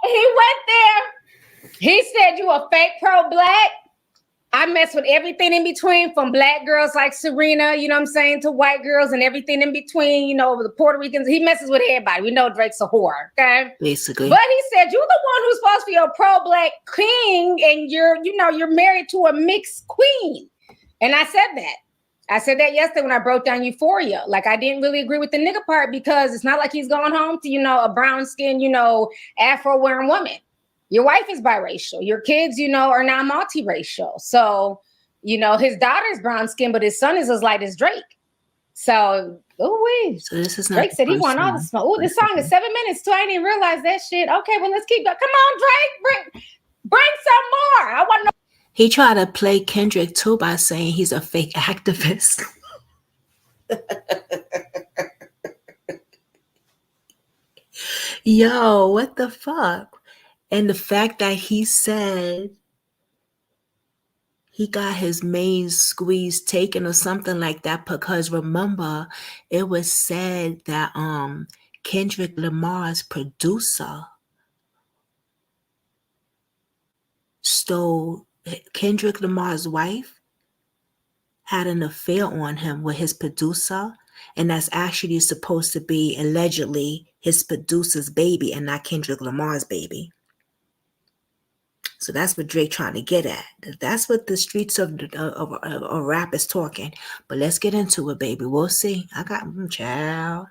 He went there. He said you a fake pro-black. I mess with everything in between, from black girls like Serena, you know what I'm saying, to white girls and everything in between, the Puerto Ricans. He messes with everybody. We know Drake's a whore, okay?
Basically.
But he said, you're the one who's supposed to be a pro-black king, and you're married to a mixed queen. And I said that. I said that yesterday when I broke down Euphoria. Like, I didn't really agree with the nigga part, because it's not like he's going home to, a brown-skinned, Afro-wearing woman. Your wife is biracial. Your kids, are now multiracial. So, his daughter's brown-skinned, but his son is as light as Drake. So,
So this is not
Drake said he want all the smoke. Oh, this song is 7 minutes, too. I didn't even realize that shit. Okay, well, let's keep going. Come on, Drake. Bring some more. I want to know.
He tried to play Kendrick too by saying he's a fake activist. Yo, what the fuck? And the fact that he said he got his main squeeze taken or something like that, because remember, it was said that Kendrick Lamar's producer stole Kendrick Lamar's wife, had an affair on him with his producer, and that's actually supposed to be allegedly his producer's baby and not Kendrick Lamar's baby. So that's what Drake trying to get at. That's what the streets of rap is talking. But let's get into it, baby. We'll see. I got child.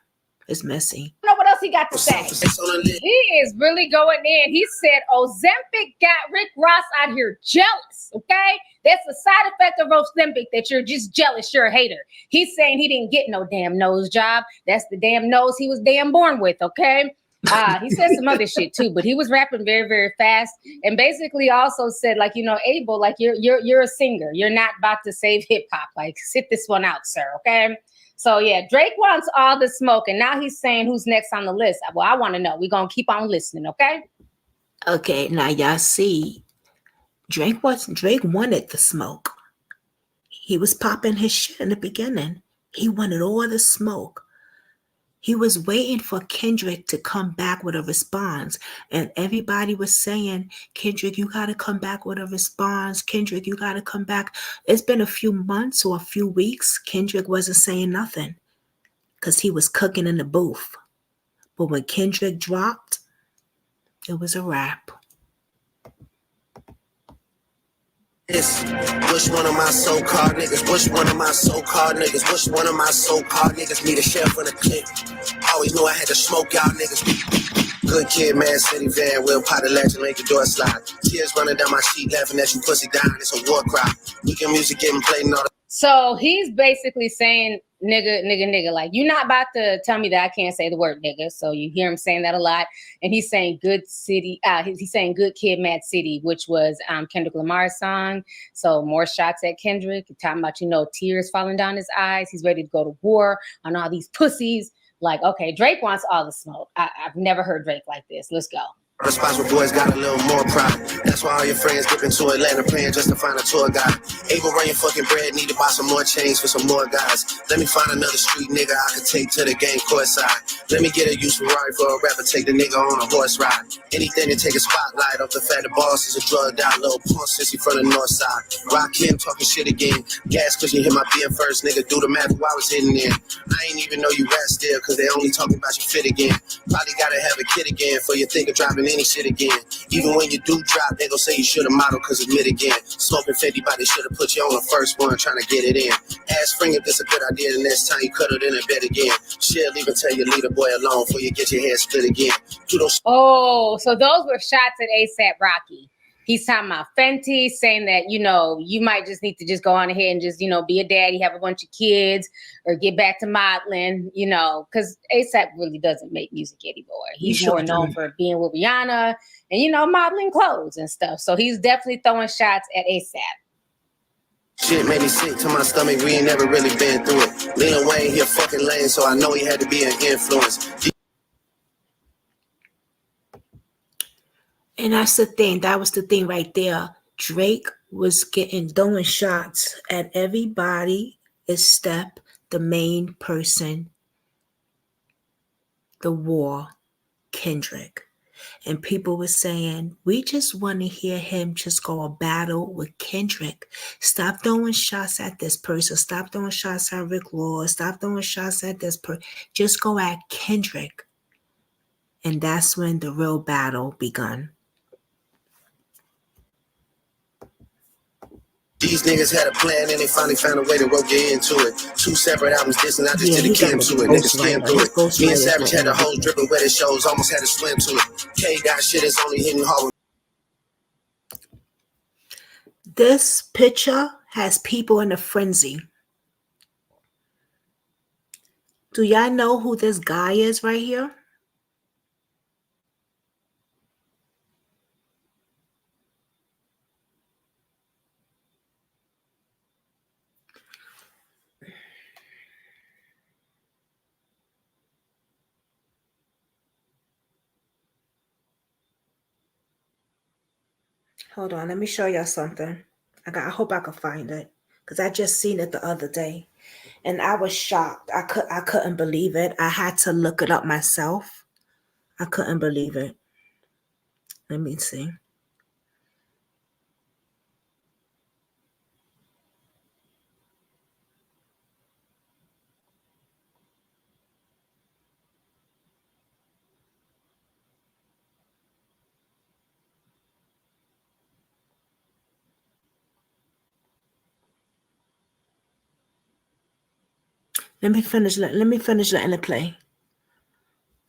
It's messy.
I don't know what else he got to say. He is really going in. He said Ozempic got Rick Ross out here jealous. Okay, that's a side effect of Ozempic, that you're just jealous. You're a hater. He's saying he didn't get no damn nose job. That's the damn nose he was damn born with. Okay. He said some other shit too, but he was rapping very, very fast, and basically also said, like, Abel, like, you're a singer. You're not about to save hip hop. Like, sit this one out, sir. Okay. So yeah, Drake wants all the smoke, and now he's saying who's next on the list. Well, I want to know. We're gonna keep on listening, okay?
Okay, now y'all see, Drake wanted the smoke. He was popping his shit in the beginning. He wanted all the smoke. He was waiting for Kendrick to come back with a response. And everybody was saying, Kendrick, you got to come back with a response. Kendrick, you got to come back. It's been a few months or a few weeks. Kendrick wasn't saying nothing because he was cooking in the booth. But when Kendrick dropped, it was a wrap.
Which one of my so-called niggas? Which one of my so-called niggas? Which one of my so-called niggas need a sheriff in the clip? Always knew I had to smoke y'all niggas. Good kid, man, city van, Will Potter legend, make the door slide. Tears running down my cheek, laughing at you, pussy down. It's a war cry. Weekend music getting played and all the.
So he's basically saying nigga, nigga, nigga. Like, you're not about to tell me that I can't say the word nigga. So you hear him saying that a lot. And he's saying good city. He's saying good kid, mad city, which was Kendrick Lamar's song. So more shots at Kendrick. Talking about, you know, tears falling down his eyes. He's ready to go to war on all these pussies. Like, okay, Drake wants all the smoke. I've never heard Drake like this. Let's go.
The spots where boys got a little more pride. That's why all your friends dip into Atlanta playing just to find a tour guide. Able run your fucking bread, need to buy some more chains for some more guys. Let me find another street nigga I could take to the game court side. Let me get a used Ferrari for a rapper, take the nigga on a horse ride. Anything to take a spotlight off the fact the boss is a drugged out little punk sissy from the north side. Rock him talking shit again. Gas cause you hit my being first, nigga. Do the math while I was hitting in. I ain't even know you rap still cause they only talking about your fit again. Probably gotta have a kid again for you think of dropping any shit again. Even when you do drop, they gon' say you should've modeled cause admit again. Smoking 50, but they should've put you on the first one trying to get it in. Ask Spring if this a good idea, the next time you cut it in a bed again. She'll even tell you leave the boy alone before you get your head split again.
Oh, so those were shots at ASAP Rocky. He's talking about Fenty, saying that, you know, you might just need to just go on ahead and just, you know, be a daddy, have a bunch of kids, or get back to modeling, you know, because ASAP really doesn't make music anymore. He's more known for being with Rihanna and, you know, modeling clothes and stuff. So he's definitely throwing shots at ASAP.
Shit made me sick to my stomach, we ain't never really been through it. Lil Wayne, he a fucking lame, so I know he had to be an influence.
And that's the thing. That was the thing right there. Drake was throwing shots at everybody except the main person, the war, Kendrick. And people were saying, we just want to hear him just go a battle with Kendrick. Stop throwing shots at this person. Stop throwing shots at Rick Ross. Stop throwing shots at this person. Just go at Kendrick. And that's when the real battle begun.
These niggas had a plan and they finally found a way to rope you into it. 2 separate albums dissing, I just did a Kim to it. Niggas skim through it. Me and Savage had the hoes dripping wet at shows, almost had to swim to it. K got shit that's only hitting hard.
This picture has people in a frenzy. Do y'all know who this guy is right here? Hold on, let me show y'all something. I hope I can find it because I just seen it the other day, and I was shocked. I couldn't believe it. I had to look it up myself. I couldn't believe it. Let me see. Let me finish letting it play.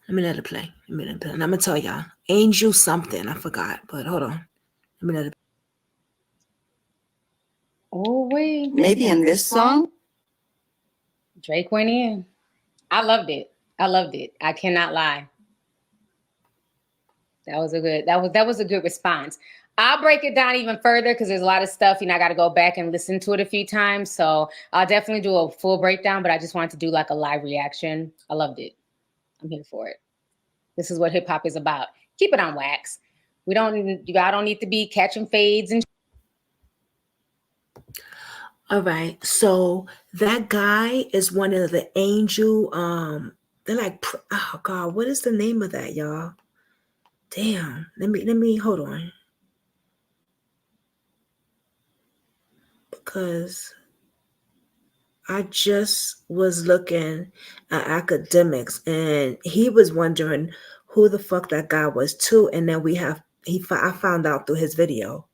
Let me let it play. And I'm gonna tell y'all. Angel something. I forgot, but hold on. Let me let it.
Oh, wait.
Maybe in this song?
Drake went in. I loved it. I cannot lie. That was a good response. I'll break it down even further because there's a lot of stuff, you know, I got to go back and listen to it a few times. So I'll definitely do a full breakdown, but I just wanted to do like a live reaction. I loved it. I'm here for it. This is what hip hop is about. Keep it on wax. I don't need to be catching fades and.
All right. So that guy is one of the Angel. They're like, oh God, what is the name of that, y'all? Damn. Let me hold on. Because I just was looking at academics and he was wondering who the fuck that guy was too. And then I found out through his video.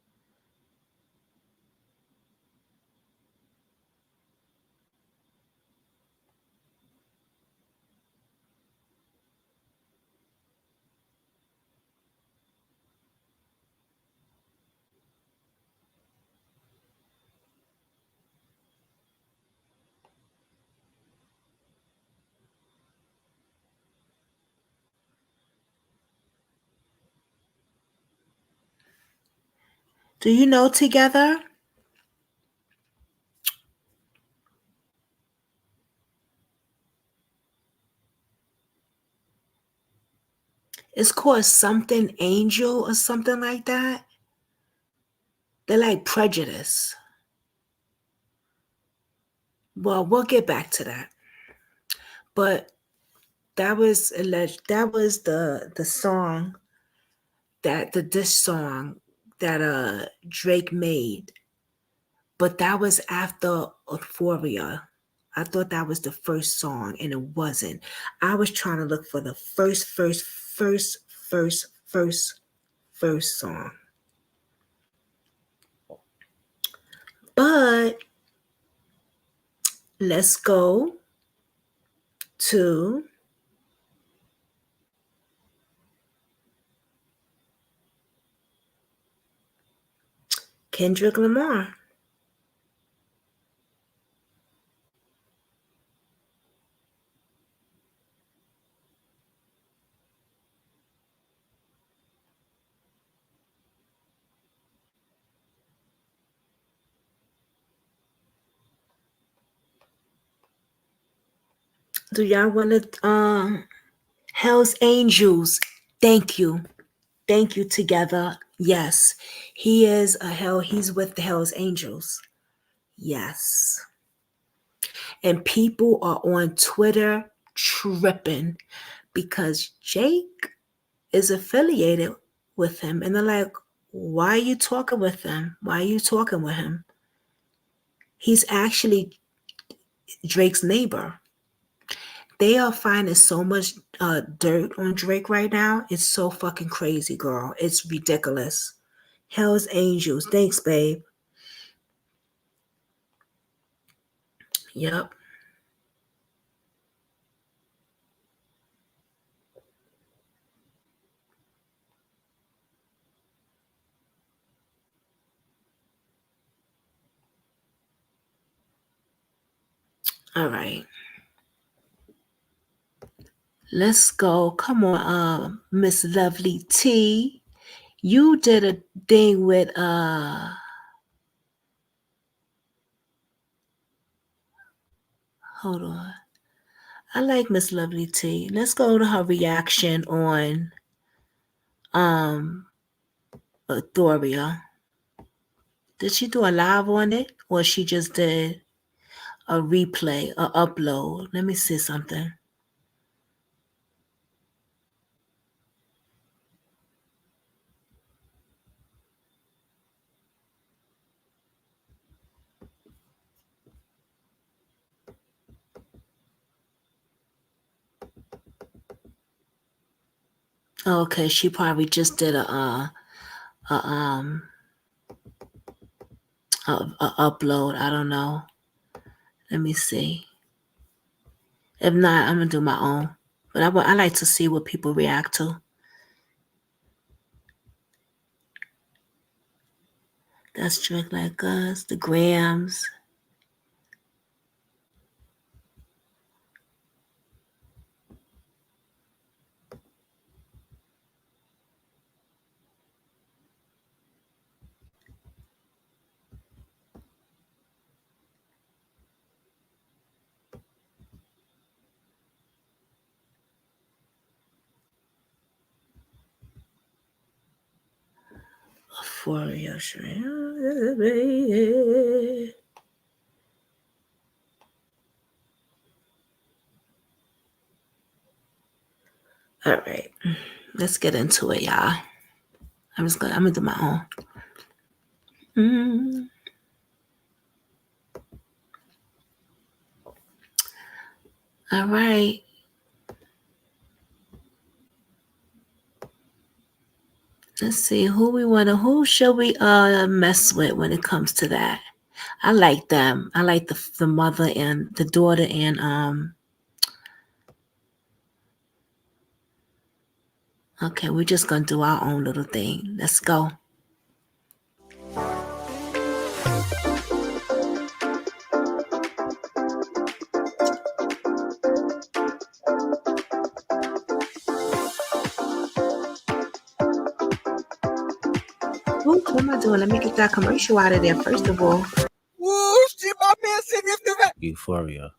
Do you know Together? It's called Something Angel or something like that. They're like Prejudice. Well, we'll get back to that. But that was alleged. That was the song that the diss song that Drake made. But that was after Euphoria. I thought that was the first song, and it wasn't. I was trying to look for the first song. But let's go to Kendrick Lamar. Do y'all want to Hell's Angels? Thank you. Thank you, Together. Yes. He's with the Hell's Angels. Yes. And people are on Twitter tripping because Jake is affiliated with him. And they're like, why are you talking with him? Why are you talking with him? He's actually Drake's neighbor. They are finding so much dirt on Drake right now. It's so fucking crazy, girl. It's ridiculous. Hell's Angels. Thanks, babe. Yep. All right. Let's go. Come on, Miss Lovely T. You did a thing with hold on. I like Miss Lovely T. Let's go to her reaction on Thoria. Did she do a live on it, or she just did a replay, a upload? Let me see something. Okay, she probably just did a upload. I don't know. Let me see. If not, I'm gonna do my own. But I like to see what people react to. That's Drink Like Us, the Grams. For your shrimp. All right, let's get into it, y'all. I'm gonna do my own. All right. Let's see who should we mess with when it comes to that. I like them. I like the mother and the daughter and okay, we're just gonna do our own little thing. Let's go. Oops, what am I doing? Let me get that commercial out of there first of all.
Woo, shit, my man said this.
Euphoria.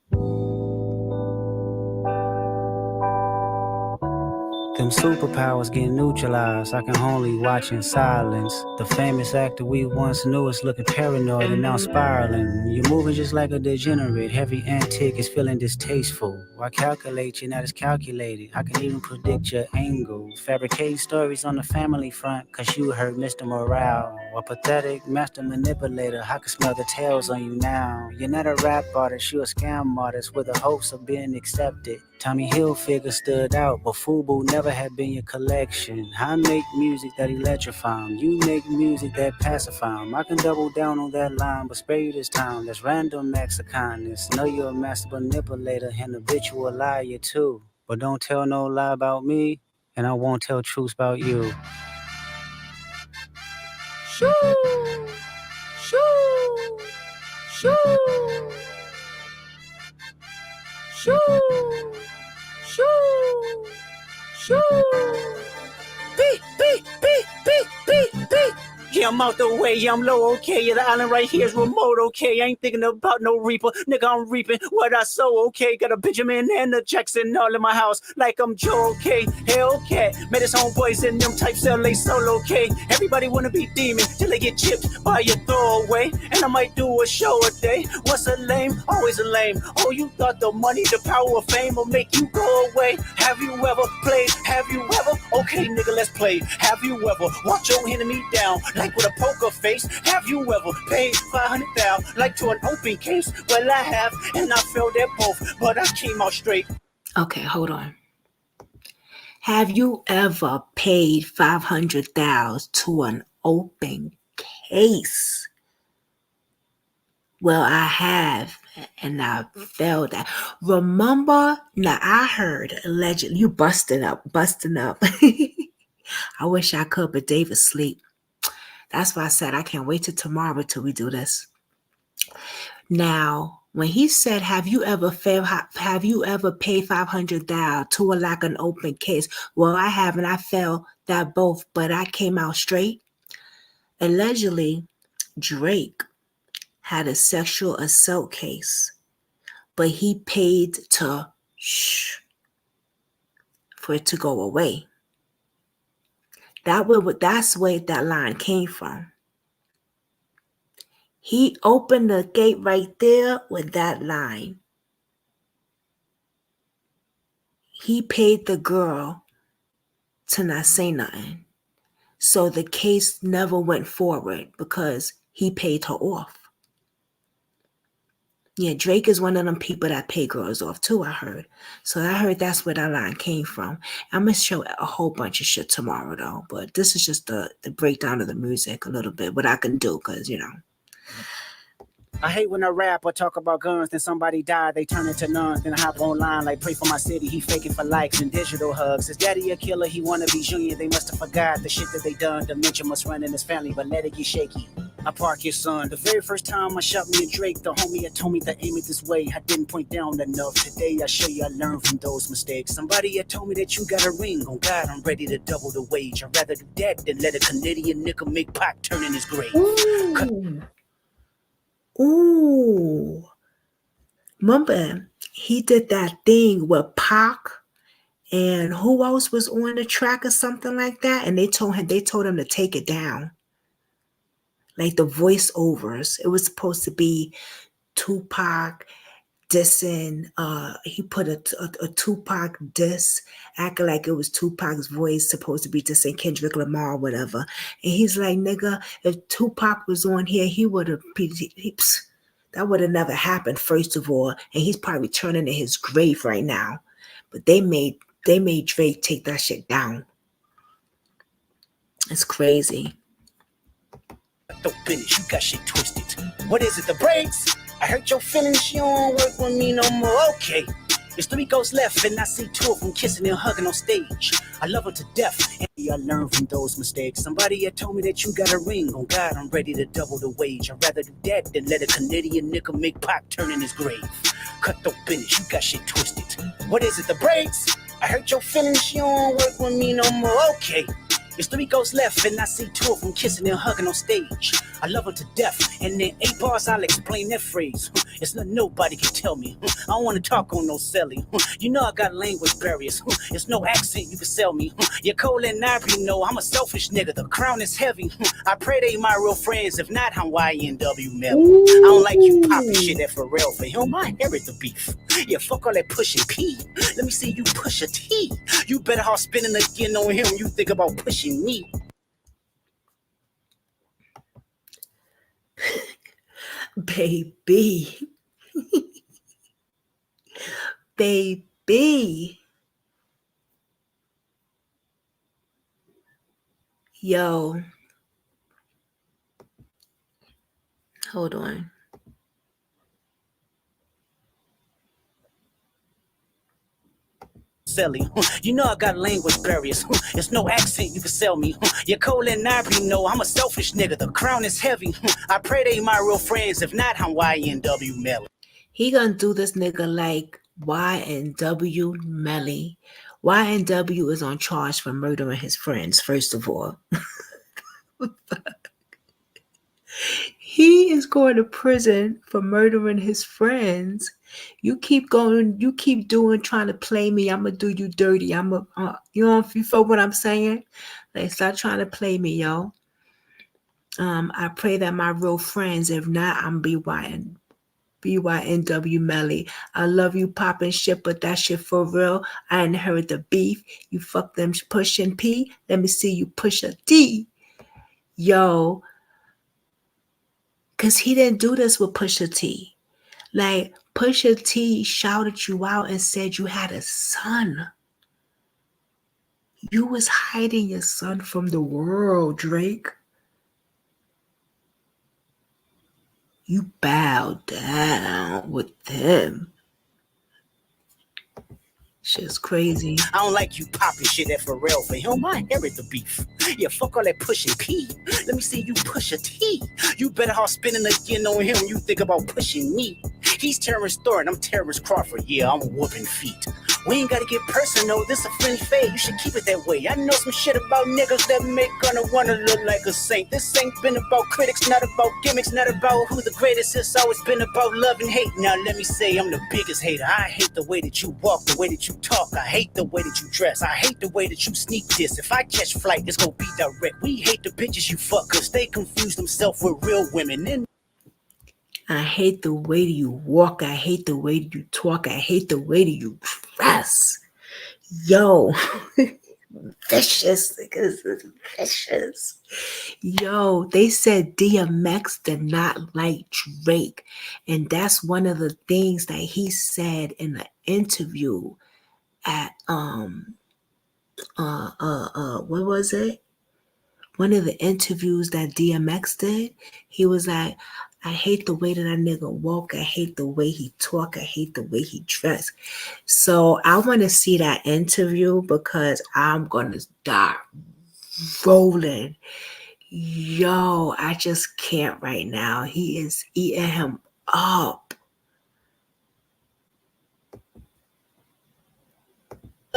Them superpowers get neutralized. I can only watch in silence. The famous actor we once knew is looking paranoid and now spiraling. You're moving just like a degenerate. Every antic is feeling distasteful. I calculate you, not as calculated. I can even predict your angle. Fabricate stories on the family front, cause you heard Mr. Morale. A pathetic master manipulator. I can smell the tails on you now. You're not a rap artist, you're a scam artist with the hopes of being accepted. Tommy Hilfiger stood out, but FUBU never had been your collection. I make music that electrify 'em. You make music that pacify 'em. I can double down on that line, but spare you this time. That's random acts of kindness. Know you're a master manipulator and habitual liar too. But don't tell no lie about me, and I won't tell truths about you.
Shoo, shoo, shoo, shoo, shoo, shoo.
Beep, beep, beep, beep, beep, beep. Yeah, I'm out the way, yeah, I'm low, okay. Yeah, the island right here is remote, okay. I ain't thinking about no reaper, nigga, I'm reaping what I sow, okay. Got a Benjamin and a Jackson all in my house, like I'm Joe, okay. Hellcat, met his homeboys in them types LA solo, okay. Everybody wanna be demon till they get chipped by your throwaway. And I might do a show a day. What's a lame? Always a lame. Oh, you thought the money, the power of fame will make you go away? Have you ever played? Have you ever? Okay, nigga, let's play. Have you ever watch your enemy down? Like with a poker face. Have you ever paid $500,000 like to an open case? Well, I have, and I failed at both, but I came out straight.
Okay, hold on. Have you ever paid $500,000 to an open case? Well, I have, and I failed that. Remember? Now, I heard allegedly you busting up. I wish I could, but David's asleep. That's why I said I can't wait till tomorrow till we do this. Now, when he said, have you ever paid $500,000 to like an open case? Well, I haven't. I failed that both, but I came out straight. Allegedly, Drake had a sexual assault case, but he paid for it to go away. That's where that line came from. He opened the gate right there with that line. He paid the girl to not say nothing. So the case never went forward because he paid her off. Yeah, Drake is one of them people that pay girls off too, I heard. So I heard that's where that line came from. I'm going to show a whole bunch of shit tomorrow, though. But this is just the breakdown of the music a little bit, what I can do, because, you know.
I hate when I rap or talk about guns, then somebody die, they turn into nuns. Then I hop online like pray for my city, he faking for likes and digital hugs. His daddy a killer, he wanna be junior, they must have forgot the shit that they done. Dementia must run in his family, but let it get shaky. I park his son. The very first time I shot me a Drake, the homie had told me to aim it this way. I didn't point down enough. Today I show you I learned from those mistakes. Somebody had told me that you got a ring. On God, I'm ready to double the wage. I'd rather do that than let a Canadian nigga make Pac turn in his grave.
Ooh. Remember, he did that thing with Pac and who else was on the track or something like that? And they told him to take it down. Like the voiceovers. It was supposed to be Tupac dissing. He put a Tupac diss, acting like it was Tupac's voice supposed to be dissing Kendrick Lamar or whatever. And he's like, nigga, if Tupac was on here, he would have that would have never happened, first of all. And he's probably turning in his grave right now. But they made Drake take that shit down. It's crazy.
Don't finish, you got shit twisted. What is it, the braids? I hurt your feelings, you don't work with me no more. Okay, there's 3 ghosts left, and I see 2 of them kissing and hugging on stage. I love her to death, and I learned from those mistakes. Somebody had told me that you got a ring. On God, I'm ready to double the wage. I'd rather do that than let a Canadian nigga make Pac turn in his grave. Cut the finish, you got shit twisted. What is it, the braids? I hurt your feelings, you don't work with me no more. Okay. It's 3 ghosts left, and I see 2 of them kissing and hugging on stage. I love her to death, and in 8 bars I'll explain that phrase. It's nothing nobody can tell me. I don't want to talk on no celly. You know I got language barriers. It's no accent you can sell me. You're cold and ivory, know I'm a selfish nigga. The crown is heavy. I pray they my real friends. If not, I'm YNW Melly. I don't like you popping shit that Pharrell for him. I inherit the beef. Yeah, fuck all that pushing P. Let me see you push a T. You better hard spinning again on him. You think about pushing me.
Baby. Baby. Yo. Hold on.
You know I got language barriers. It's no accent you can sell me. You're cold and ivory, know I'm a selfish nigga. The crown is heavy. I pray they my real friends. If not, I'm YNW Melly.
He gonna do this nigga like YNW Melly. YNW is on charge for murdering his friends, first of all. He is going to prison for murdering his friends. You keep going, you keep doing, trying to play me. I'm gonna do you dirty. You know, if you feel what I'm saying, like stop trying to play me, yo. I pray that my real friends, if not, I'm BYNW Melly. I love you popping shit, but that shit for real. I ain't heard the beef. You fuck them pushing P. Let me see you push a D. Yo. Cause he didn't do this with Pusha T. Like Pusha T shouted you out and said you had a son. You was hiding your son from the world, Drake. You bowed down with him. Shit's crazy.
I don't like you popping shit at Pharrell for him. I inherit the beef. Yeah, fuck all that pushing P. Let me see you push a T. You better hard spinning again on him. You think about pushing me. He's Terrence Thornton, I'm Terrence Crawford. Yeah, I'm whooping feet. We ain't gotta get personal, this a friendly fade. You should keep it that way. I know some shit about niggas that make gonna wanna look like a saint. This ain't been about critics, not about gimmicks, not about who the greatest. It's always been about love and hate. Now let me say I'm the biggest hater. I hate the way that you walk, the way that you talk. I hate the way that you dress. I hate the way that you sneak this. If I catch flight, it's gonna be direct. We hate the bitches you fuck, cause they confuse themselves with real women. And
I hate the way that you walk. I hate the way that you talk. I hate the way that you dress. Yo. Vicious. Niggas is vicious. Yo, they said DMX did not like Drake. And that's one of the things that he said in an interview at what was it? One of the interviews that DMX did, he was like, I hate the way that nigga walk. I hate the way he talk. I hate the way he dress. So I want to see that interview because I'm going to start rolling. Yo, I just can't right now. He is eating him up.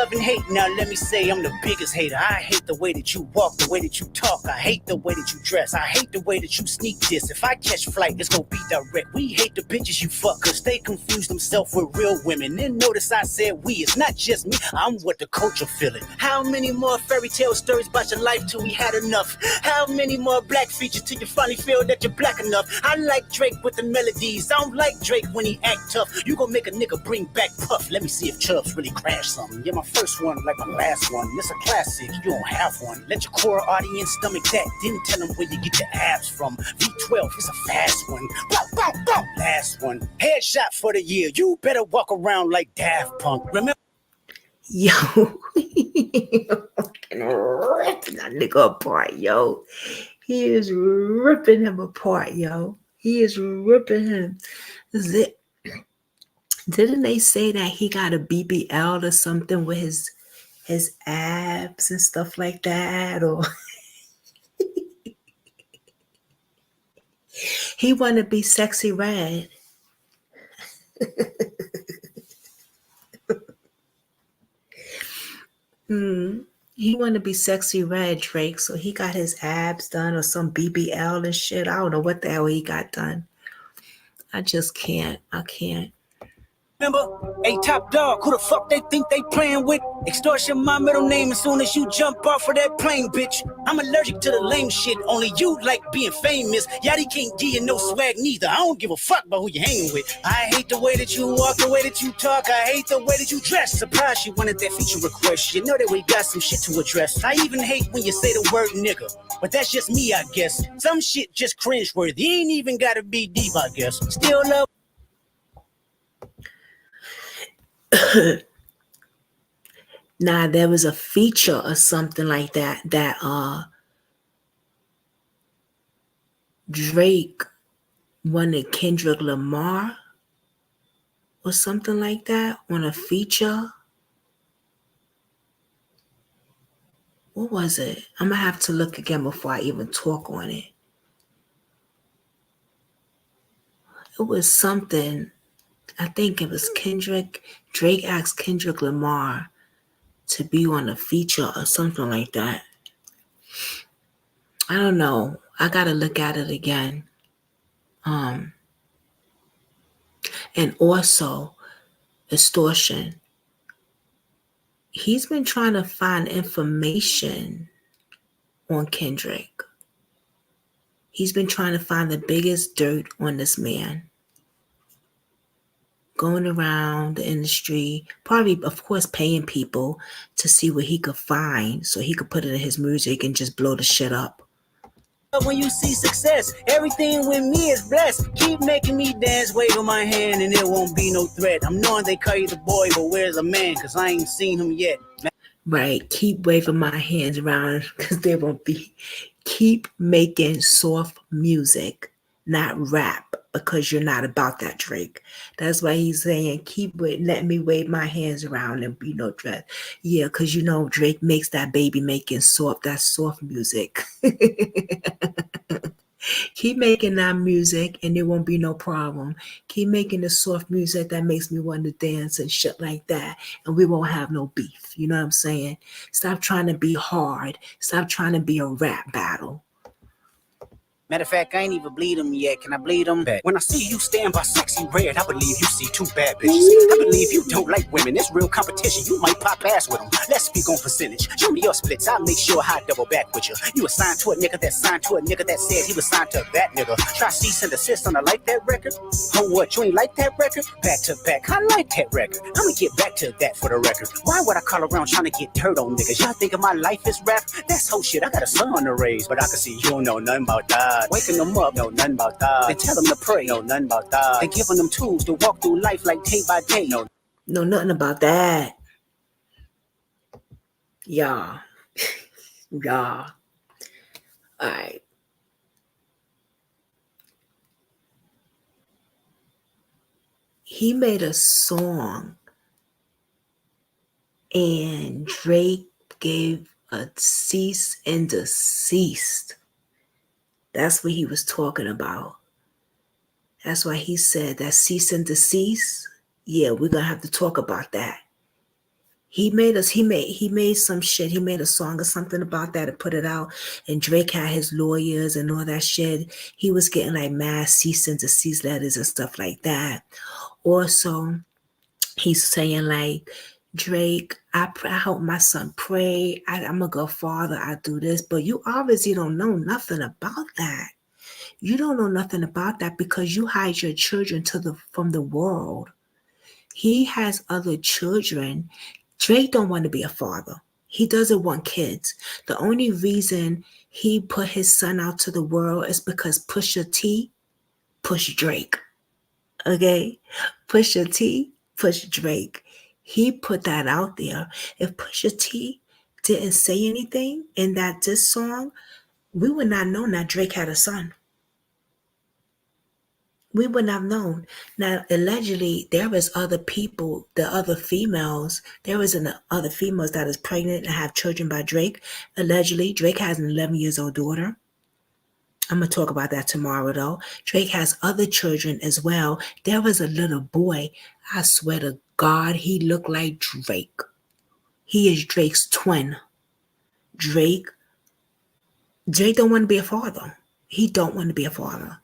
love and hate. Now let me say I'm the biggest hater. I hate the way that you walk, the way that you talk. I hate the way that you dress. I hate the way that you sneak this. If I catch flight, it's gonna be direct. We hate the bitches you fuck, cause they confuse themselves with real women. And notice I said we, it's not just me. I'm what the culture feeling. How many more fairy tale stories about your life till we had enough? How many more black features till you finally feel that you're black enough? I like Drake with the melodies. I don't like Drake when he act tough. You gon' make a nigga bring back Puff. Let me see if Chubbs really crash something. Yeah, my first one like my last one. It's a classic, you don't have one. Let your core audience stomach that. Then tell them where you get your abs from. V12, it's a fast one. Bow, bow, bow. Last one. Headshot for the year. You better walk around like Daft Punk. Remember?
Yo, fucking ripping that nigga apart, yo. He is ripping him apart, yo. He is ripping him. Didn't they say that he got a BBL or something with his abs and stuff like that? Or he want to be Sexy Red. He want to be sexy red, Drake, so he got his abs done or some BBL and shit. I don't know what the hell he got done. I just can't. I can't.
Remember? Hey, top dog, who the fuck they think they playing with? Extortion, my middle name as soon as you jump off of that plane, bitch. I'm allergic to the lame shit. Only you like being famous. Yachty can't give you no swag neither. I don't give a fuck about who you hanging with. I hate the way that you walk, the way that you talk. I hate the way that you dress. Surprised you wanted that feature request. You know that we got some shit to address. I even hate when you say the word nigga. But that's just me, I guess. Some shit just cringeworthy. Ain't even gotta be deep, I guess. Still love.
Now there was a feature or something like that Drake wanted Kendrick Lamar or something like that on a feature. What was it? I'm gonna have to look again before I even talk on it. It was something. I think it was Kendrick. Drake asked Kendrick Lamar to be on a feature or something like that. I don't know. I gotta look at it again. And also extortion. He's been trying to find information on Kendrick. He's been trying to find the biggest dirt on this man. Going around the industry, probably, of course, paying people to see what he could find so he could put it in his music and just blow the shit up.
When you see success, everything with me is blessed. Keep making me dance, waving my hand, and it won't be no threat. I'm knowing they call you the boy, but where's the man? Cause I ain't seen him yet.
Right. Keep waving my hands around because there won't be. Keep making soft music, not rap, because you're not about that, Drake. That's why he's saying, let me wave my hands around and be no dress. Yeah, because you know Drake makes that baby making that soft music. Keep making that music and there won't be no problem. Keep making the soft music that makes me want to dance and shit like that. And we won't have no beef. You know what I'm saying? Stop trying to be hard. Stop trying to be a rap battle.
Matter of fact, I ain't even bleed them yet. Can I bleed them back? When I see you stand by sexy red, I believe you see two bad bitches. I believe you don't like women. It's real competition. You might pop ass with them. Let's speak on percentage. Show me your splits. I'll make sure I double back with you. You assigned to a nigga that signed to a nigga that said he was signed to that nigga. Try cease and desist on a like that record. Oh, what? You ain't like that record? Back to back. I like that record. I'm gonna get back to that for the record. Why would I call around trying to get dirt on niggas? Y'all think of my life as rap? That's whole shit. I got a son to raise, but I can see you don't know nothing about that. Waking them up, know nothing about that. Then tell them to pray, know nothing about that. Then giving them tools to walk through life like day by day, know
nothing about that. Yeah. Yeah. All right. He made a song and Drake gave a cease and desist. That's what he was talking about. That's why he said that cease and desist. Yeah, we're gonna have to talk about that. He made some shit. He made a song or something about that and put it out. And Drake had his lawyers and all that shit. He was getting like mass cease and desist letters and stuff like that. Also, he's saying like, Drake, I hope my son pray. I'm a good father. I do this. But you obviously don't know nothing about that. You don't know nothing about that because you hide your children from the world. He has other children. Drake don't want to be a father. He doesn't want kids. The only reason he put his son out to the world is because Pusha T pushed Drake. Okay? Pusha T pushed Drake. He put that out there. If Pusha T didn't say anything in that diss song, we would not know that Drake had a son. We would not have known. Now, allegedly, there is other people, other females that is pregnant and have children by Drake. Allegedly, Drake has an 11-year-old daughter. I'm going to talk about that tomorrow, though. Drake has other children as well. There was a little boy. I swear to God, he looked like Drake. He is Drake's twin. Drake don't want to be a father. He don't want to be a father.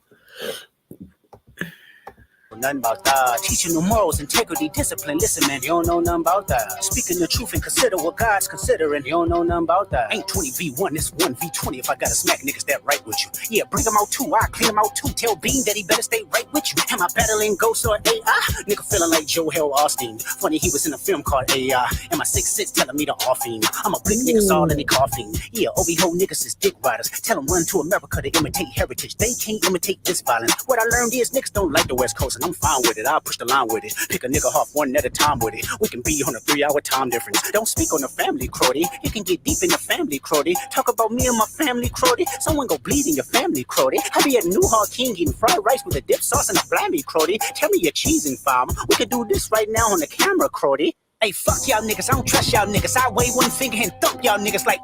Nothing about that. Teaching no morals, integrity, discipline. Listen, man, you don't know nothing about that. Speaking the truth and consider what God's considering. You don't know nothing about that. Ain't 20v1, it's 1v20 if I gotta smack niggas that right with you. Yeah, bring them out too, I clean them out too. Tell Bean that he better stay right with you. Am I battling ghosts or AI? Nigga feeling like Joel Osteen. Funny, he was in a film called AI. And my 6'6" telling me to offing. I'm a blick niggas all in the coughing. Yeah, OB-ho niggas is dick riders. Tell them run to America to imitate heritage. They can't imitate this violence. What I learned is niggas don't like the West Coast, and I'm fine with it. I'll push the line with it. Pick a nigga off one at a time with it. We can be on a 3-hour time difference. Don't speak on the family, Crody. You can get deep in the family, Crody. Talk about me and my family, Crody. Someone go bleed in your family, Crody. I be at New Hall King eating fried rice with a dip sauce and a blammy, Crody. Tell me your cheesing, farm. We could do this right now on the camera, Crody. Hey, fuck y'all niggas, I don't trust y'all niggas. I wave one finger and thump y'all niggas like,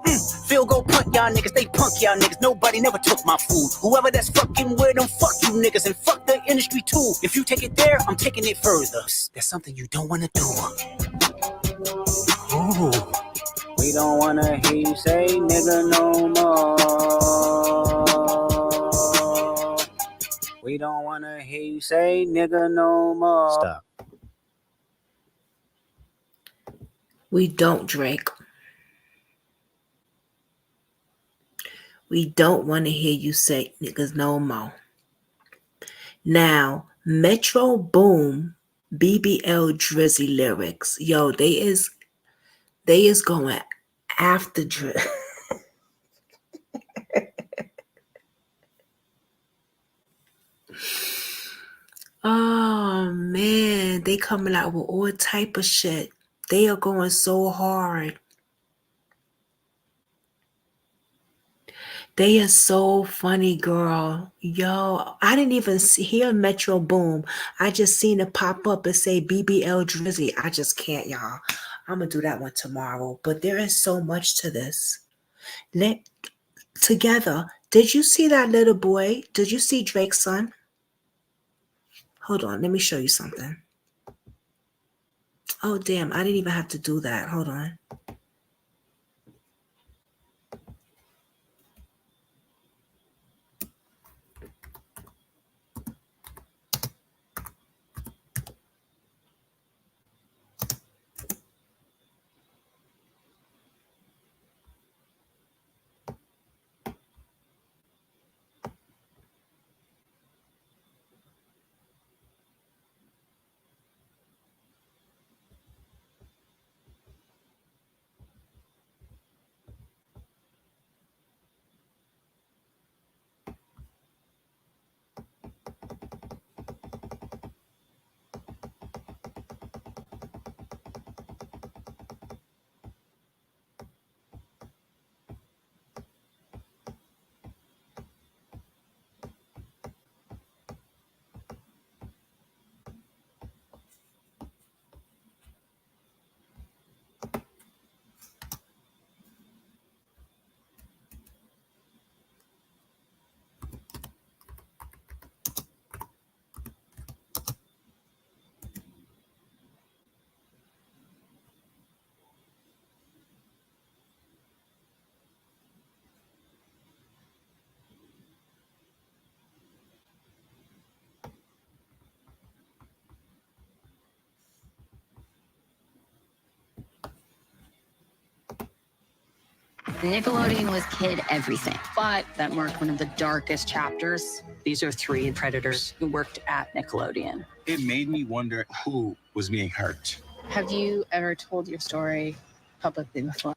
field goal punt y'all niggas, they punk y'all niggas. Nobody never took my food. Whoever that's fucking with them, fuck you niggas and fuck the industry too. If you take it there, I'm taking it further. That's something you don't wanna do. Ooh. We don't wanna hear you say nigga no more. We don't wanna hear you say nigga no more. Stop.
We don't, Drake. We don't want to hear you say niggas no more. Now, Metro Boom, BBL Drizzy lyrics. Yo, they is going after Drizzy. Oh man, they coming out with all type of shit. They are going so hard. They are so funny, girl. Yo, I didn't even hear Metro Boom. I just seen it pop up and say BBL Drizzy. I just can't, y'all. I'm gonna do that one tomorrow. But there is so much to this. Together, did you see that little boy? Did you see Drake's son? Hold on, let me show you something. Oh, damn, I didn't even have to do that. Hold on.
Nickelodeon was kid everything, but that marked one of the darkest chapters. These are 3 predators who worked at Nickelodeon.
It made me wonder who was being hurt.
Have you ever told your story publicly before?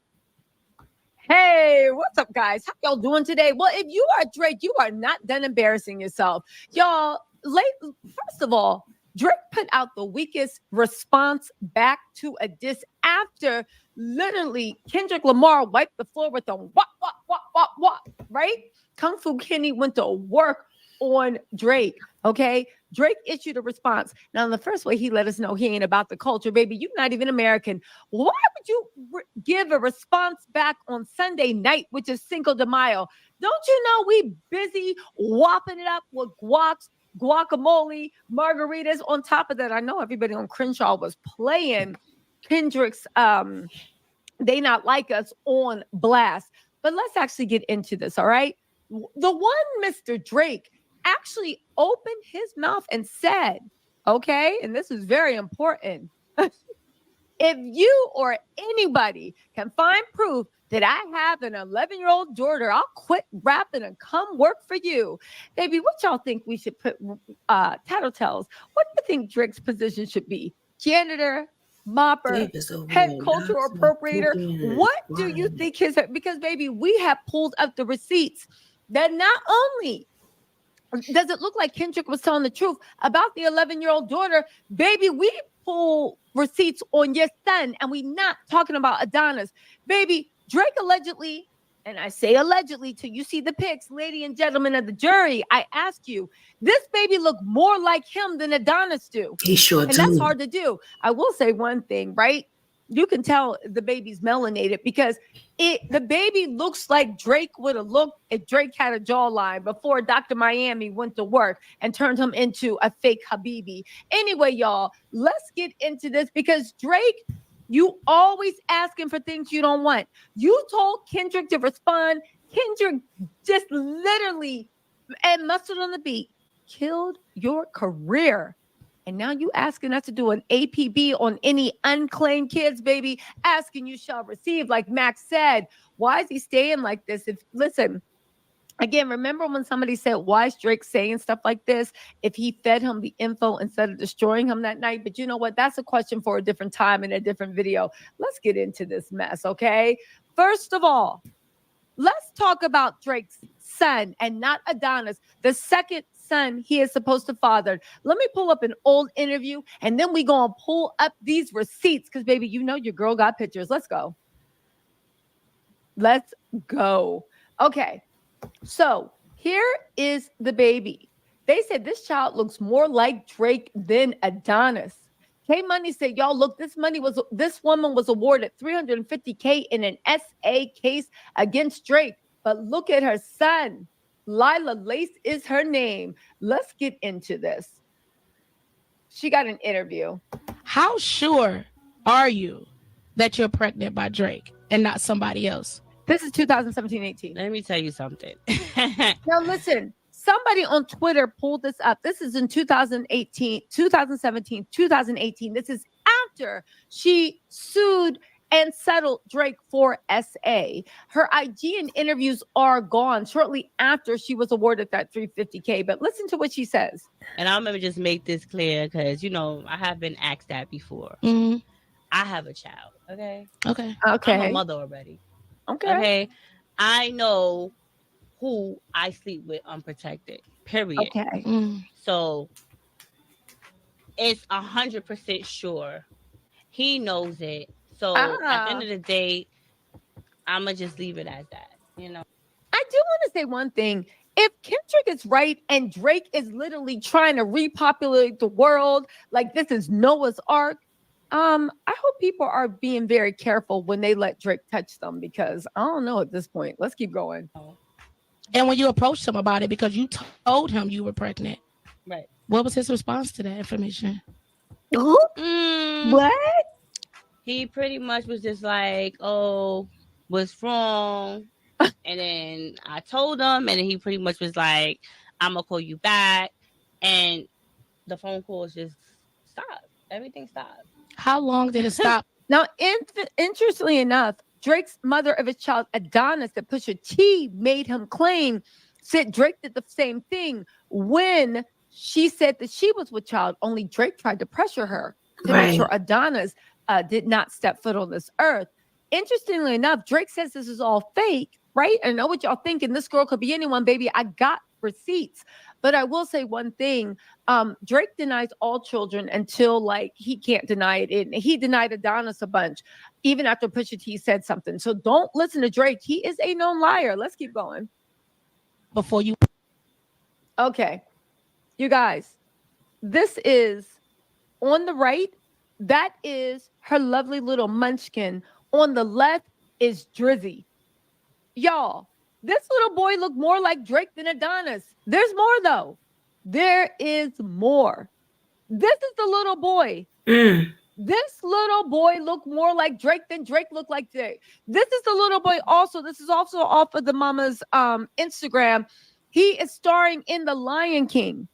Hey, what's up, guys? How y'all doing today? Well, if you are Drake, you are not done embarrassing yourself. Y'all, first of all, Drake put out the weakest response back to a diss after literally Kendrick Lamar wiped the floor with a wop, right? Kung Fu Kenny went to work on Drake, okay? Drake issued a response. Now, in the first way, he let us know he ain't about the culture, baby. You're not even American. Why would you give a response back on Sunday night, which is Cinco de Mayo? Don't you know we busy whopping it up with guacamole, margaritas? On top of that, I know everybody on Crenshaw was playing Kendrick's they not like us on blast. But let's actually get into this, all right? The one Mr. Drake actually opened his mouth and said, okay, and this is very important. If you or anybody can find proof that I have an 11-year-old daughter, I'll quit rapping and come work for you. Baby, what y'all think we should put tattletales? What do you think Drake's position should be? Janitor, mopper, head cultural appropriator? What do you think his, because baby, we have pulled up the receipts that not only does it look like Kendrick was telling the truth about the 11-year-old daughter, baby, we pull receipts on your son, and we not talking about Adonis. Baby, Drake allegedly, and I say allegedly till you see the pics, lady and gentlemen of the jury, I ask you, this baby look more like him than Adonis do.
He sure
and
do.
That's hard to do. I will say one thing, right? You can tell the baby's melanated because the baby looks like Drake would have looked if Drake had a jawline before Dr. Miami went to work and turned him into a fake Habibi. Anyway, y'all, let's get into this because Drake, you always asking for things you don't want. You told Kendrick to respond. Kendrick just literally, and mustard on the beat, killed your career. And now you asking us to do an APB on any unclaimed kids, baby, asking you shall receive, like Max said. Why is he staying like this? Listen, again, remember when somebody said, why is Drake saying stuff like this if he fed him the info instead of destroying him that night? But you know what? That's a question for a different time in a different video. Let's get into this mess, okay? First of all, let's talk about Drake's son and not Adonis, the second son he is supposed to father. Let me pull up an old interview and then we gonna pull up these receipts because baby, you know your girl got pictures. Let's go. Let's go. Okay, so here is the baby. They said this child looks more like Drake than Adonis. K Money said, y'all, look, this woman was awarded $350K in an SA case against Drake. But look at her son. Lila Lace is her name. Let's get into this. She got an interview.
How sure are you that you're pregnant by Drake and not somebody else?
This is 2017-18.
Let me tell you something.
Now listen, somebody on Twitter pulled this up. This is in 2018, 2017, 2018. This is after she sued and settled Drake for SA. Her IG and interviews are gone shortly after she was awarded that $350K. But listen to what she says.
And I'm going to just make this clear because, you know, I have been asked that before.
Mm-hmm.
I have a child, okay?
Okay.
I'm a mother already. Okay. I know who I sleep with unprotected, period.
Okay.
So it's 100% sure he knows it. So at the end of the day, I'm going to just leave it as that, you know?
I do want to say one thing. If Kendrick is right and Drake is literally trying to repopulate the world, like this is Noah's Ark, I hope people are being very careful when they let Drake touch them because I don't know at this point. Let's keep going.
And when you approached him about it because you told him you were pregnant,
right?
What was his response to that information?
What?
He pretty much was just like, "Oh, what's wrong?" And then I told him, and then he pretty much was like, "I'm gonna call you back," and the phone calls just stopped. Everything stopped.
How long did it stop?
Now, interestingly enough, Drake's mother of his child, Adonis, that Pusha T made him claim, said Drake did the same thing when she said that she was with child. Only Drake tried to pressure her to make sure Adonis did not step foot on this earth. Interestingly enough, Drake says this is all fake, right? I know what y'all thinking. This girl could be anyone, baby. I got receipts. But I will say one thing. Drake denies all children until like he can't deny it. And he denied Adonis a bunch, even after Pusha T said something. So don't listen to Drake. He is a known liar. Let's keep going.
Before you.
Okay. You guys, this is on the right. That is her lovely little munchkin. On the left is Drizzy. Y'all, this little boy looked more like Drake than Adonis. There's more, though. There is more. This is the little boy This little boy looked more like Drake than Drake looked like Drake. This is the little boy also. This is also off of the mama's Instagram. He is starring in The Lion King.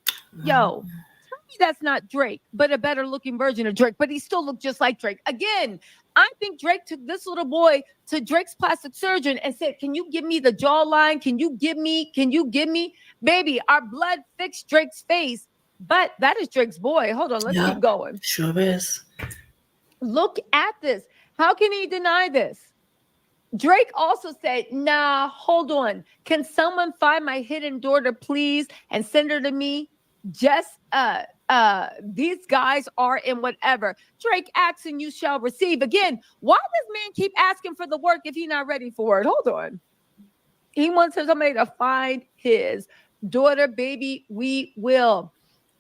Yo, tell me that's not Drake, but a better looking version of Drake, but he still looked just like Drake. Again, I think Drake took this little boy to Drake's plastic surgeon and said, can you give me the jawline? Can you give me? Baby, our blood fixed Drake's face, but that is Drake's boy. Hold on, let's keep going.
Sure is.
Look at this. How can he deny this? Drake also said, nah, hold on. Can someone find my hidden daughter, please, and send her to me? Just these guys are in whatever. Drake asks and you shall receive. Again, why does man keep asking for the work if he's not ready for it? Hold on. He wants somebody to find his daughter, baby. We will.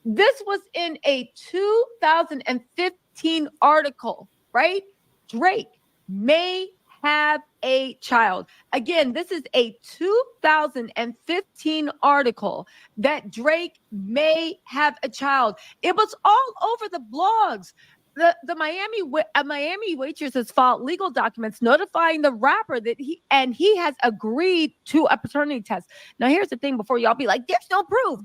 This was in a 2015 article, right? Drake may have a child. Again, this is a 2015 article that Drake may have a child. It was all over the blogs. The Miami waitress has filed legal documents notifying the rapper that he has agreed to a paternity test. Now, here's the thing before y'all be like, there's no proof.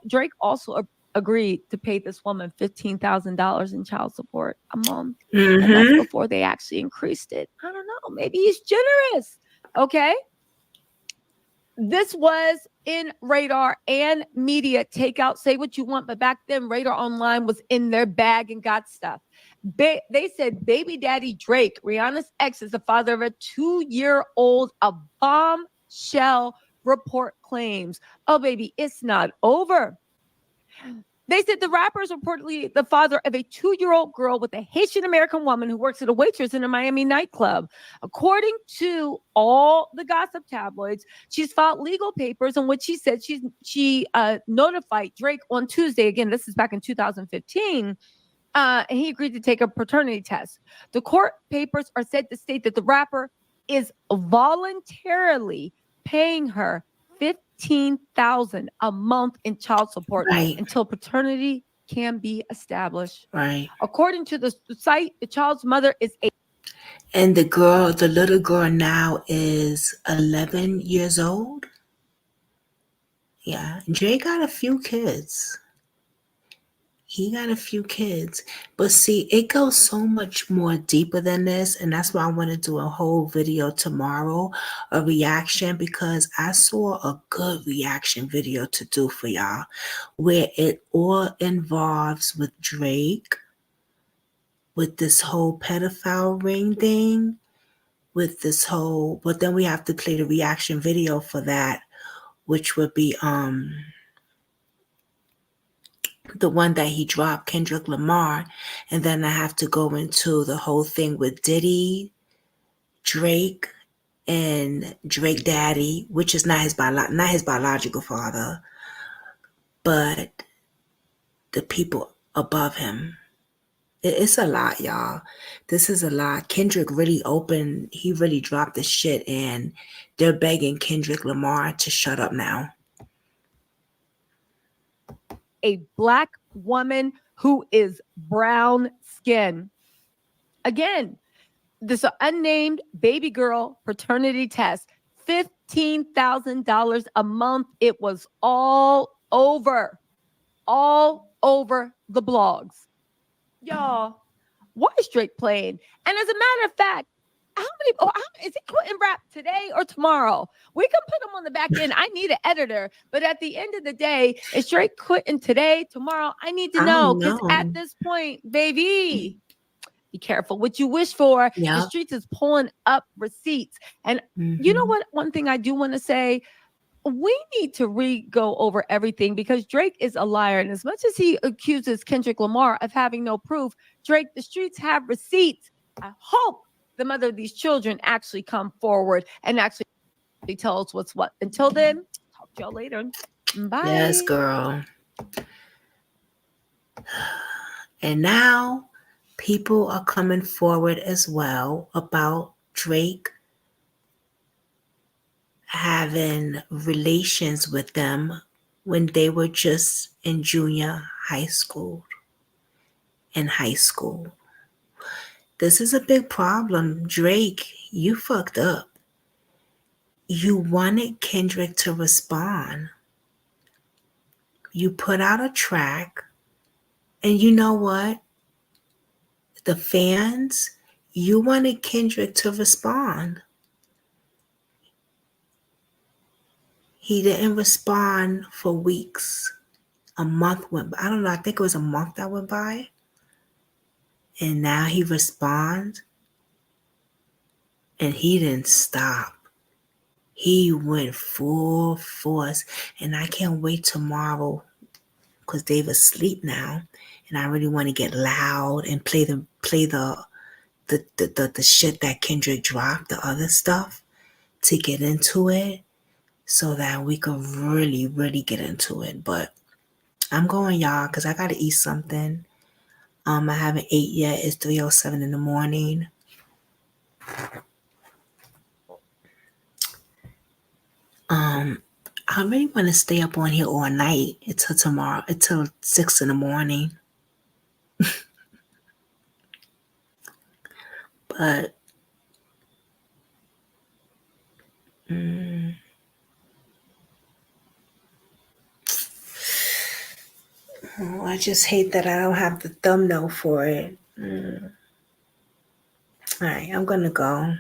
Drake also agreed to pay this woman $15,000 in child support a month. And that's before they actually increased it. I don't know. Maybe he's generous. Okay. This was in Radar and Media Takeout. Say what you want, but back then Radar Online was in their bag and got stuff. They said baby daddy Drake, Rihanna's ex, is the father of a 2-year-old. A bombshell report claims. Oh, baby, it's not over. They said the rapper is reportedly the father of a 2-year-old girl with a Haitian American woman who works at a waitress in a Miami nightclub. According to all the gossip tabloids, she's filed legal papers in which she said she notified Drake on Tuesday. Again, this is back in 2015. And he agreed to take a paternity test. The court papers are said to state that the rapper is voluntarily paying her $15,000 a month in child support until paternity can be established.
Right.
According to the site, the child's mother is
and the little girl now is 11 years old. Yeah, Jay got a few kids. He got a few kids. But see, it goes so much more deeper than this. And that's why I want to do a whole video tomorrow, a reaction, because I saw a good reaction video to do for y'all where it all involves with Drake, with this whole pedophile ring thing, with this whole, but then we have to play the reaction video for that, which would be the one that he dropped, Kendrick Lamar, and then I have to go into the whole thing with Diddy, Drake, and Drake Daddy, which is not his biological father, but the people above him. It's a lot, y'all. This is a lot. Kendrick really opened. He really dropped the shit, and they're begging Kendrick Lamar to shut up now.
a Black woman who is brown skin. Again, this unnamed baby girl paternity test, $15,000 a month. It was all over the blogs. Y'all, why is Drake playing? And as a matter of fact, is he quitting rap today or tomorrow? We can put him on the back end. I need an editor. But at the end of the day, is Drake quitting today, tomorrow? I need to know. Because at this point, baby, be careful what you wish for.
Yeah.
The streets is pulling up receipts. And you know what? One thing I do want to say, we need to go over everything because Drake is a liar. And as much as he accuses Kendrick Lamar of having no proof, Drake, the streets have receipts. I hope the mother of these children actually come forward and actually tell us what's what. Until then, talk to y'all later. Bye.
Yes, girl. And now people are coming forward as well about Drake having relations with them when they were just in junior high school, in high school. This is a big problem. Drake, you fucked up. You wanted Kendrick to respond. You put out a track, and you know what? The fans, you wanted Kendrick to respond. He didn't respond for weeks. A month went by. I don't know. I think it was a month that went by. And now he responds. And he didn't stop. He went full force. And I can't wait tomorrow because Dave's asleep now. And I really want to get loud and play the shit that Kendrick dropped, the other stuff, to get into it so that we could really, really get into it. But I'm going, y'all, because I got to eat something. I haven't ate yet. It's 3:07 in the morning. I really want to stay up on here all night until tomorrow, until 6 in the morning. But I just hate that I don't have the thumbnail for it. All right, I'm gonna go.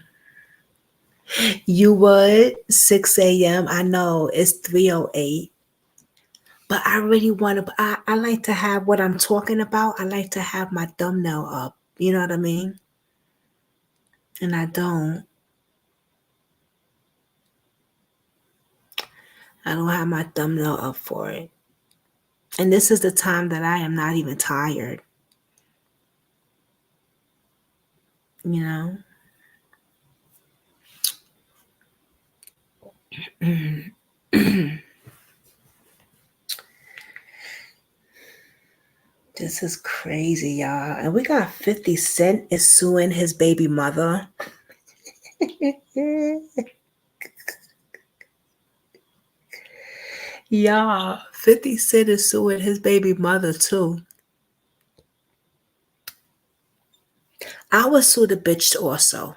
You would 6 a.m. I know it's 3:08. But I really want to, I like to have what I'm talking about. I like to have my thumbnail up. You know what I mean? And I don't. I don't have my thumbnail up for it. And this is the time that I am not even tired. You know? This is crazy, y'all. And we got 50 Cent is suing his baby mother. Y'all, 50 Cent is suing his baby mother too. I would sue the bitch also.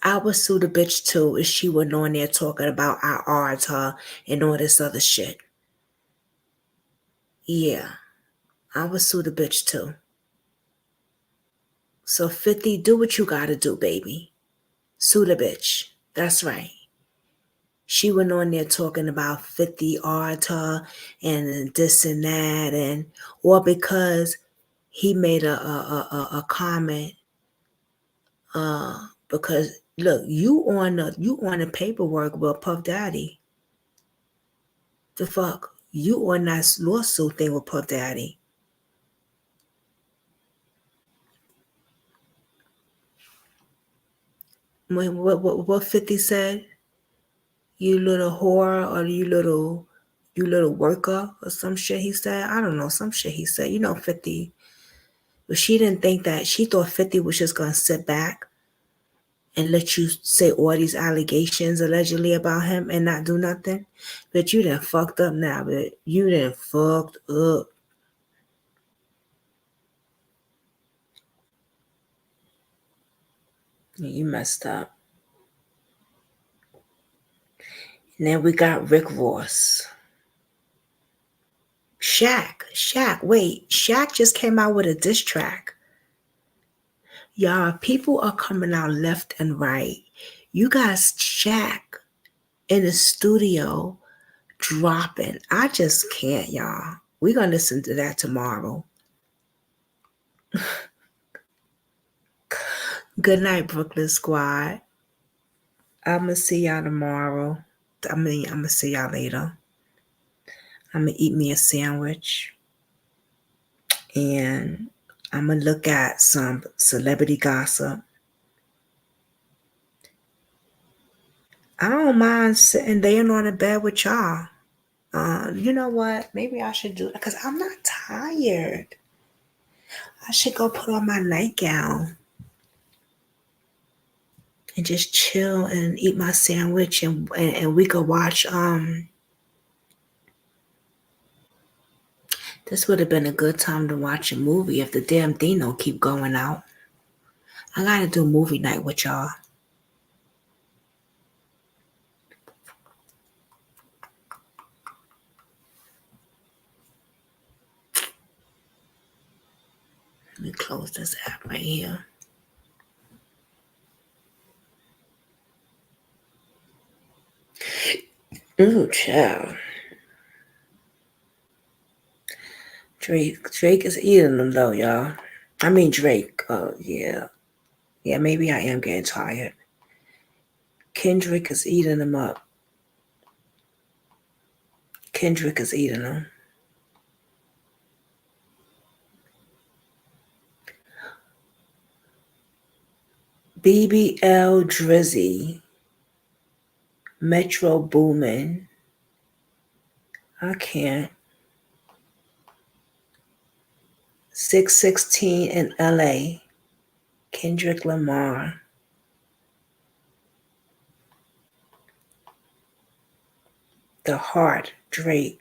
I would sue the bitch too if she were on there talking about I art her and all this other shit. Yeah, I would sue the bitch too. So 50, do what you gotta do, baby. Sue the bitch. That's right. She went on there talking about 50 art her and this and that, and or because he made a comment. Because look, you on the paperwork with Puff Daddy. The fuck? You on that lawsuit thing with Puff Daddy. What 50 said? You little whore, or you little worker, or some shit he said. I don't know, some shit he said. You know 50. But she didn't think that. She thought 50 was just gonna sit back and let you say all these allegations allegedly about him and not do nothing. But you done fucked up now, but you done fucked up. You messed up. And then we got Rick Ross. Wait, Shaq just came out with a diss track. Y'all, people are coming out left and right. You got Shaq in the studio dropping. I just can't, y'all. We're going to listen to that tomorrow. Good night, Brooklyn Squad. I'm going to see y'all tomorrow. I'm going to see y'all later. I'm going to eat me a sandwich. And I'm going to look at some celebrity gossip. I don't mind sitting there on the bed with y'all. You know what? Maybe I should do it because I'm not tired. I should go put on my nightgown and just chill and eat my sandwich and we could watch this would have been a good time to watch a movie if the damn thing don't keep going out. I gotta do movie night with y'all. Let me close this app right here. Ooh, child. Drake is eating them though, y'all. I mean Drake. Oh yeah. Yeah, maybe I am getting tired. Kendrick is eating them up. Kendrick is eating them. BBL Drizzy. Metro Boomin. I can't. 616 in LA. Kendrick Lamar. The Heart, Drake.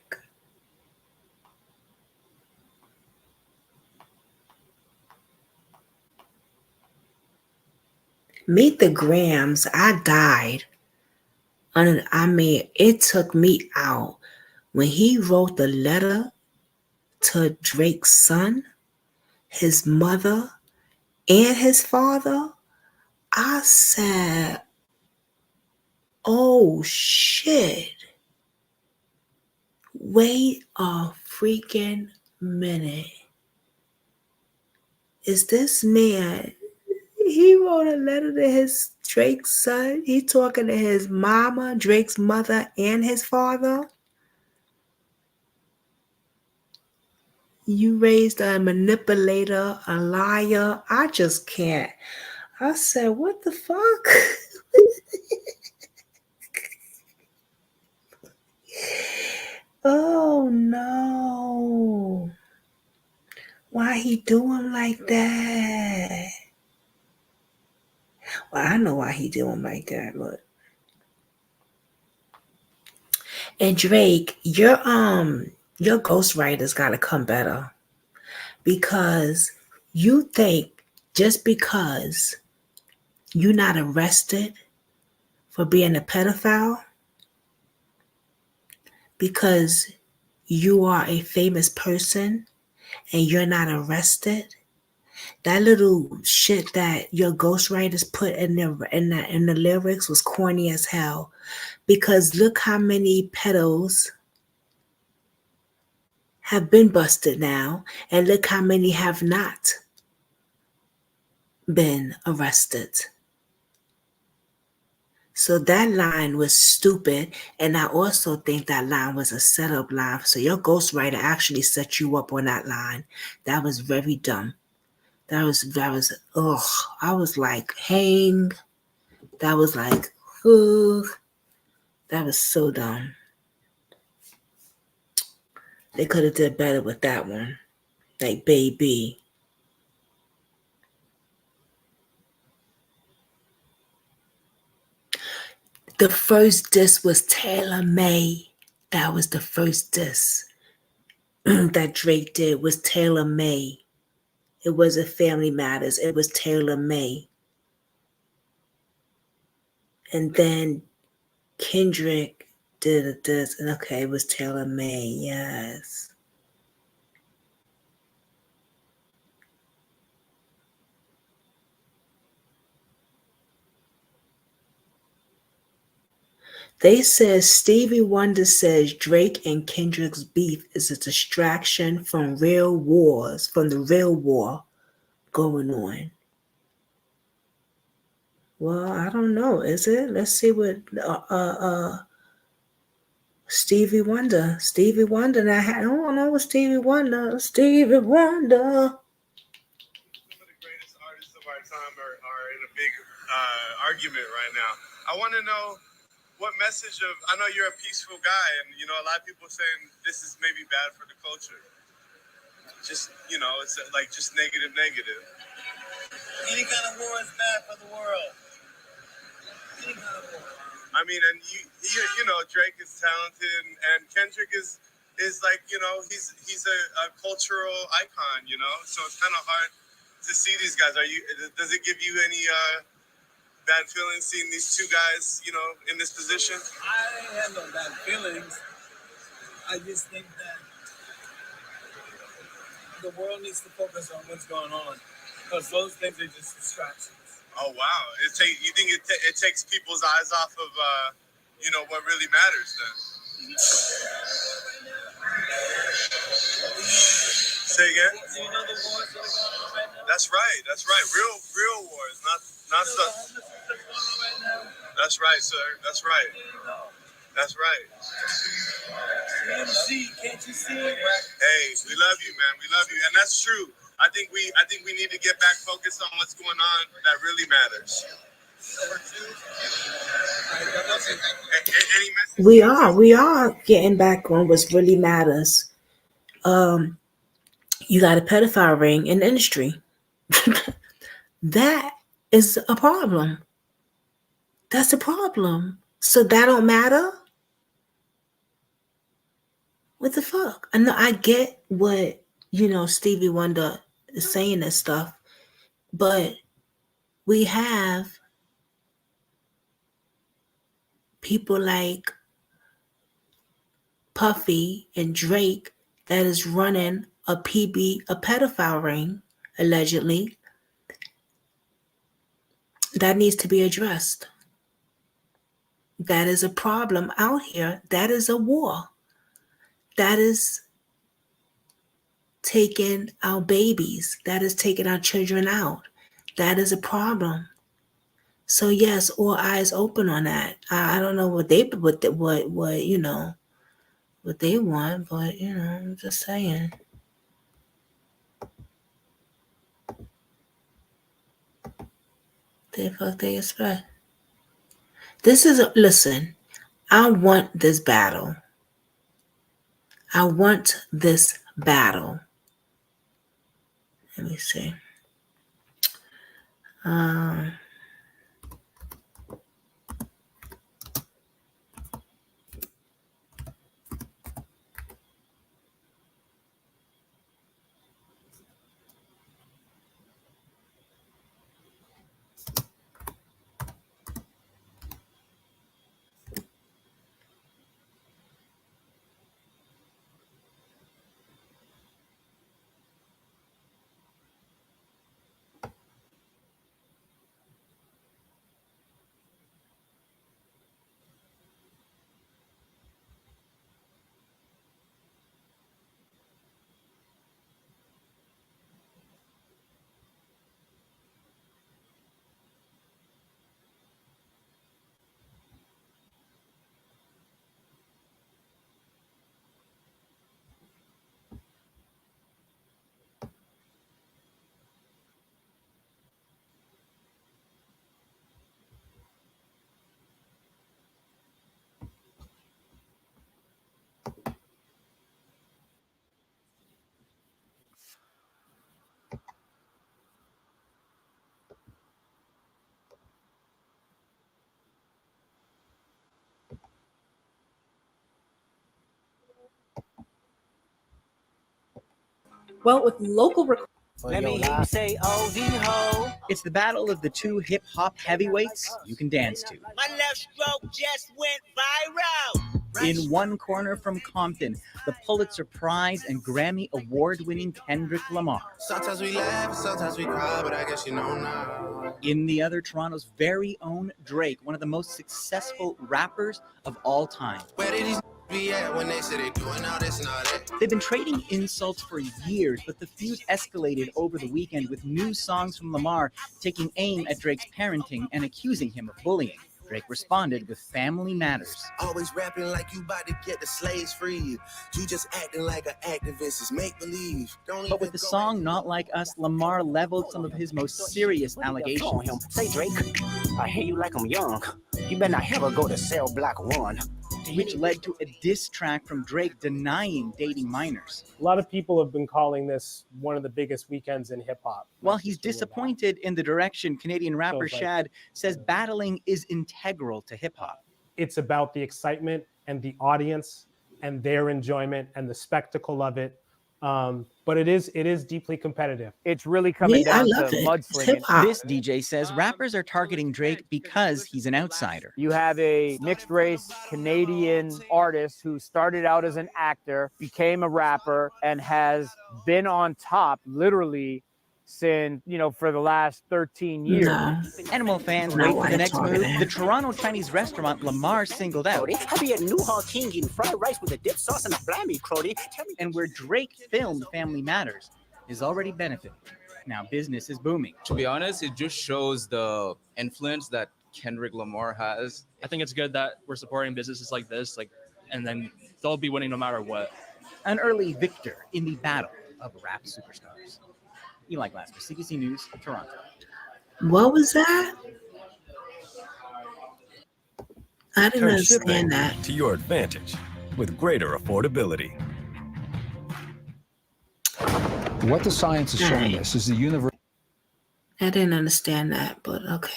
Meet the Grams. I died. I mean, it took me out. When he wrote the letter to Drake's son, his mother, and his father, I said, oh shit. Wait a freaking minute. Is this man? He wrote a letter to his Drake's son. He talking to his mama, Drake's mother, and his father. You raised a manipulator, a liar. I just can't. I said, what the fuck? Oh no. Why he do him like that? Well, I know why he do him like that, but and Drake, your ghostwriters gotta come better. Because you think just because you're not arrested for being a pedophile, because you are a famous person and you're not arrested, that little shit that your ghostwriters put in the lyrics was corny as hell. Because look how many pedos have been busted now, and look how many have not been arrested. So that line was stupid, and I also think that line was a setup line. So your ghostwriter actually set you up on that line. That was very dumb. That was ugh. I was like, hang. That was like, ugh. That was so dumb. They could have did better with that one. Like, baby. The first disc was Taylor May. That was the first disc that Drake did was Taylor May. It wasn't Family Matters. It was Taylor May. And then Kendrick did this. And okay, it was Taylor May. Yes. They said Stevie Wonder says Drake and Kendrick's beef is a distraction from the real war going on. Well, I don't know. Is it? Let's see what Stevie Wonder. I don't know what Stevie Wonder. Stevie Wonder.
Some of the greatest artists of our time are in a big argument right now. I want to know what message of, I know you're a peaceful guy, and you know a lot of people saying this is maybe bad for the culture. Just, you know, it's like just negative. Any kind of war is bad for the world. Any kind of war. I mean, and you know, Drake is talented, and Kendrick is like, you know, he's a cultural icon, you know, so it's kind of hard to see these guys? Does it give you any bad feelings seeing these two guys, you know, in this position?
I have no bad feelings. I just think that the world needs to focus on what's going on, because those things are just distractions.
Oh wow! You think it takes people's eyes off of you know, what really matters then? Say again?
Do you know the wars that are going on right now?
That's right. That's right. Real wars, not stuff. That's right, sir. That's right. That's right.
Can't you see it?
Hey, we love you, man. We love you, and that's true. I think we need to get back focused on what's going on that really matters.
We are getting back on what really matters. You got a pedophile ring in the industry. That is a problem. That's a problem. So that don't matter? What the fuck? I know I get what, you know, Stevie Wonder is saying and stuff, but we have people like Puffy and Drake that is running a pedophile ring, allegedly, that needs to be addressed. That is a problem out here. That is a war. That is taking our babies. That is taking our children out. That is a problem. So yes, all eyes open on that. I don't know what you know, what they want, but you know, I'm just saying. The fuck they expect? Listen, I want this battle. I want this battle. Let me see.
Well, with local
Let me hear you say, oh, ho. It's the battle of the two hip-hop heavyweights you can dance to.
My left stroke just went viral.
In one corner from Compton, the Pulitzer Prize and Grammy award-winning Kendrick Lamar.
Sometimes we laugh, sometimes we cry, but I guess you know now.
In the other, Toronto's very own Drake, one of the most successful rappers of all time.
Where did these be at when they say they doing all this and all that?
They've been trading insults for years, but the feud escalated over the weekend with new songs from Lamar taking aim at Drake's parenting and accusing him of bullying. Drake responded with Family Matters.
Always rapping like you about to get the slaves free. You just acting like an activist. It's make believe.
But with the song Not Like Us, Lamar leveled some of his most serious allegations.
Say, Drake, I hear you like I'm young. You better not ever go to cell block 1.
Which led to a diss track from Drake denying dating minors.
A lot of people have been calling this one of the biggest weekends in hip-hop.
While he's disappointed in the direction, Canadian rapper Shad says battling is integral to hip-hop.
It's about the excitement and the audience and their enjoyment and the spectacle of it But it is deeply competitive.
It's really coming
I
down
love
to
it. It's
mudslinging.
hip-hop.
This DJ says rappers are targeting Drake because he's an outsider.
You have a mixed race Canadian artist who started out as an actor, became a rapper, and has been on top literally since, for the last 13 years.
No.
Animal fans
No
wait for
way
the next
targeting
move.
him.
The Toronto Chinese restaurant Lamar singled out.
I be at Newhall King eating fried rice with a dip sauce and a blammy, Crody.
And where Drake filmed Family Matters is already benefiting. Now business is booming.
To be honest, it just shows the influence that Kendrick Lamar has.
I think it's good that we're supporting businesses like this, and then they'll be winning no matter what.
An early victor in the battle of rap superstars. Eli Glasper, CBC News, Toronto.
What was that? I didn't
Turn
understand
shipping
that.
to your advantage with greater affordability.
What the science is showing us is the universe.
I didn't understand that, but okay.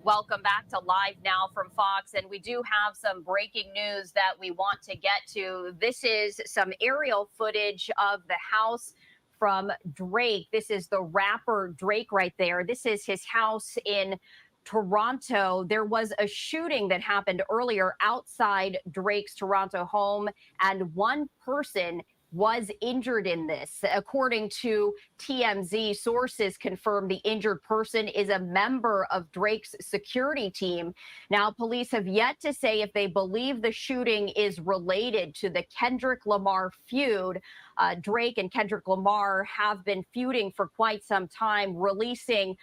Welcome back to Live Now from Fox. And we do have some breaking news that we want to get to. This is some aerial footage of the house from Drake. This is the rapper Drake right there. This is his house in Toronto. There was a shooting that happened earlier outside Drake's Toronto home, and one person was injured in this. According to TMZ, sources confirm the injured person is a member of Drake's security team. Now, police have yet to say if they believe the shooting is related to the Kendrick Lamar feud. Drake and Kendrick Lamar have been feuding for quite some time, releasing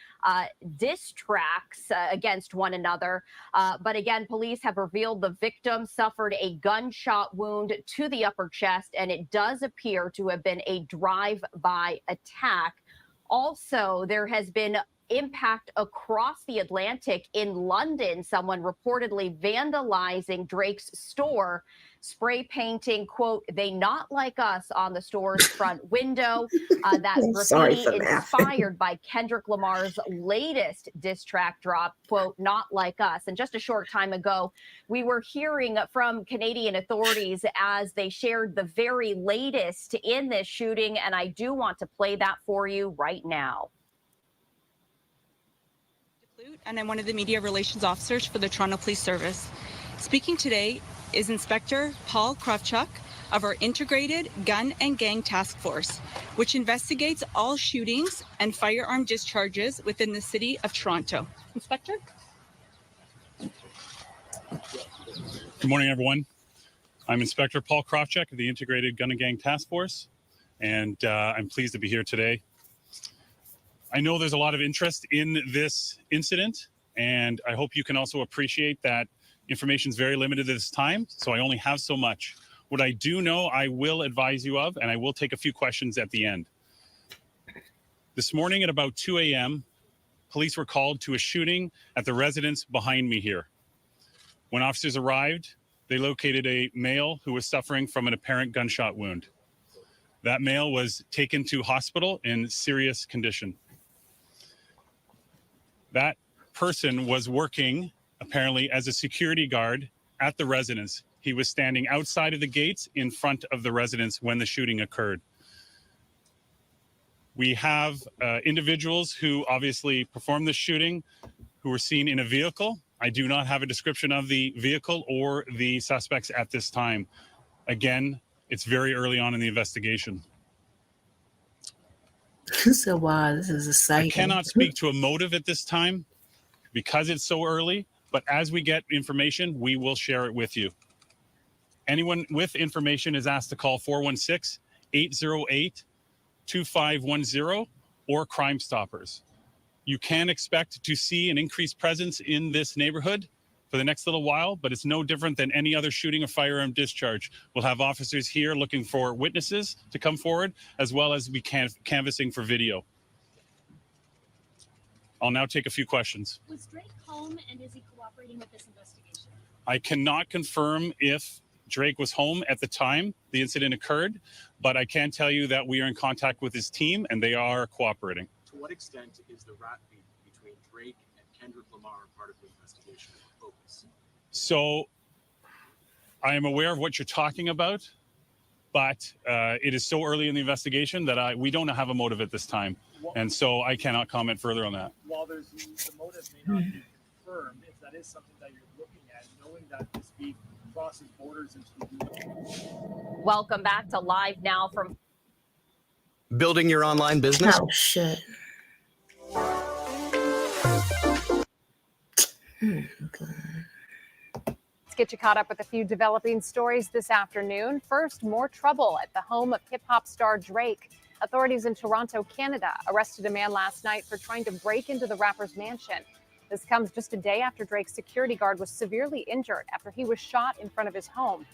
diss tracks against one another. But again, police have revealed the victim suffered a gunshot wound to the upper chest, and it does appear to have been a drive-by attack. Also, there has been impact across the Atlantic. In London, someone reportedly vandalizing Drake's store, spray painting, quote, "They not like us" on the store's front window. That graffiti inspired by Kendrick Lamar's latest diss track drop, quote, "Not like us." And just a short time ago, we were hearing from Canadian authorities as they shared the very latest in this shooting. And I do want to play that for you right now.
And I'm one of the media relations officers for the Toronto Police Service. Speaking today is Inspector Paul Kravchuk of our Integrated Gun and Gang Task Force, which investigates all shootings and firearm discharges within the city of Toronto. Inspector?
Good morning, everyone. I'm Inspector Paul Kravchuk of the Integrated Gun and Gang Task Force, and I'm pleased to be here today. I know there's a lot of interest in this incident, and I hope you can also appreciate that information is very limited at this time, so I only have so much. What I do know, I will advise you of, and I will take a few questions at the end. This morning at about 2 a.m., police were called to a shooting at the residence behind me here. When officers arrived, they located a male who was suffering from an apparent gunshot wound. That male was taken to hospital in serious condition. That person was working apparently as a security guard at the residence. He was standing outside of the gates in front of the residence when the shooting occurred. We have individuals who obviously performed the shooting who were seen in a vehicle. I do not have a description of the vehicle or the suspects at this time. Again, it's very early on in the investigation.
So wow, this is a sight.
I cannot speak to a motive at this time because it's so early, but as we get information, we will share it with you. Anyone with information is asked to call 416-808-2510 or Crime Stoppers. You can expect to see an increased presence in this neighborhood for the next little while, but it's no different than any other shooting or firearm discharge. We'll have officers here looking for witnesses to come forward, as well as we canvassing for video. I'll now take a few questions.
Was Drake home, and is he cooperating with this investigation?
I cannot confirm if Drake was home at the time the incident occurred, but I can tell you that we are in contact with his team and they are cooperating.
To what extent is the rat beef between Drake and Kendrick Lamar part of the investigation focus?
So I am aware of what you're talking about, but it is so early in the investigation that we don't have a motive at this time. And so I cannot comment further on that.
While the motive may not be confirmed, if that is something that you're looking at, knowing that this beef crosses borders into the
Welcome back to Live Now from
Building your online business?
Oh, shit.
Let's get you caught up with a few developing stories this afternoon. First, more trouble at the home of hip-hop star Drake. Authorities in Toronto, Canada, arrested a man last night for trying to break into the rapper's mansion. This comes just a day after Drake's security guard was severely injured after he was shot in front of his home.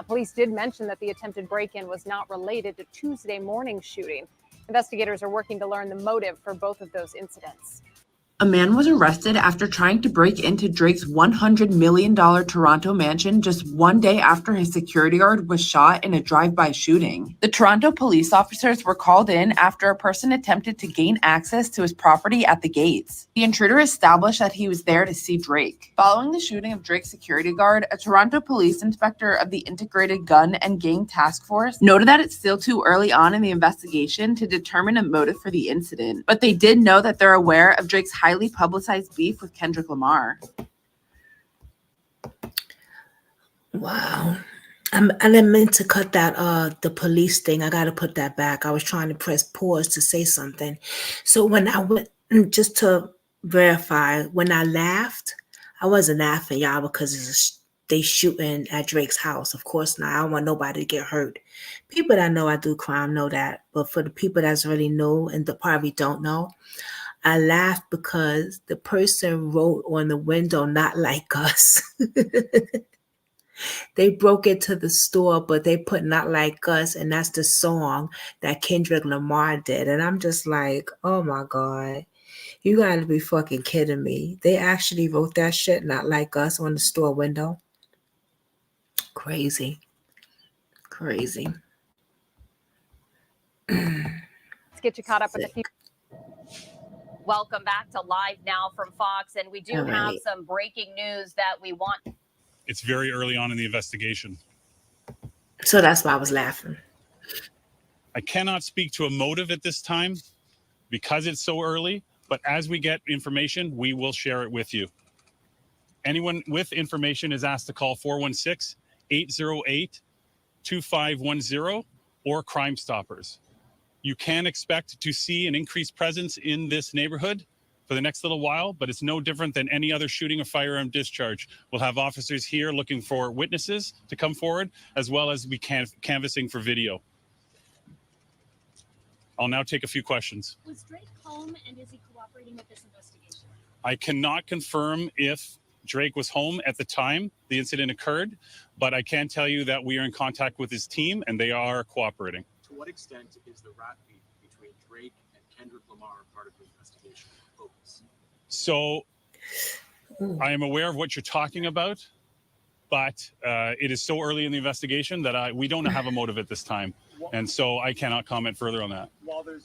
Police did mention that the attempted break-in was not related to Tuesday morning's shooting. Investigators are working to learn the motive for both of those incidents.
A man was arrested after trying to break into Drake's $100 million Toronto mansion just one day after his security guard was shot in a drive-by shooting. The Toronto police officers were called in after a person attempted to gain access to his property at the gates. The intruder established that he was there to see Drake. Following the shooting of Drake's security guard, a Toronto police inspector of the Integrated Gun and Gang Task Force noted that it's still too early on in the investigation to determine a motive for the incident, but they did know that they're aware of Drake's highly publicized beef with Kendrick Lamar.
Wow. I didn't mean to cut that the police thing. I gotta put that back. I was trying to press pause to say something. So when I went, just to verify, when I laughed, I wasn't laughing, y'all, because they shooting at Drake's house. Of course not. I don't want nobody to get hurt. People that know I do crime know that. But for the people that's really new and that probably don't know, I laughed because the person wrote on the window, "Not like us." They broke into the store, but they put "Not Like Us," and that's the song that Kendrick Lamar did. And I'm just like, oh my God, you gotta be fucking kidding me. They actually wrote that shit, "Not Like Us," on the store window. Crazy. Crazy.
Let's get you caught up with a few.
Welcome back to Live Now from Fox. And we do
All
have
right.
some breaking news that we want.
It's very early on in the investigation.
So that's why I was laughing.
I cannot speak to a motive at this time because it's so early, but as we get information, we will share it with you. Anyone with information is asked to call 416-808-2510 or Crime Stoppers. You can expect to see an increased presence in this neighborhood for the next little while, but it's no different than any other shooting or firearm discharge. We'll have officers here looking for witnesses to come forward, as well as we canvassing for video. I'll now take a few questions.
Was Drake home and is he cooperating with this investigation?
I cannot confirm if Drake was home at the time the incident occurred, but I can tell you that we are in contact with his team and they are cooperating.
To what extent is the rat beef between Drake and Kendrick Lamar part of the investigation focus?
So I am aware of what you're talking about, but it is so early in the investigation that we don't have a motive at this time. And so I cannot comment further on that.
While the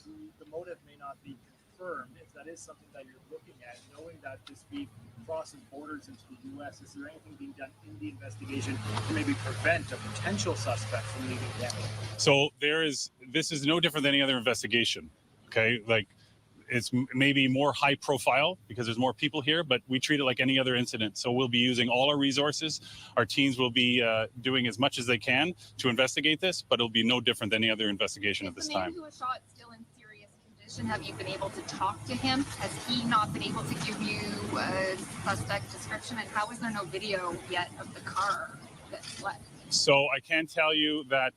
motive may not be confirmed, if that is something that you're looking at, knowing that this beef crosses borders into the U.S., is there anything being done in the investigation to maybe prevent a potential suspect from leaving Canada?
So this is no different than any other investigation. Okay, like it's maybe more high profile because there's more people here, but we treat it like any other incident. So we'll be using all our resources. Our teams will be doing as much as they can to investigate this, but it'll be no different than any other investigation at this time.
The man who was shot still in serious condition. Have you been able to talk to him? Has he not been able to give you a suspect description? And how is there no video yet of the car that fled?
So I can tell you that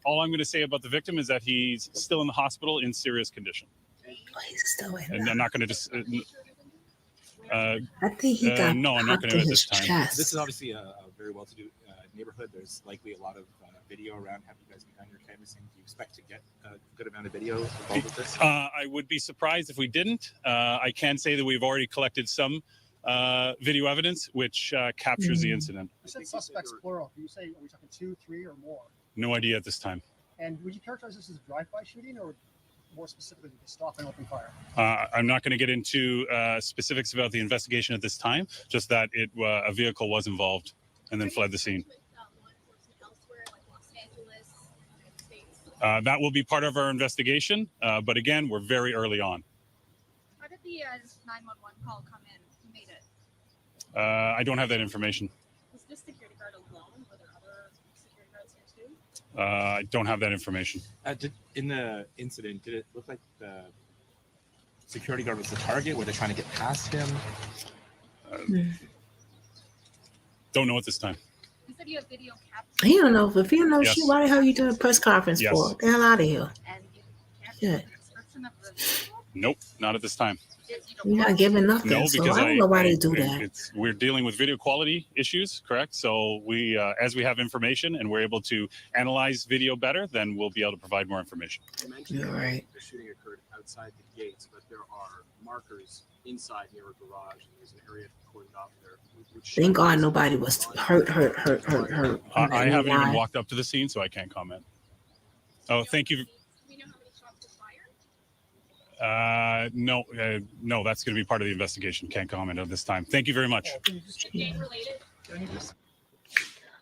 all I'm going to say about the victim is that he's still in the hospital in serious condition.
He's still in.
And I'm not going to just.
I think he got
no, I'm not going to at this time.
This is obviously a very well-to-do neighborhood. There's likely a lot of video around. Have you guys begun your canvassing? Do you expect to get a good amount of video involved with this?
I would be surprised if we didn't. I can say that we've already collected some video evidence which captures the incident.
You said suspects plural. Can you say, are we talking 2, 3, or more?
No idea at this time.
And would you characterize this as a drive-by shooting, or more specifically, the stop and open fire?
I'm not going to get into specifics about the investigation at this time, just that a vehicle was involved and then fled the scene. That will be part of our investigation, but again, we're very early on.
How did the 911 call come in? Who made it?
I don't have that information.
Was this security guard alone? Were there other security guards here too?
I don't have that information.
In the incident, did it look like the security guard was the target? Were they trying to get past him?
Don't know at this time.
You said you have video capture.
You don't know. If you don't know
Yes.
shit, why the hell you doing a press conference
Yes.
for? Get the hell out of here.
And you captured
Shit.
the description of the vehicle?
Nope, not at this time.
You're not giving nothing.
No,
so
because
I don't know why they do that.
We're dealing with video quality issues, correct? So we, as we have information and we're able to analyze video better, then we'll be able to provide more information.
You mentioned
You're
that
right.
the shooting occurred outside the gates, but there are markers inside near a garage, and there's an area cordoned off there.
Thank God nobody was hurt.
I haven't even walked up to the scene, so I can't comment. Oh, thank you. No, that's going to be part of the investigation. Can't comment at this time. Thank you very much.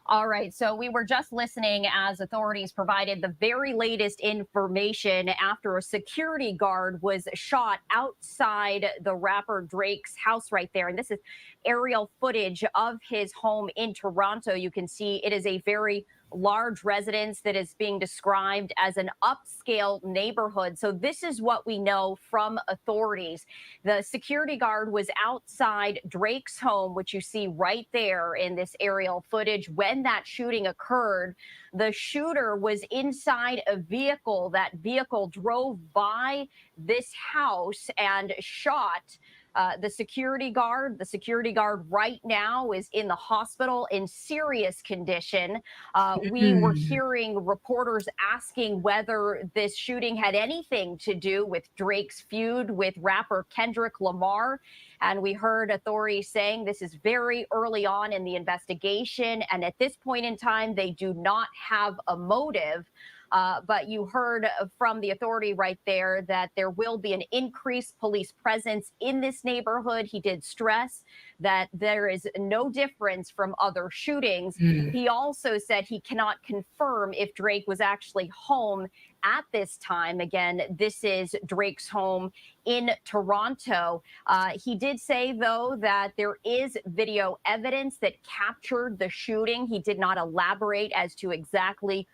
All right, so we were just listening as authorities provided the very latest information after a security guard was shot outside the rapper Drake's house right there. And this is aerial footage of his home in Toronto. You can see it is a very large residence that is being described as an upscale neighborhood. So this is what we know from authorities. The security guard was outside Drake's home, which you see right there in this aerial footage when that shooting occurred. The shooter was inside a vehicle. That vehicle drove by this house and shot the security guard. The security guard right now is in the hospital in serious condition. We were hearing reporters asking whether this shooting had anything to do with Drake's feud with rapper Kendrick Lamar. And we heard authorities saying this is very early on in the investigation. And at this point in time, they do not have a motive. But you heard from the authority right there that there will be an increased police presence in this neighborhood. He did stress that there is no difference from other shootings. He also said he cannot confirm if Drake was actually home at this time. Again, this is Drake's home in Toronto. He did say, though, that there is video evidence that captured the shooting. He did not elaborate as to exactly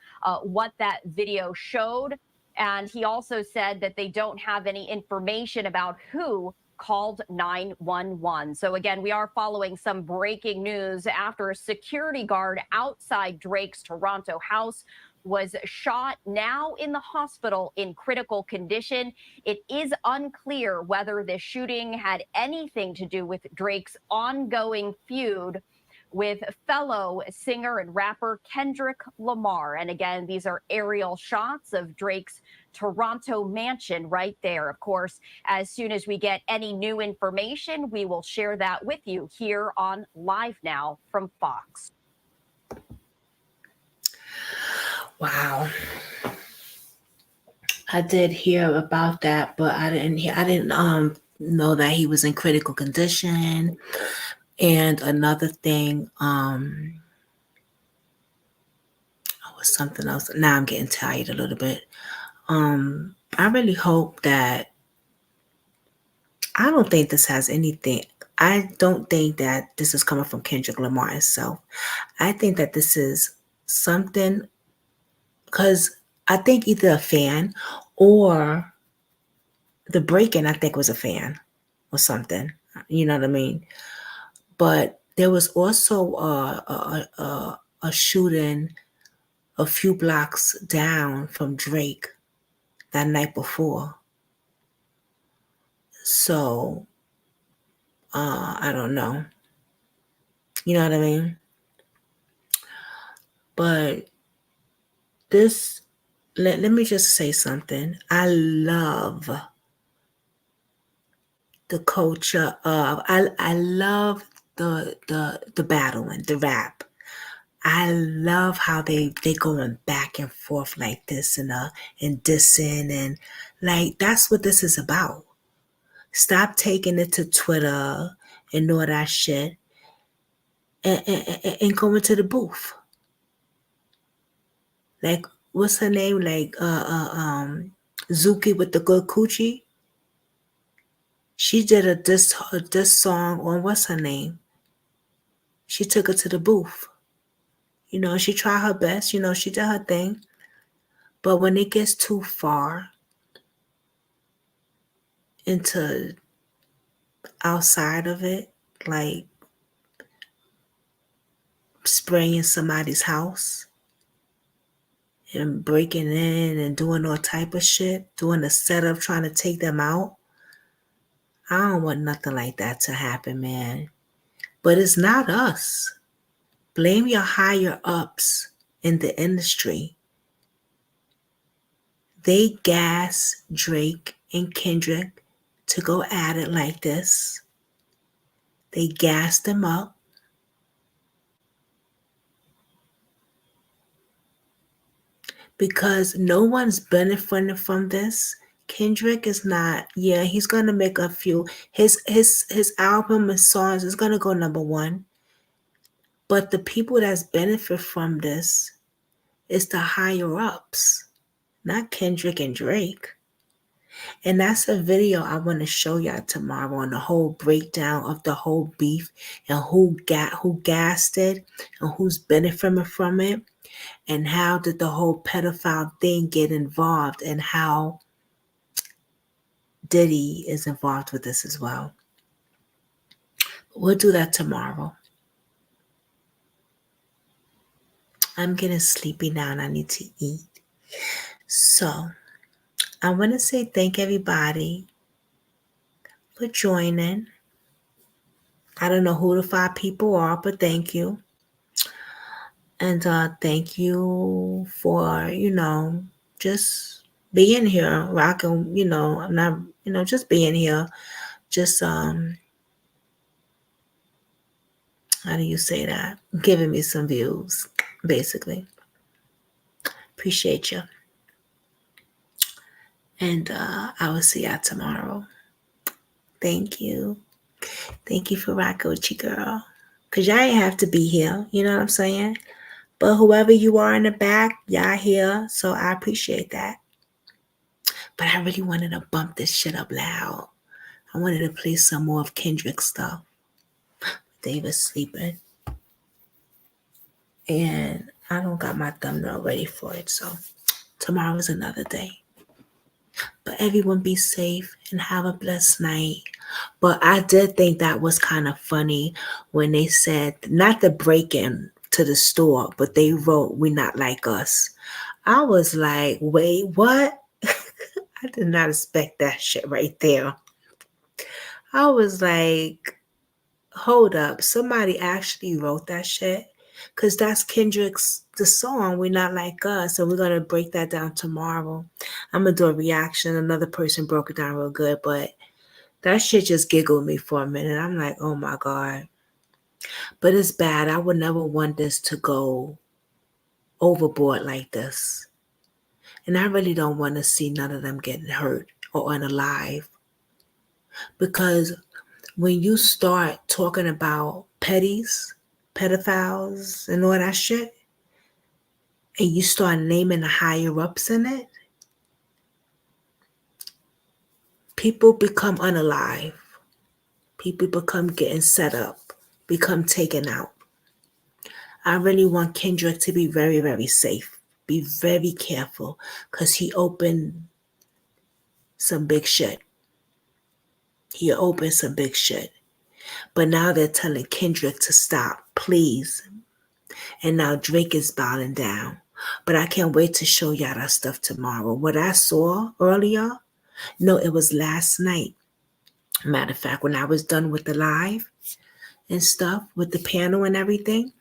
what that video showed. And he also said that they don't have any information about who called 911. So again, we are following some breaking news after a security guard outside Drake's Toronto house was shot, now in the hospital in critical condition. It is unclear whether this shooting had anything to do with Drake's ongoing feud with fellow singer and rapper Kendrick Lamar. And again, these are aerial shots of Drake's Toronto mansion right there. Of course, as soon as we get any new information, we will share that with you here on Live Now from Fox.
Wow. I did hear about that, but I didn't know that he was in critical condition. And another thing, was something else. Now I'm getting tired a little bit. I really hope that I don't think this has anything. I don't think that this is coming from Kendrick Lamar himself. I think that this is something, because I think either a fan or the break-in, I think, was a fan or something. You know what I mean? But there was also a shooting a few blocks down from Drake that night before. So, I don't know. You know what I mean? But this, let me just say something. I love the culture of I love the battling, the rap. I love how they going back and forth like this and dissing and like that's what this is about. Stop taking it to Twitter and all that shit and going to the booth. Like what's her name? Like Zuki with the good coochie. She did a diss song on what's her name? She took it to the booth. You know, she tried her best. You know, she did her thing. But when it gets too far into outside of it, like spraying somebody's house and breaking in and doing all type of shit, doing a setup, trying to take them out, I don't want nothing like that to happen, man. But it's not us. Blame your higher ups in the industry. They gas Drake and Kendrick to go at it like this. They gassed them up. Because no one's benefiting from this. Kendrick is not, yeah, he's gonna make a few. His album and songs is gonna go #1. But the people that's benefit from this is the higher ups, not Kendrick and Drake. And that's a video I want to show y'all tomorrow on the whole breakdown of the whole beef and who gassed it and who's benefiting from it and how did the whole pedophile thing get involved and how Diddy is involved with this as well. We'll do that tomorrow. I'm getting sleepy now and I need to eat. So I want to say thank everybody for joining. I don't know who the 5 people are, but thank you. And thank you for, just being here, rocking, I'm not, just being here. Just, how do you say that? Giving me some views, basically. Appreciate you. And I will see y'all tomorrow. Thank you. Thank you for rocking with you, girl. Because y'all ain't have to be here. You know what I'm saying? But whoever you are in the back, y'all here. So I appreciate that. But I really wanted to bump this shit up loud. I wanted to play some more of Kendrick's stuff. David's sleeping. And I don't got my thumbnail ready for it. So tomorrow is another day. But everyone be safe and have a blessed night. But I did think that was kind of funny when they said, not the break-in to the store, but they wrote, "We not like us." I was like, wait, what? I did not expect that shit right there. I was like, hold up. Somebody actually wrote that shit. Because that's Kendrick's, the song, "We Not Like Us." And we're going to break that down tomorrow. I'm going to do a reaction. Another person broke it down real good. But that shit just giggled me for a minute. I'm like, oh my God. But it's bad. I would never want this to go overboard like this. And I really don't want to see none of them getting hurt or unalive. Because when you start talking about pedophiles, and all that shit, and you start naming the higher ups in it, people become unalive. People become getting set up, become taken out. I really want Kendrick to be very, very safe. Be very careful because he opened some big shit. He opened some big shit. But now they're telling Kendrick to stop, please. And now Drake is bowing down. But I can't wait to show y'all that stuff tomorrow. What I saw earlier, no, it was last night. Matter of fact, when I was done with the live and stuff, with the panel and everything,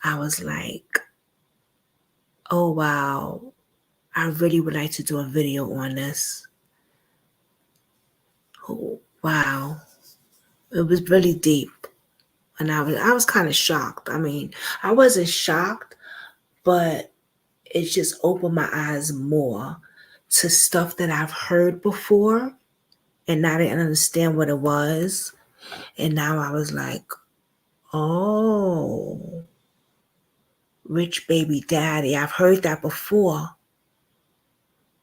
I was like, oh, wow. I really would like to do a video on this. Wow. It was really deep. And I was kind of shocked. I mean, I wasn't shocked, but it just opened my eyes more to stuff that I've heard before and I didn't understand what it was. And now I was like, oh, rich baby daddy. I've heard that before.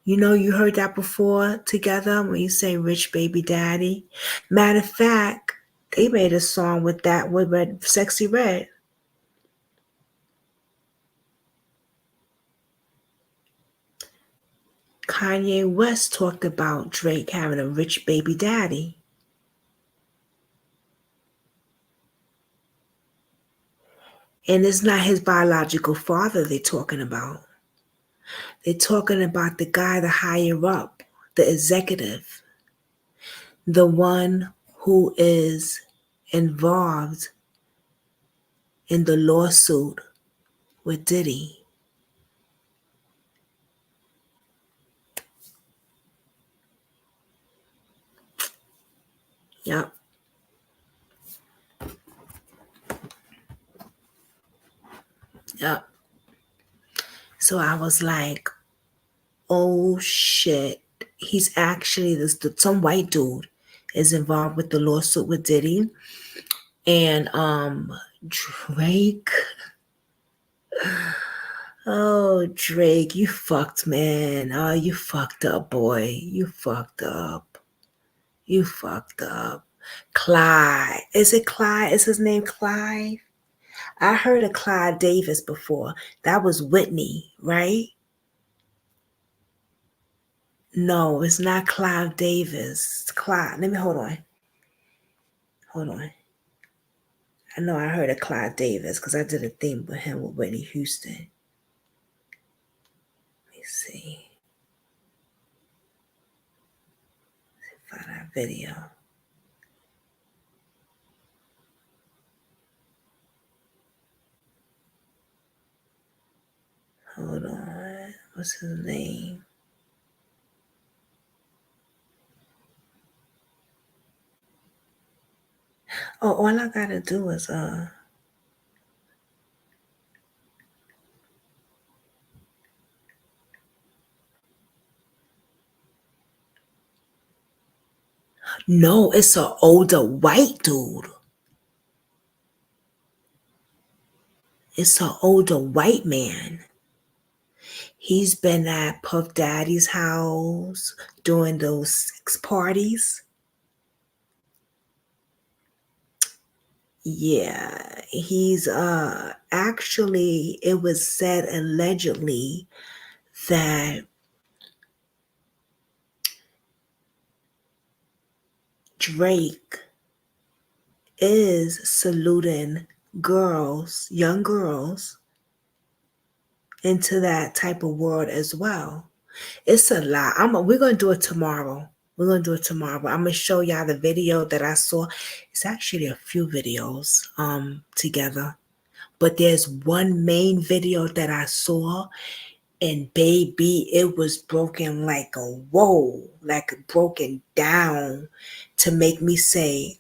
You know, you heard that before together when you say rich baby daddy. Matter of fact, they made a song with that with Red, Sexy Red. Kanye West talked about Drake having a rich baby daddy. And it's not his biological father they're talking about. They're talking about the guy, the higher up, the executive, the one who is involved in the lawsuit with Diddy. Yep. Yep. So I was like, oh shit. He's actually some white dude is involved with the lawsuit with Diddy. And Drake. Oh, Drake, you fucked, man. Oh, you fucked up, boy. You fucked up. You fucked up. Clyde. Is it Clyde? Is his name Clyde? I heard of Clyde Davis before. That was Whitney, right? No, it's not Clive Davis. It's Clyde. Let me hold on. Hold on. I know I heard of Clyde Davis because I did a thing with him with Whitney Houston. Let me see. Find that video. Hold on. What's his name? Oh, all I gotta do is no, it's an older white dude. It's an older white man. He's been at Puff Daddy's house doing those sex parties. Yeah, he's actually it was said allegedly that Drake is saluting girls, young girls, into that type of world as well. It's a lot. We're gonna do it tomorrow. We're gonna do it tomorrow. But I'm gonna show y'all the video that I saw. It's actually a few videos together. But there's one main video that I saw, and baby, it was broken like a whoa, like broken down to make me say,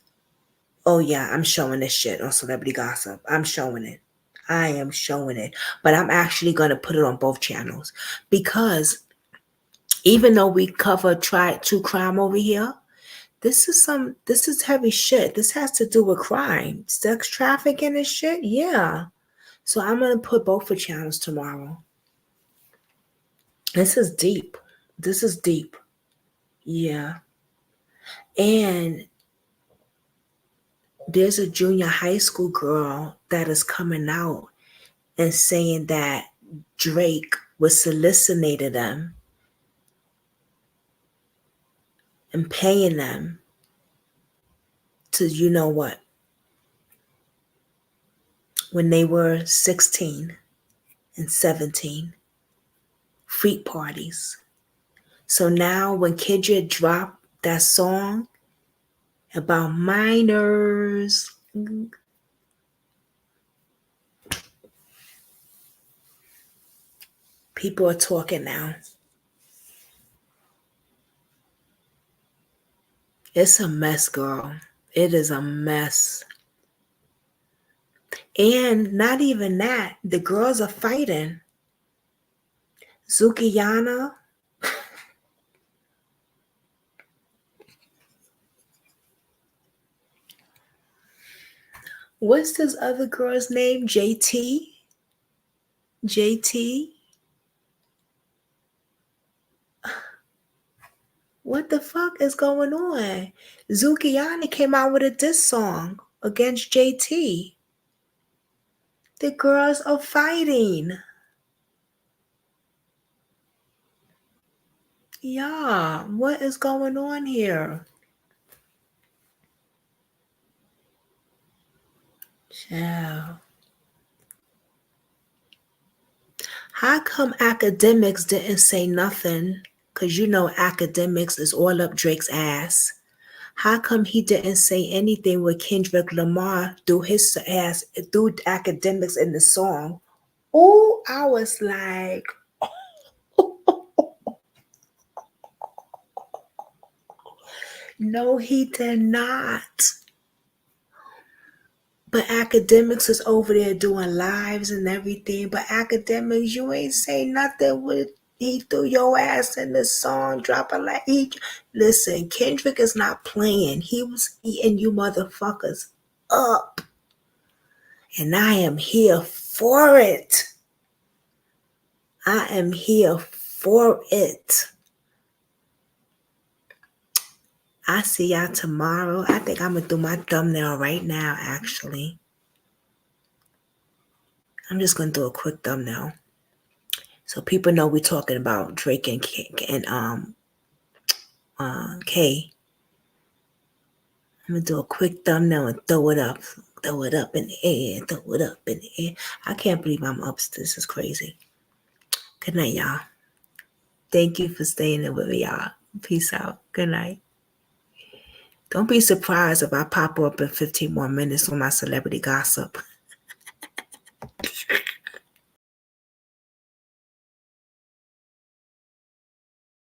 oh yeah, I'm showing this shit on Celebrity Gossip. I'm showing it. I am showing it. But I'm actually gonna put it on both channels because even though we cover true crime over here, this is heavy shit. This has to do with crime, sex trafficking and shit. Yeah. So I'm gonna put both the channels tomorrow. This is deep. This is deep. Yeah. And there's a junior high school girl that is coming out and saying that Drake was soliciting them and paying them to, you know what, when they were 16 and 17, freak parties. So now when Kidra dropped that song about minors, people are talking now. It's a mess, girl. It is a mess. And not even that, the girls are fighting. Zukiyana. What's this other girl's name? JT? JT? What the fuck is going on? Zukiyana came out with a diss song against JT. The girls are fighting. Yeah, what is going on here? Child. How come academics didn't say nothing? Because you know academics is all up Drake's ass. How come he didn't say anything with Kendrick Lamar threw his ass through academics in the song? Oh, I was like, no, he did not. But academics is over there doing lives and everything. But academics, you ain't say nothing with he threw your ass in the song, dropping like he. Listen, Kendrick is not playing. He was eating you motherfuckers up. And I am here for it. I am here for it. I see y'all tomorrow. I think I'm going to do my thumbnail right now, actually. I'm just going to do a quick thumbnail. So people know we're talking about Drake and Kay. I'm going to do a quick thumbnail and throw it up. Throw it up in the air. Throw it up in the air. I can't believe I'm up. This is crazy. Good night, y'all. Thank you for staying there with me, y'all. Peace out. Good night. Don't be surprised if I pop up in 15 more minutes on my celebrity gossip.